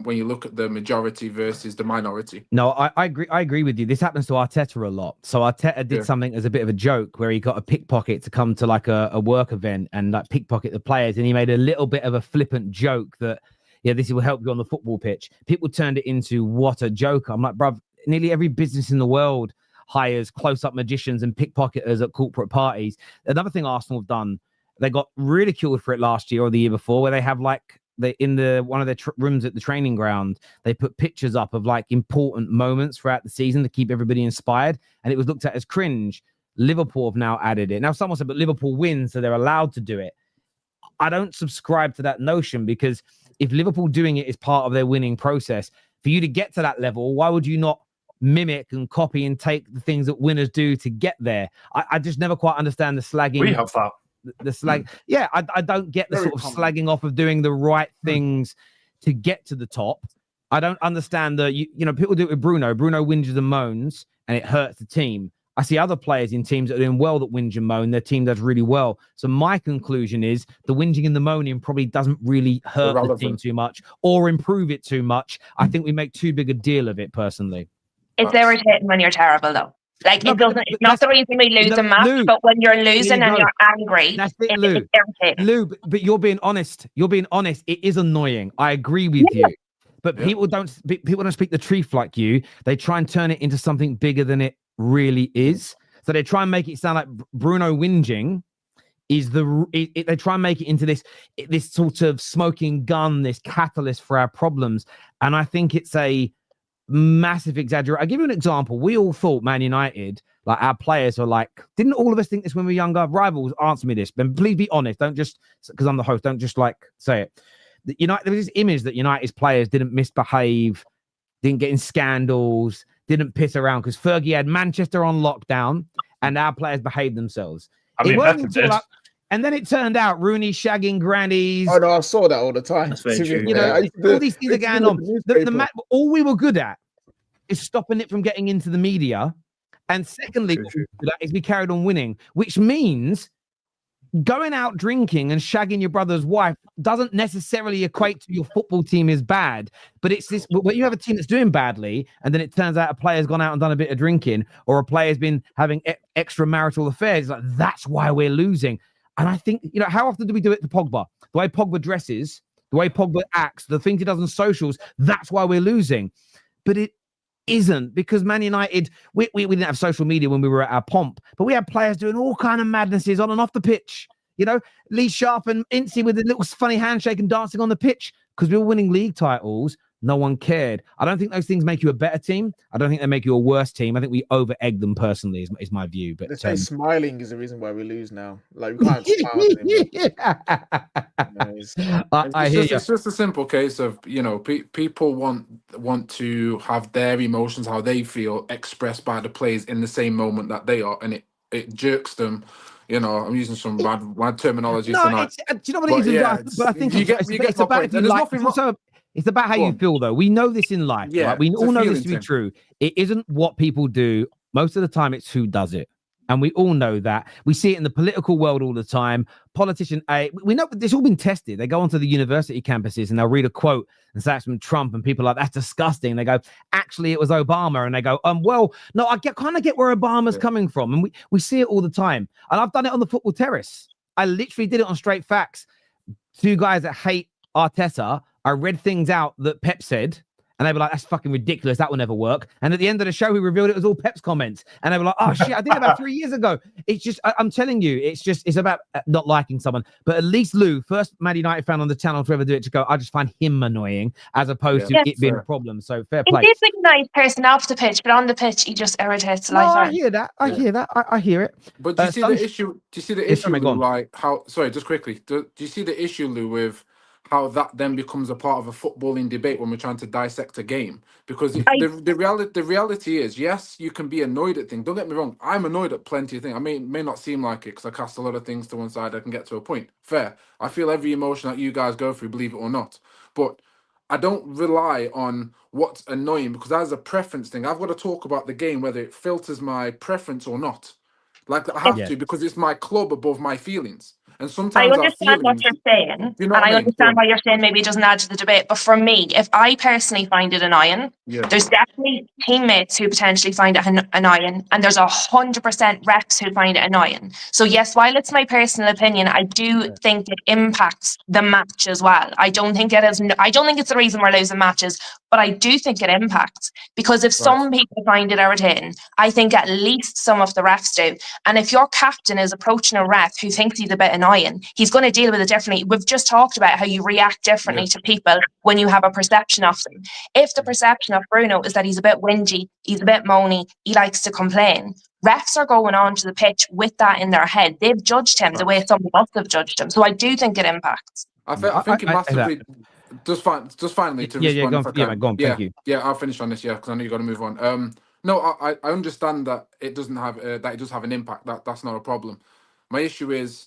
when you look at the majority versus the minority. No, I agree. I agree with you. This happens to Arteta a lot. So Arteta did something as a bit of a joke where he got a pickpocket to come to like a work event and like pickpocket the players, and he made a little bit of a flippant joke that, yeah, this will help you on the football pitch. People turned it into what a joke. I'm like, bruv, nearly every business in the world hires close-up magicians and pickpocketers at corporate parties. Another thing Arsenal have done, they got ridiculed for it last year or the year before, where they have like one of their rooms at the training ground, they put pictures up of like important moments throughout the season to keep everybody inspired, and it was looked at as cringe. Liverpool have now added it. Now someone said, but Liverpool wins, so they're allowed to do it. I don't subscribe to that notion, because if Liverpool doing it is part of their winning process, for you to get to that level, why would you not mimic and copy and take the things that winners do to get there? I just never quite understand the slagging. We have that. The slag. Yeah, I don't get the sort of slagging off of doing the right things to get to the top. I don't understand you know, people do it with Bruno. Bruno whinges and moans and it hurts the team. I see other players in teams that are doing well that whinge and moan. Their team does really well. So my conclusion is the whinging and the moaning probably doesn't really hurt the team too much or improve it too much. I think we make too big a deal of it personally. It's irritating when you're terrible, though. Like, it doesn't. It's not the reason we lose a match, Lou, but when you're losing and you're angry, that's it, Lou. It's irritating. Lou, but you're being honest. You're being honest. It is annoying. I agree with you. But people don't speak the truth like you. They try and turn it into something bigger than it really is. So they try and make it sound like Bruno whinging is they try and make it into this sort of smoking gun, this catalyst for our problems. And I think it's a massive exaggeration. I'll give you an example. We all thought Man United, like our players are like, didn't all of us think this when we were younger? Rivals, answer me this. But please be honest. Don't just, because I'm the host, don't just like say it. There was this image that United's players didn't misbehave, didn't get in scandals, didn't piss around, because Fergie had Manchester on lockdown and our players behaved themselves. I mean, and then it turned out Rooney shagging grannies. Oh no, I saw that all the time. That's very true. You know, all these things are going on. All we were good at is stopping it from getting into the media. And secondly, we carried on winning, which means going out drinking and shagging your brother's wife doesn't necessarily equate to your football team is bad. But it's this, when you have a team that's doing badly, and then it turns out a player's gone out and done a bit of drinking, or a player's been having extramarital affairs, like that's why we're losing. And I think, you know, how often do we do it to Pogba? The way Pogba dresses, the way Pogba acts, the things he does on socials, that's why we're losing. But it isn't, because Man United, we didn't have social media when we were at our pomp, but we had players doing all kind of madnesses on and off the pitch. You know, Lee Sharp and Incy with a little funny handshake and dancing on the pitch because we were winning league titles. No one cared. I don't think those things make you a better team. I don't think they make you a worse team. I think we over-egg them personally, is my view. But they say smiling is the reason why we lose now. Like, we can't smile anymore. I hear you. It's just a simple case of, you know, people want to have their emotions, how they feel, expressed by the players in the same moment that they are, and it jerks them. You know, I'm using some bad terminology tonight. Do you know what it is? But I think it's about if you like. It's about how you feel, though. We know this in life, right? We all know this to be true. It isn't what people do. Most of the time, it's who does it. And we all know that. We see it in the political world all the time. Politician A, we know it's all been tested. They go onto the university campuses and they'll read a quote and say it's from Trump, and people are like, that's disgusting. And they go, actually, it was Obama. And they go, well, no, I kind of get where Obama's coming from. And we see it all the time. And I've done it on the Football Terrace. I literally did it on Straight Facts. Two guys that hate Arteta, I read things out that Pep said. And they were like, that's fucking ridiculous. That will never work. And at the end of the show, we revealed it was all Pep's comments. And they were like, oh, shit, I did it about 3 years ago. It's just, I'm telling you, it's about not liking someone. But at least Lou, first Man United fan on the channel to ever do it, to go, I just find him annoying as opposed to it being a problem. So fair play. He is a nice person off the pitch, but on the pitch, he just irritates the life out. I hear that. I hear it. But do you see the issue? Do you see the issue, Lou, like how, sorry, just quickly, do you see the issue, Lou, with how that then becomes a part of a footballing debate when we're trying to dissect a game? Because the reality is, yes, you can be annoyed at things. Don't get me wrong. I'm annoyed at plenty of things. I may not seem like it because I cast a lot of things to one side. I can get to a point. Fair. I feel every emotion that you guys go through, believe it or not. But I don't rely on what's annoying, because that's a preference thing. I've got to talk about the game, whether it filters my preference or not. Like I have to, because it's my club above my feelings. And sometimes I understand what you're saying, and I understand why you're saying maybe it doesn't add to the debate. But for me, if I personally find it annoying, there's definitely teammates who potentially find it annoying, and there's 100% refs who find it annoying. So yes, while it's my personal opinion, I do think it impacts the match as well. I don't think it's the reason we're losing matches, but I do think it impacts, because if some people find it irritating, I think at least some of the refs do. And if your captain is approaching a ref who thinks he's a bit annoying, he's going to deal with it differently. We've just talked about how you react differently to people when you have a perception of them. If the perception of Bruno is that he's a bit whingy, he's a bit moany, he likes to complain, refs are going on to the pitch with that in their head. They've judged him the way someone else have judged him. So I do think it impacts. I think it massively. Just finally to respond. Go on. Thank you. Yeah, I'll finish on this. Yeah, because I know you got to move on. No, I understand that it doesn't have that it does have an impact. That's not a problem. My issue is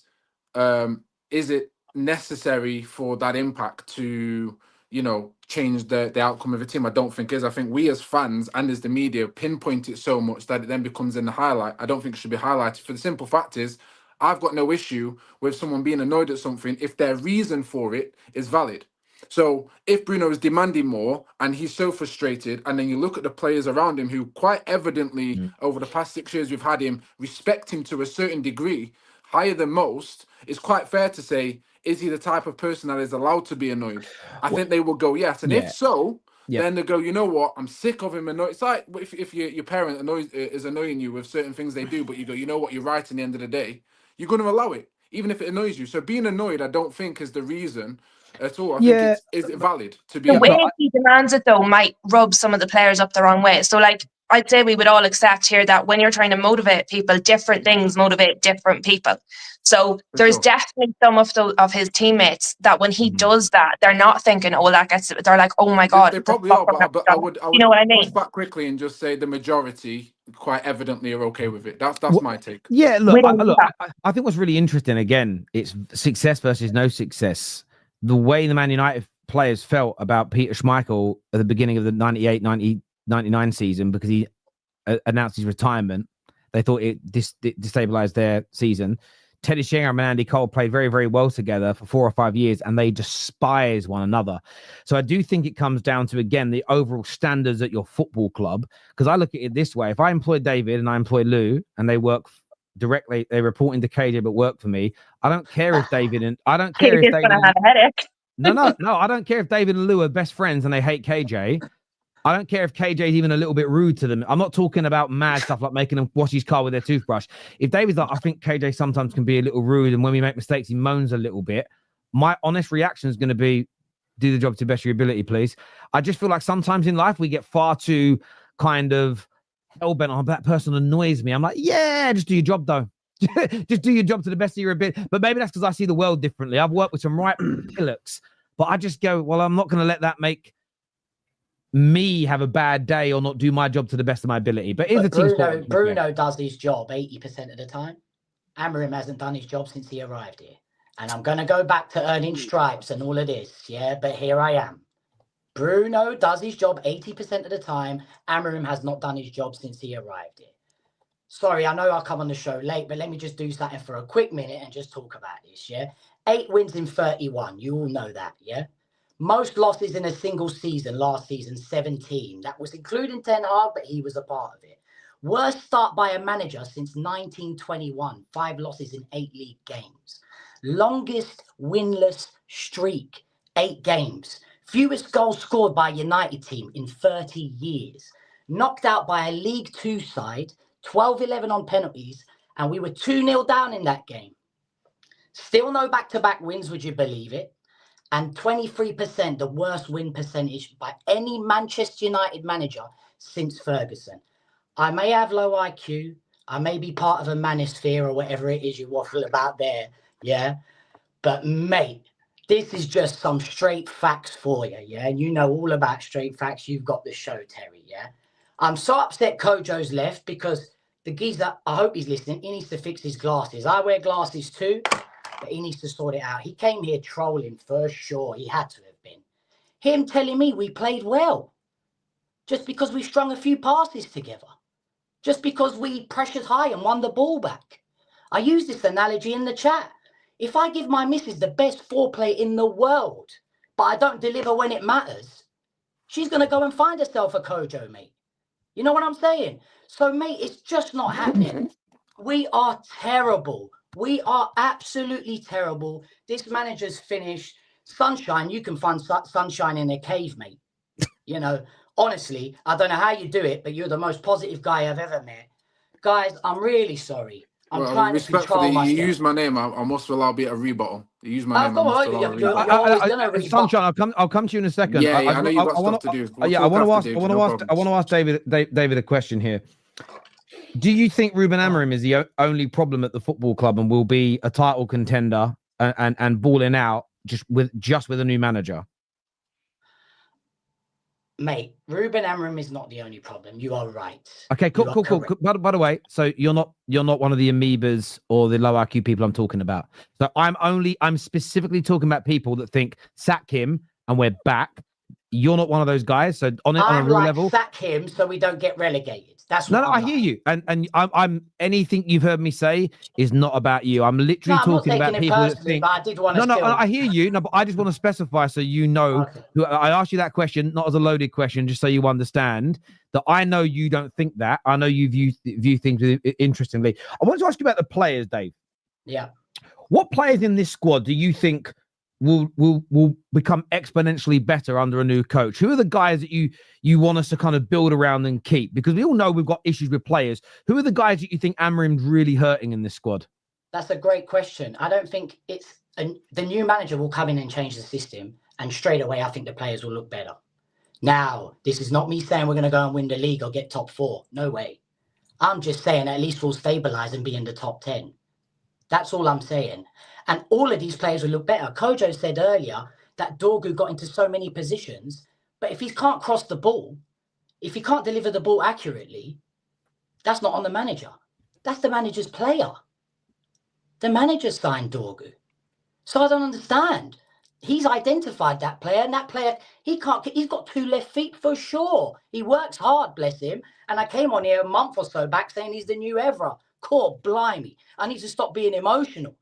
it necessary for that impact to, you know, change the outcome of a team? I don't think it is. I think we as fans and as the media pinpoint it so much that it then becomes in the highlight. I don't think it should be highlighted. For the simple fact is, I've got no issue with someone being annoyed at something if their reason for it is valid. So if Bruno is demanding more and he's so frustrated, and then you look at the players around him who quite evidently over the past 6 years we've had him respect him to a certain degree, higher than most, it's quite fair to say, is he the type of person that is allowed to be annoyed? I think they will go yes. And if so, then they go, you know what, I'm sick of him annoyed. It's like if your parent is annoying you with certain things they do, but you go, you know what, you're right in the end of the day, you're going to allow it, even if it annoys you. So being annoyed, I don't think is the reason at all. I think is it valid to be? The way he demands it, though, might rub some of the players up the wrong way. So, like, I'd say we would all accept here that when you're trying to motivate people, different things motivate different people. So there's definitely some of his teammates that when he does that, they're not thinking, oh, that gets it. They're like, oh my God. They probably are, but I would you know what I mean? push back quickly and just say the majority quite evidently are okay with it. That's my take. Yeah, look, I think what's really interesting, again, it's success versus no success. The way the Man United players felt about Peter Schmeichel at the beginning of the 98-99 season, because he announced his retirement, they thought it destabilized their season. Teddy Sheringham and Andy Cole played very, very well together for 4 or 5 years, and they despise one another. So I do think it comes down to, again, the overall standards at your football club. Because I look at it this way: if I employ David and I employ Lou, and they work directly, they report into KJ but work for me, I don't care if David and I don't care if David have a headache. No, I don't care if David and Lou are best friends and they hate KJ. I don't care if KJ is even a little bit rude to them. I'm not talking about mad stuff like making them wash his car with their toothbrush. If David's like, I think KJ sometimes can be a little rude, and when we make mistakes, he moans a little bit, my honest reaction is going to be, do the job to the best of your ability, please. I just feel like sometimes in life we get far too kind of hell-bent on that person annoys me. I'm like, yeah, just do your job though. just do your job to the best of your ability. But maybe that's because I see the world differently. I've worked with some right pillocks, but I just go, well, I'm not going to let that make me have a bad day or not do my job to the best of my ability. But Bruno does his job 80% of the time. Amorim hasn't done his job since he arrived here. And I'm going to go back to earning stripes and all of this, yeah? But here I am. Bruno does his job 80% of the time. Amorim has not done his job since he arrived here. Sorry, I know I'll come on the show late, but let me just do something for a quick minute and just talk about this, yeah? 8 wins in 31. You all know that, yeah? Most losses in a single season, last season, 17. That was including Ten Hag, but he was a part of it. Worst start by a manager since 1921. 5 losses in 8 league games. Longest winless streak, 8 games. Fewest goals scored by a United team in 30 years. Knocked out by a League 2 side, 12-11 on penalties, and we were 2-0 down in that game. Still no back-to-back wins, would you believe it? And 23%, the worst win percentage by any Manchester United manager since Ferguson. I may have low IQ. I may be part of a manosphere or whatever it is you waffle about there, yeah? But, mate, this is just some straight facts for you, yeah? And you know all about straight facts. You've got the show, Terry, yeah? I'm so upset Kojo's left because the geezer, I hope he's listening, he needs to fix his glasses. I wear glasses too, but he needs to sort it out. He came here trolling for sure. He had to have been. Him telling me we played well just because we strung a few passes together, just because we pressured high and won the ball back. I use this analogy in the chat. If I give my missus the best foreplay in the world, but I don't deliver when it matters, she's going to go and find herself a Kojo, mate. You know what I'm saying? So, mate, it's just not happening. We are terrible. We are absolutely terrible. This manager's finished. Sunshine, you can find sunshine in a cave, mate. You know, honestly, I don't know how you do it, but you're the most positive guy I've ever met. Guys, I'm really sorry. I'm trying to control myself. You used my name. I must allow a bit of rebuttal. You used my name. Sunshine, I'll come to you in a second. Yeah, I know you've got stuff to do. I want to ask David a question here. Do you think Ruben Amorim is the only problem at the football club and will be a title contender and balling out just with a new manager? Mate, Ruben Amorim is not the only problem. You are right. Okay, cool. By the way, so you're not one of the amoebas or the low IQ people I'm talking about. So I'm specifically talking about people that think sack him and we're back. You're not one of those guys. So on a real level, sack him so we don't get relegated. That's what I hear you, and I'm anything you've heard me say is not about you. I'm literally talking about people that think. But I did want to. I hear you. No, but I just want to specify so you know. Okay. I asked you that question not as a loaded question, just so you understand that I know you don't think that. I know you view things interestingly. I want to ask you about the players, Dave. Yeah. What players in this squad do you think will become exponentially better under a new coach? Who are the guys that you want us to kind of build around and keep? Because we all know we've got issues with players. Who are the guys that you think Amorim's really hurting in this squad? That's a great question. I don't think the new manager will come in and change the system, and straight away I think the players will look better. Now, this is not me saying we're going to go and win the league or get top 4. No way. I'm just saying at least we'll stabilise and be in the top 10. That's all I'm saying. And all of these players will look better. Kojo said earlier that Dorgu got into so many positions, but if he can't cross the ball, if he can't deliver the ball accurately, that's not on the manager. That's the manager's player. The manager signed Dorgu. So I don't understand. He's identified that player, and that player, he's got 2 left feet for sure. He works hard, bless him. And I came on here a month or so back saying he's the new Evra. Cool, blimey. I need to stop being emotional.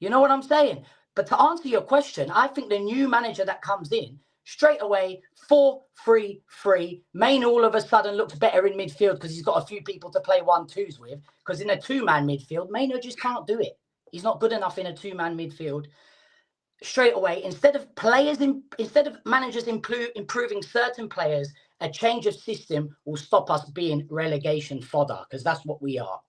You know what I'm saying? But to answer your question, I think the new manager that comes in, straight away, 4-3-3, Main all of a sudden looks better in midfield because he's got a few people to play 1-2s with. Because in a 2-man midfield, Maynard just can't do it. He's not good enough in a 2-man midfield. Straight away, instead of managers improving certain players, a change of system will stop us being relegation fodder, because that's what we are.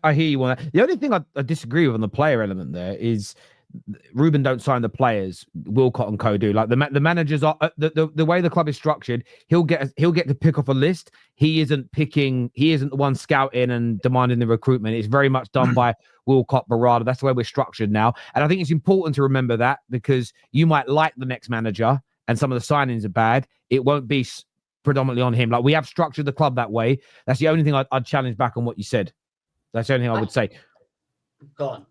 I hear you on that. The only thing I disagree with on the player element there is Ruben don't sign the players. Wilcott and co do. Like the managers are the way the club is structured. He'll get to pick off a list. He isn't the one scouting and demanding the recruitment. It's very much done by Wilcott, Barada. That's the way we're structured now. And I think it's important to remember that, because you might like the next manager and some of the signings are bad. It won't be predominantly on him. Like, we have structured the club that way. That's the only thing I'd challenge back on what you said. That's the only thing I would say. Go on.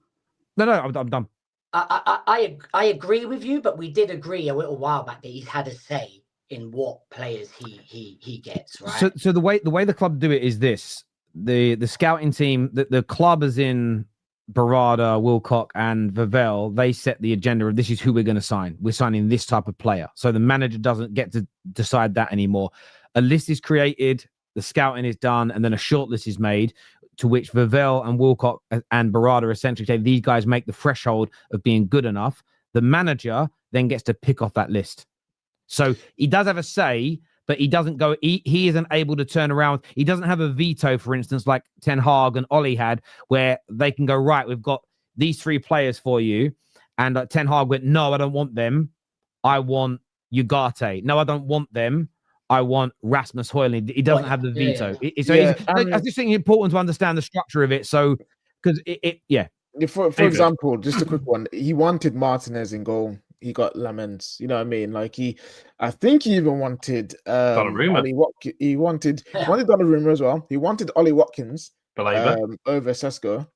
No, I'm done. I agree with you, but we did agree a little while back that he's had a say in what players he gets, right? So the way the club do it is this: the scouting team, the club is in Barada, Wilcock, and Vavel. They set the agenda of this is who we're going to sign. We're signing this type of player. So the manager doesn't get to decide that anymore. A list is created, the scouting is done, and then a short list is made, to which Vavel and Wilcock and Barada essentially say these guys make the threshold of being good enough. The manager then gets to pick off that list. So he does have a say, but he doesn't go, he isn't able to turn around. He doesn't have a veto, for instance, like Ten Hag and Ollie had, where they can go, right, we've got these 3 players for you. And Ten Hag went, no, I don't want them. I want Ugarte. No, I don't want them. I want Rasmus Højlund. He doesn't have the veto. I just think it's important to understand the structure of it. So, because For example, just a quick one. He wanted Martinez in goal. He got Lamens. You know what I mean? Like I think he even wanted he wanted Donnarumma as well. He wanted Ollie Watkins over Sesko.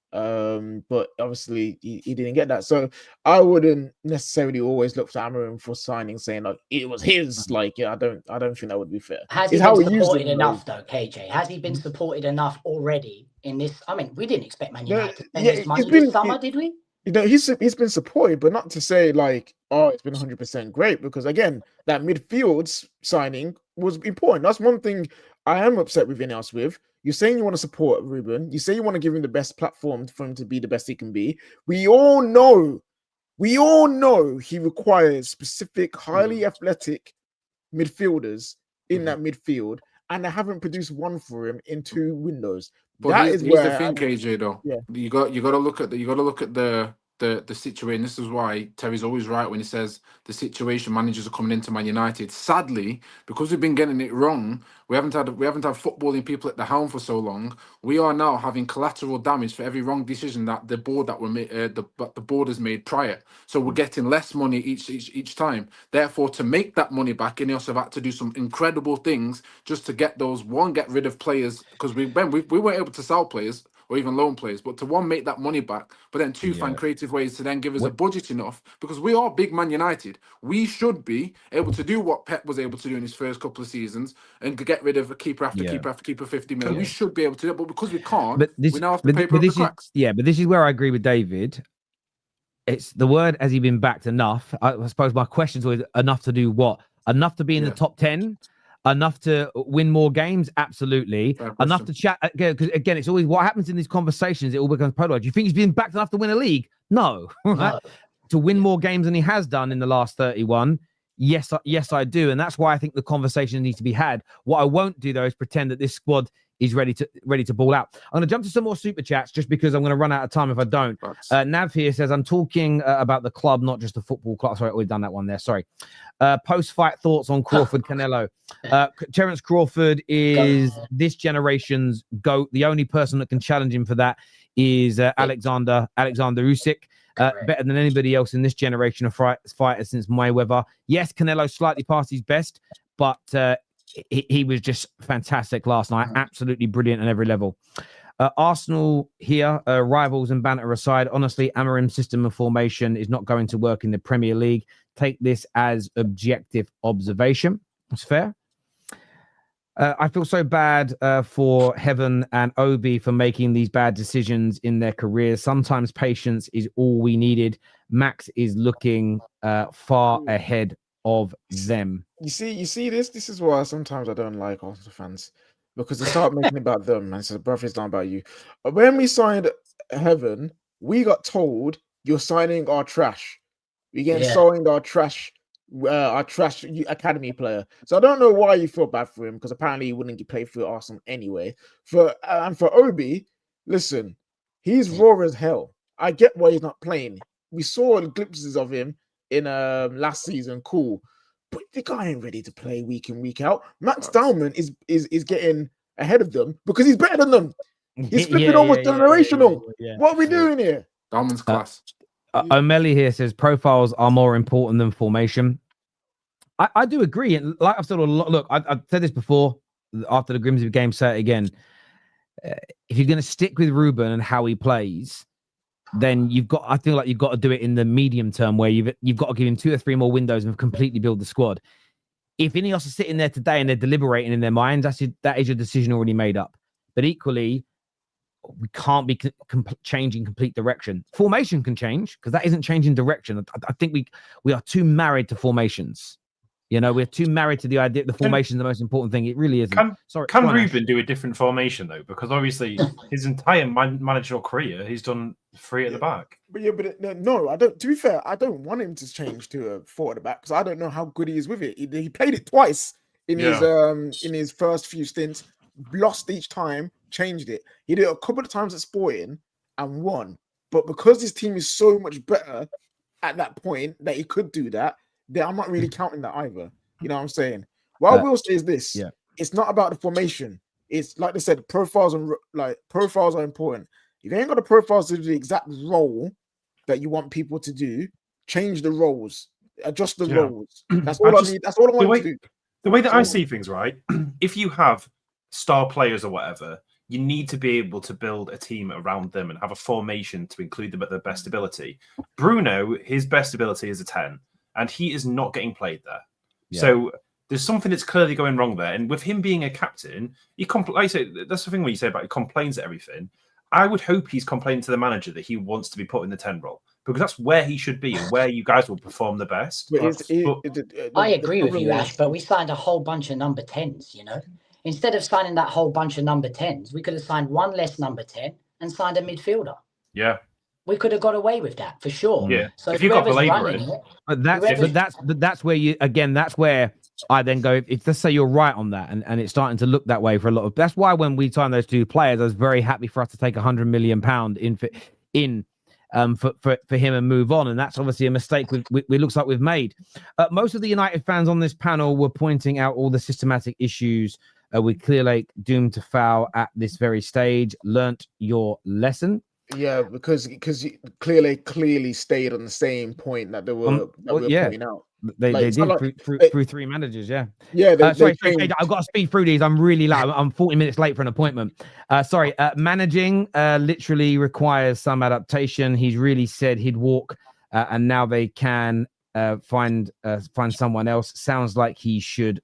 But obviously he didn't get that. So I wouldn't necessarily always look to Amorim for signing, saying like it was his. Like, I don't think that would be fair. Has he been supported enough though, KJ? Has he been supported enough already in this? I mean, we didn't expect Man United to spend this money this summer, did we? You know, he's been supported, but not to say like, oh, it's been 100% great, because again, that midfield signing was important. That's one thing I am upset with Ineos with. You're saying you want to support Ruben. You say you want to give him the best platform for him to be the best he can be. We all know he requires specific, highly athletic midfielders in that midfield, and they haven't produced one for him in 2 windows. But here's the thing, KJ. Though, you got to look at the situation. This is why Terry's always right when he says the situation managers are coming into Man United. Sadly, because we've been getting it wrong, we haven't had footballing people at the helm for so long. We are now having collateral damage for every wrong decision that the board the board has made prior. So we're getting less money each time. Therefore, to make that money back, Ineos have had to do some incredible things just to get get rid of players, because we weren't able to sell players or even loan players, but to one, make that money back, but then 2, find creative ways to then give us a budget enough, because we are big Man United. We should be able to do what Pep was able to do in his first couple of seasons and get rid of a keeper after keeper after keeper, 50 million. We should be able to do it, but because we can't, we now have to pay for the cracks. But this is where I agree with David. It's the word, has he been backed enough? I suppose my question is always, enough to do what? Enough to be in the top 10? Enough to win more games? Absolutely. Enough to chat? Because again, it's always what happens in these conversations. It all becomes polarized. Do you think he's been backed enough to win a league? No. No. To win more games than he has done in the last 31? Yes, I do. And that's why I think the conversation needs to be had. What I won't do, though, is pretend that this squad is ready to ball out. I'm going to jump to some more super chats just because I'm going to run out of time if I don't. Nav here says, I'm talking about the club, not just the football club. Sorry, we've done that one there. Sorry. Post-fight thoughts on Crawford Canelo. Terence Crawford is this generation's GOAT. The only person that can challenge him for that is Alexander Usyk. Better than anybody else in this generation of fighters since Mayweather. Yes, Canelo slightly past his best, but he was just fantastic last night. Absolutely brilliant on every level. Arsenal here, rivals and banter aside, honestly, Amorim's system of formation is not going to work in the Premier League. Take this as objective observation. That's fair. I feel so bad for Heaven and Obi for making these bad decisions in their careers. Sometimes patience is all we needed. Max is looking far ahead of them. You see this? This is why sometimes I don't like Arsenal fans, because they start making it about them and say, "Bruv, it's not about you." When we signed Heaven, we got told you're signing our trash. We're getting signed our trash academy player. So I don't know why you feel bad for him, because apparently he wouldn't play for Arsenal anyway. For Obi, listen, he's raw as hell. I get why he's not playing. we saw glimpses of him in last season. Cool, but the guy ain't ready to play week in, week out. Max Dowman is getting ahead of them because he's better than them. He's flipping almost generational. What are we doing here? Dowman's class. O'Malley here says profiles are more important than formation. I do agree, and like I've said a lot. Look, I've said this before. After the Grimsby game, say it again. If you're going to stick with Ruben and how he plays, then I feel like you've got to do it in the medium term, where you've got to give him 2 or 3 more windows and completely build the squad. If Ineos are sitting there today and they're deliberating in their minds, that is your decision already made up. But equally, we can't be changing complete direction. Formation can change because that isn't changing direction. I think we are too married to formations. You know, we're too married to the idea that the formation is the most important thing. It really isn't. Can Ruben do a different formation though? Because obviously his entire managerial career, he's done 3 at the back. But no, I don't. To be fair, I don't want him to change to a 4 at the back because I don't know how good he is with it. He played it twice in his first few stints, lost each time, changed it. He did it a couple of times at Sporting and won. But because his team is so much better at that point that he could do that, I'm not really counting that either. You know what I'm saying? What I will say is this: it's not about the formation. It's like they said, profiles are important. If you ain't got the profiles to do the exact role that you want people to do, change the roles, adjust the roles. That's all I need. That's all I want to do. The way that I see things, right? If you have star players or whatever, you need to be able to build a team around them and have a formation to include them at their best ability. Bruno, his best ability is a 10. And he is not getting played there. Yeah. So there's something that's clearly going wrong there. And with him being a captain, that's the thing when you say about he complains at everything. I would hope he's complaining to the manager that he wants to be put in the 10 role because that's where he should be and where you guys will perform the best. I agree with you, Ash, but we signed a whole bunch of number 10s, you know. Instead of signing that whole bunch of number 10s, we could have signed one less number 10 and signed a midfielder. Yeah. We could have got away with that for sure. Yeah. So if you got belaboring, that's where you again. That's where I then go. If let's say you're right on that, and it's starting to look that way for a lot of. That's why when we signed those 2 players, I was very happy for us to take £100 million for him and move on. And that's obviously a mistake we looks like we've made. Most of the United fans on this panel were pointing out all the systematic issues with Clear Lake doomed to foul at this very stage. Learnt your lesson. Yeah, because clearly stayed on the same point that they were pointing out. They did through 3 managers. Yeah. Sorry, I've got to speed through these. I'm really late. I'm 40 minutes late for an appointment. Managing literally requires some adaptation. He's really said he'd walk, and now they can find someone else. Sounds like he should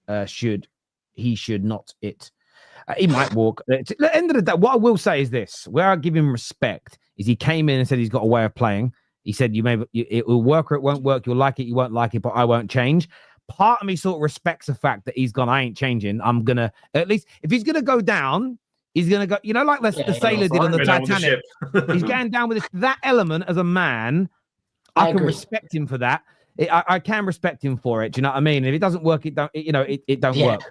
not it. He might walk. At the end of the day, what I will say is this: where I give him respect is he came in and said he's got a way of playing. He said it will work or it won't work. You'll like it, you won't like it, but I won't change. Part of me sort of respects the fact that he's gone. I ain't changing. I'm gonna at least if he's gonna go down, he's gonna go. You know, like the sailor did on the Titanic. He's going down with that element as a man. I can respect him for that. I can respect him for it. Do you know what I mean? If it doesn't work, it don't. It don't work.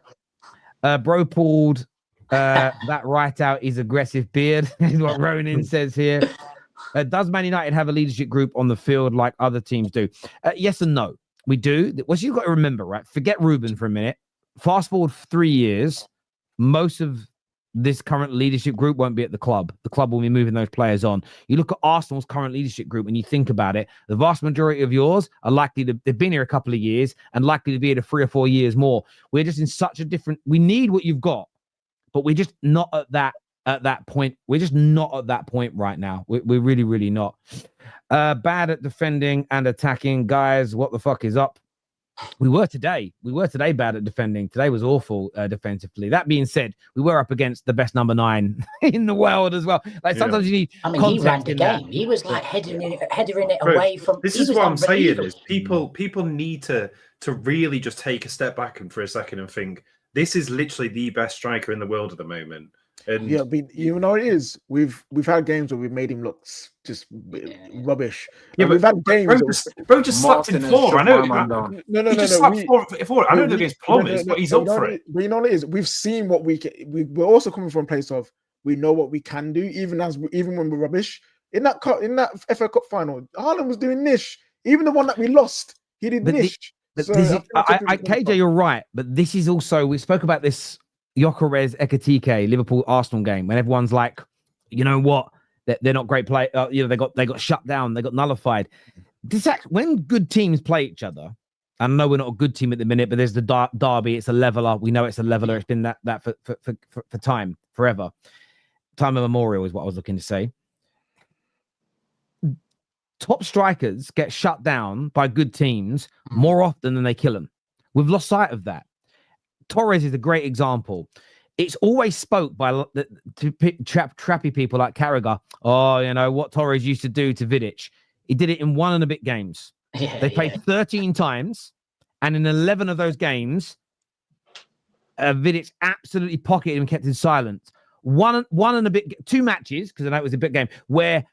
Bro pulled. That right out his aggressive beard is what Ronan says here. Does Man United have a leadership group on the field like other teams do? Yes and no. We do. What you've got to remember, right? Forget Ruben for a minute. Fast forward 3 years, most of this current leadership group won't be at the club. The club will be moving those players on. You look at Arsenal's current leadership group and you think about it, the vast majority of yours are likely to, they've been here a couple of years and likely to be here 3 or 4 years more. We're just in such a different, we need what you've got, but we're just not at that point. We're just not at that point right now. We're really, really not. Bad at defending and attacking. Guys, what the fuck is up? We were today bad at defending. Today was awful defensively. That being said, we were up against the best number 9 in the world as well. Like sometimes you need. I mean, he ran the game. He was like heading it away from. This is what I'm saying is people need to really just take a step back and for a second and think this is literally the best striker in the world at the moment. And yeah, but you know it is. We've had games where we've made him look just rubbish. Yeah, but we've had games. Bro just slapped in 4. I know. No. I know against Plumbers, but he's up for it. But you know what it is. We've seen what we can. We're also coming from a place of we know what we can do, even when we're rubbish. in that FA Cup final, Haaland was doing niche. Even the one that we lost, he did niche. But So this is, I think that's what people KJ, come you're right. But this is also, we spoke about this Gyökeres Ekitike Liverpool Arsenal game when everyone's like, you know what, they're not great play. You know, they got shut down, they got nullified. When good teams play each other, I know we're not a good team at the minute, but there's the derby. It's a leveler. We know it's a leveler. It's been that for time, forever. Time immemorial is what I was looking to say. Top strikers get shut down by good teams more often than they kill them. We've lost sight of that. Torres is a great example. It's always spoke by trappy people like Carragher. Oh, you know what Torres used to do to Vidic. He did it in 1 and a bit games. They played 13 times, and in 11 of those games, Vidic absolutely pocketed and kept him silent. One and a bit, 2 matches, because I know it was a big game, where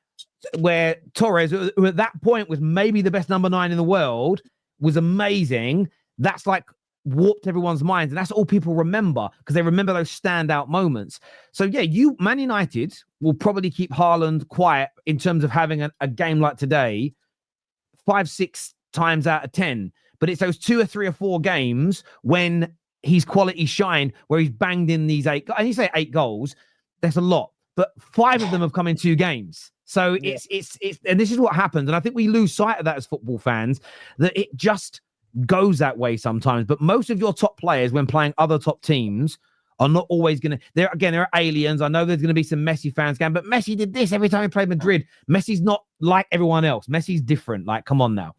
Torres, who at that point was maybe the best number 9 in the world, was amazing. That's like warped everyone's minds, and that's all people remember because they remember those standout moments. So yeah, Man United will probably keep Haaland quiet in terms of having a game like today 5-6 times out of 10, but it's those 2 or 3 or 4 games when his quality shine where he's banged in these 8, and you say 8 goals, that's a lot, but 5 of them have come in 2 games. So it's and this is what happens, and I think we lose sight of that as football fans, that it just goes that way sometimes. But most of your top players, when playing other top teams, are not always going to. There are aliens. I know there's going to be some Messi fans going, but Messi did this every time he played Madrid. Messi's not like everyone else. Messi's different. Like, come on now.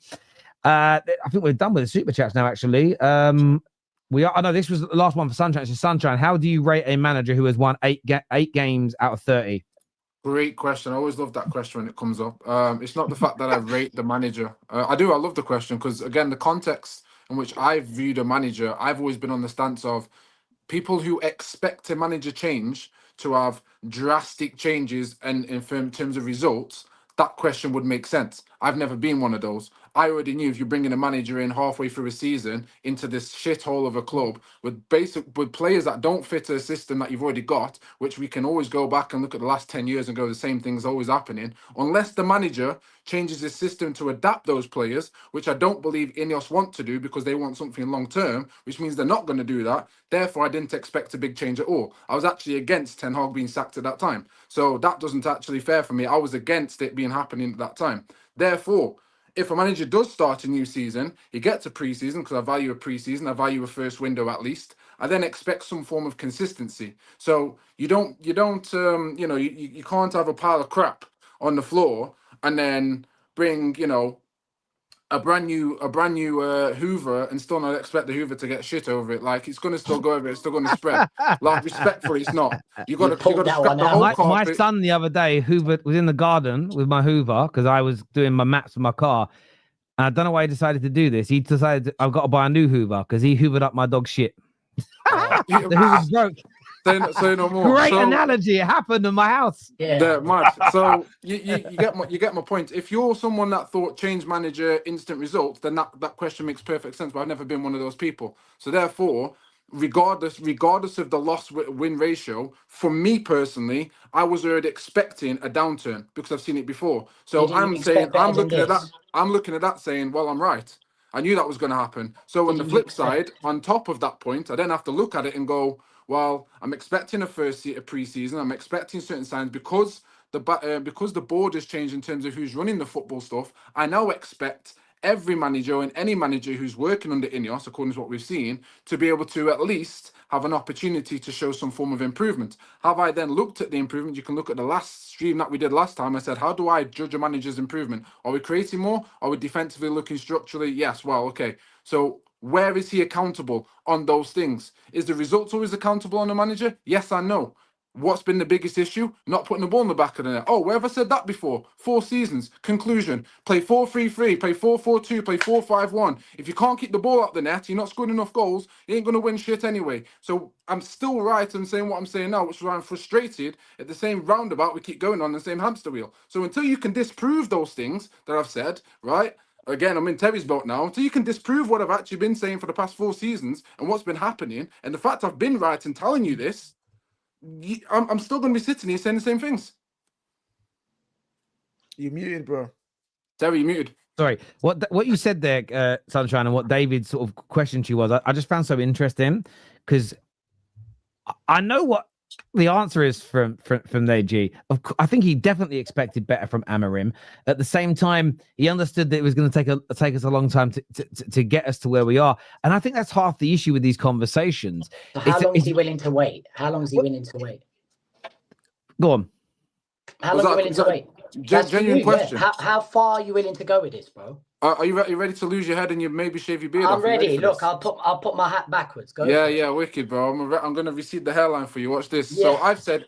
I think we're done with the super chats now. Actually, we are. I know this was the last one for Sunshine. So Sunshine, how do you rate a manager who has won 8 games out of 30? Great question. I always love that question when it comes up. It's not the fact that I rate the manager. I love the question because, again, the context in which I've viewed a manager, I've always been on the stance of people who expect a manager change to have drastic changes and in terms of results. That question would make sense. I've never been one of those. I already knew if you're bringing a manager in halfway through a season into this shithole of a club with players that don't fit a system that you've already got, which we can always go back and look at the last 10 years and go, the same thing's always happening. Unless the manager changes his system to adapt those players, which I don't believe Ineos want to do because they want something long term, which means they're not going to do that. Therefore, I didn't expect a big change at all. I was actually against Ten Hag being sacked at that time. So that doesn't actually fair for me. I was against it being happening at that time. Therefore, if a manager does start a new season, he gets a pre-season, because I value a pre-season, I value a first window at least. I then expect some form of consistency. So you can't have a pile of crap on the floor and then bring, a brand new Hoover and still not expect the Hoover to get shit over it. Like, it's going to still go over it. It's still going to spread. Like, respectfully, it's not. You got to scrap the whole carpet. My son the other day, Hoover was in the garden with my Hoover because I was doing my maps for my car. And I don't know why he decided to do this. He decided I've got to buy a new Hoover because he hoovered up my dog's shit. The Hoover's broke. Say no more. Great analogy. It happened in my house. Yeah, mad. So you get my point. If you're someone that thought change manager, instant results, then that question makes perfect sense. But I've never been one of those people. So therefore, regardless of the loss win ratio, for me personally, I was already expecting a downturn because I've seen it before. So I'm looking at that saying, well, I'm right. I knew that was going to happen. So on the flip side, on top of that point, I then have to look at it and go, well, I'm expecting a pre-season. I'm expecting certain signs because the board has changed in terms of who's running the football stuff. I now expect every manager and any manager who's working under Ineos, according to what we've seen, to be able to at least have an opportunity to show some form of improvement. Have I then looked at the improvement? You can look at the last stream that we did last time. I said, how do I judge a manager's improvement? Are we creating more? Are we defensively looking structurally? Yes. Well, okay. So where is he accountable on those things? Is the results always accountable on the manager? Yes and no. What's been the biggest issue? Not putting the ball in the back of the net. Oh, where have I said that before? 4 seasons. Conclusion. Play 4-3-3, play 4-4-2, play 4-5-1. If you can't keep the ball out the net, you're not scoring enough goals, you ain't going to win shit anyway. So I'm still right in saying what I'm saying now, which is why I'm frustrated at the same roundabout we keep going on the same hamster wheel. So until you can disprove those things that I've said, right? Again, I'm in Terry's boat now. Until you can disprove what I've actually been saying for the past 4 seasons and what's been happening, and the fact I've been right in telling you this, I'm still going to be sitting here saying the same things. You muted, bro. Terry, you muted. Sorry, what you said there, Sunshine, and what David sort of questioned you was, I just found so interesting because I know what the answer is from AG. I think he definitely expected better from Amorim. At the same time, he understood that it was going to take us a long time to get us to where we are, and I think that's half the issue with these conversations. So how long is he willing to wait? How long is he willing to wait? Go on. How long are you willing to wait? That's Genuine you, question. Yeah. How far are you willing to go with this, bro? Are you ready to lose your head and you maybe shave your beard off? I'm ready. Look, this? I'll put my hat backwards. Go. Yeah, wicked, bro. I'm gonna recede the hairline for you. Watch this. Yeah. So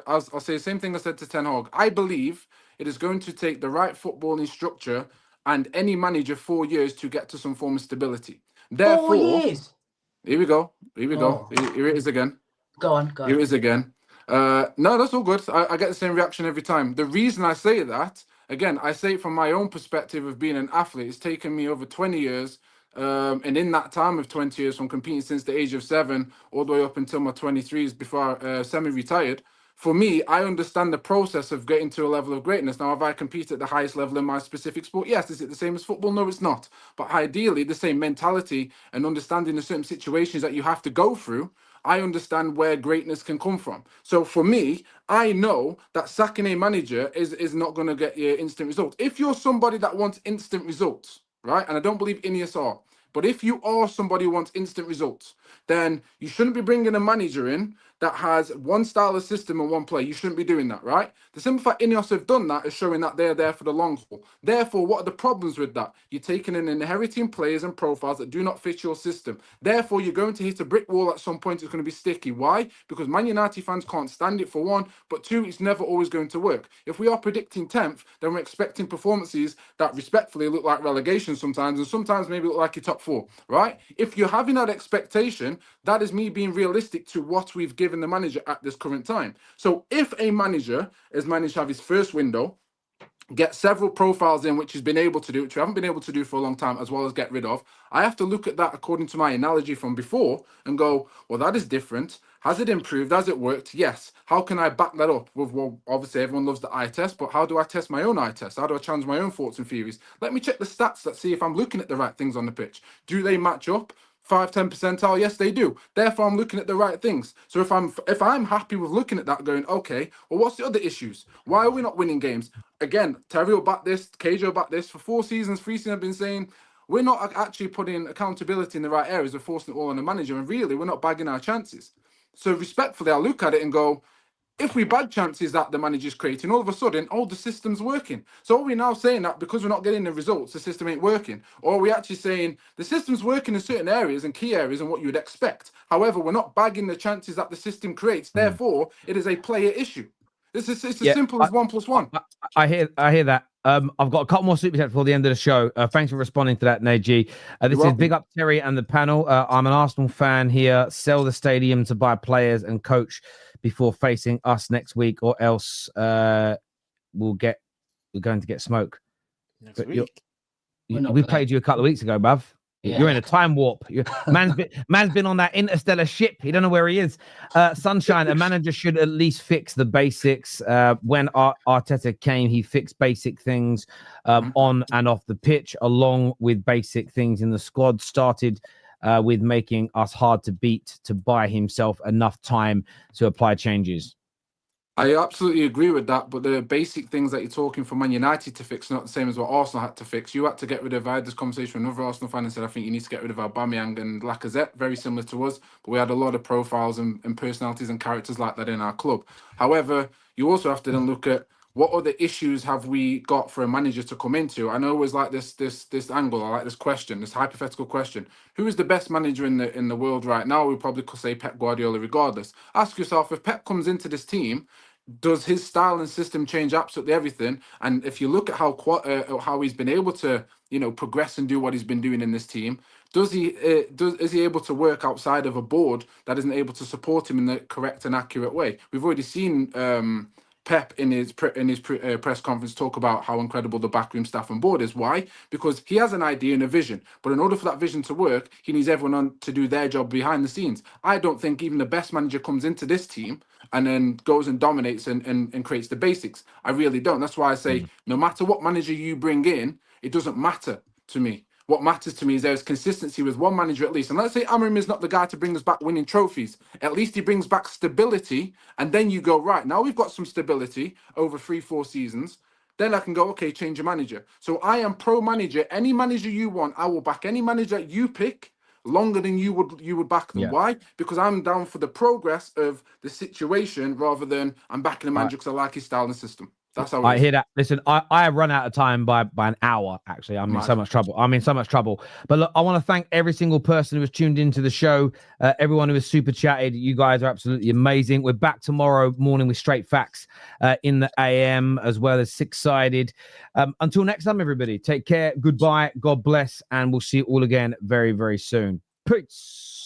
I'll say the same thing I said to Ten Hag. I believe it is going to take the right footballing structure and any manager 4 years to get to some form of stability. Therefore, 4 years. Here we go. Here it is again. Go on. Here it is again. No, that's all good. I get the same reaction every time. The reason I say that, again, I say it from my own perspective of being an athlete. It's taken me over 20 years. And in that time of 20 years, from competing since the age of 7 all the way up until my 23s before semi-retired, for me, I understand the process of getting to a level of greatness. Now, have I competed at the highest level in my specific sport? Yes. Is it the same as football? No, it's not. But ideally, the same mentality and understanding the certain situations that you have to go through, I understand where greatness can come from. So for me, I know that sacking a manager is not going to get you instant results. If you're somebody that wants instant results, right? And I don't believe Ineos are. But if you are somebody who wants instant results, then you shouldn't be bringing a manager in that has one style of system and one play. You shouldn't be doing that, right? The simple fact Ineos have done that is showing that they're there for the long haul. Therefore, what are the problems with that? You're taking and inheriting players and profiles that do not fit your system. Therefore, you're going to hit a brick wall at some point. It's going to be sticky. Why? Because Man United fans can't stand it, for one, but two, it's never always going to work. If we are predicting 10th, then we're expecting performances that respectfully look like relegation sometimes, and sometimes maybe look like your top 4, right? If you're having that expectation, that is me being realistic to what we've given the manager at this current time. So if a manager has managed to have his first window, get several profiles in, which he's been able to do, which we haven't been able to do for a long time, as well as get rid of, I have to look at that according to my analogy from before and go, well, that is different. Has it improved? Has it worked? Yes. How can I back that up? Well, obviously everyone loves the eye test, but how do I test my own eye test? How do I challenge my own thoughts and theories? Let me check the stats. Let's see if I'm looking at the right things on the pitch. Do they match up? 5-10 percentile? Yes, they do. Therefore, I'm looking at the right things. So if I'm happy with looking at that, going, okay, well, what's the other issues? Why are we not winning games? Again, Terry will back this, Kojo will back this. For 4 seasons, 3 seasons, I've been saying we're not actually putting accountability in the right areas. We're forcing it all on the manager, and really, we're not bagging our chances. So respectfully, I look at it and go, if we bag chances that the manager's creating, all of a sudden, the system's working. So are we now saying that because we're not getting the results, the system ain't working? Or are we actually saying the system's working in certain areas and key areas and what you would expect? However, we're not bagging the chances that the system creates. Therefore, it is a player issue. It's as simple as 1 + 1. I hear that. I've got a couple more super chats before the end of the show. Thanks for responding to that, Neji. This is big up Terry and the panel. I'm an Arsenal fan here. Sell the stadium to buy players and coach before facing us next week, or else we're going to get smoke. Next week. We played you a couple of weeks ago, bruv. Yeah. You're in a time warp. Man's been on that interstellar ship. He don't know where he is. Sunshine, a manager should at least fix the basics. When Arteta came, he fixed basic things on and off the pitch, along with basic things in the squad. Started with making us hard to beat, to buy himself enough time to apply changes. I absolutely agree with that, but the basic things that you're talking for Man United to fix are not the same as what Arsenal had to fix. You had to get rid of, I had this conversation with another Arsenal fan and said, I think you need to get rid of Aubameyang and Lacazette, very similar to us, but we had a lot of profiles and personalities and characters like that in our club. However, you also have to then look at what other issues have we got for a manager to come into? I know always like this angle, I like this question, this hypothetical question. Who is the best manager in the world right now? We probably could say Pep Guardiola regardless. Ask yourself, if Pep comes into this team, does his style and system change absolutely everything? And if you look at how he's been able to, progress and do what he's been doing in this team, is he able to work outside of a board that isn't able to support him in the correct and accurate way? We've already seen Pep in his press conference talk about how incredible the backroom staff and board is. Why? Because he has an idea and a vision, but in order for that vision to work, he needs everyone on to do their job behind the scenes. I don't think even the best manager comes into this team and then goes and dominates and creates the basics. I really don't. That's why I say no matter what manager you bring in, it doesn't matter to me. What matters to me is there's consistency with one manager at least. And let's say Amorim is not the guy to bring us back winning trophies. At least he brings back stability. And then you go, right, now we've got some stability over 3-4 seasons. Then I can go, okay, change your manager. So I am pro manager. Any manager you want, I will back any manager that you pick longer than you would back them. Yeah. Why? Because I'm down for the progress of the situation rather than I'm backing a manager because I like his style and system. That's how it I is. hear that. Listen, I have run out of time by an hour, actually. I'm in so much trouble. But look, I want to thank every single person who has tuned into the show, everyone who has super chatted. You guys are absolutely amazing. We're back tomorrow morning with Straight Facts in the AM as well as Six-Sided. Until next time, everybody, take care. Goodbye. God bless. And we'll see you all again very, very soon. Peace.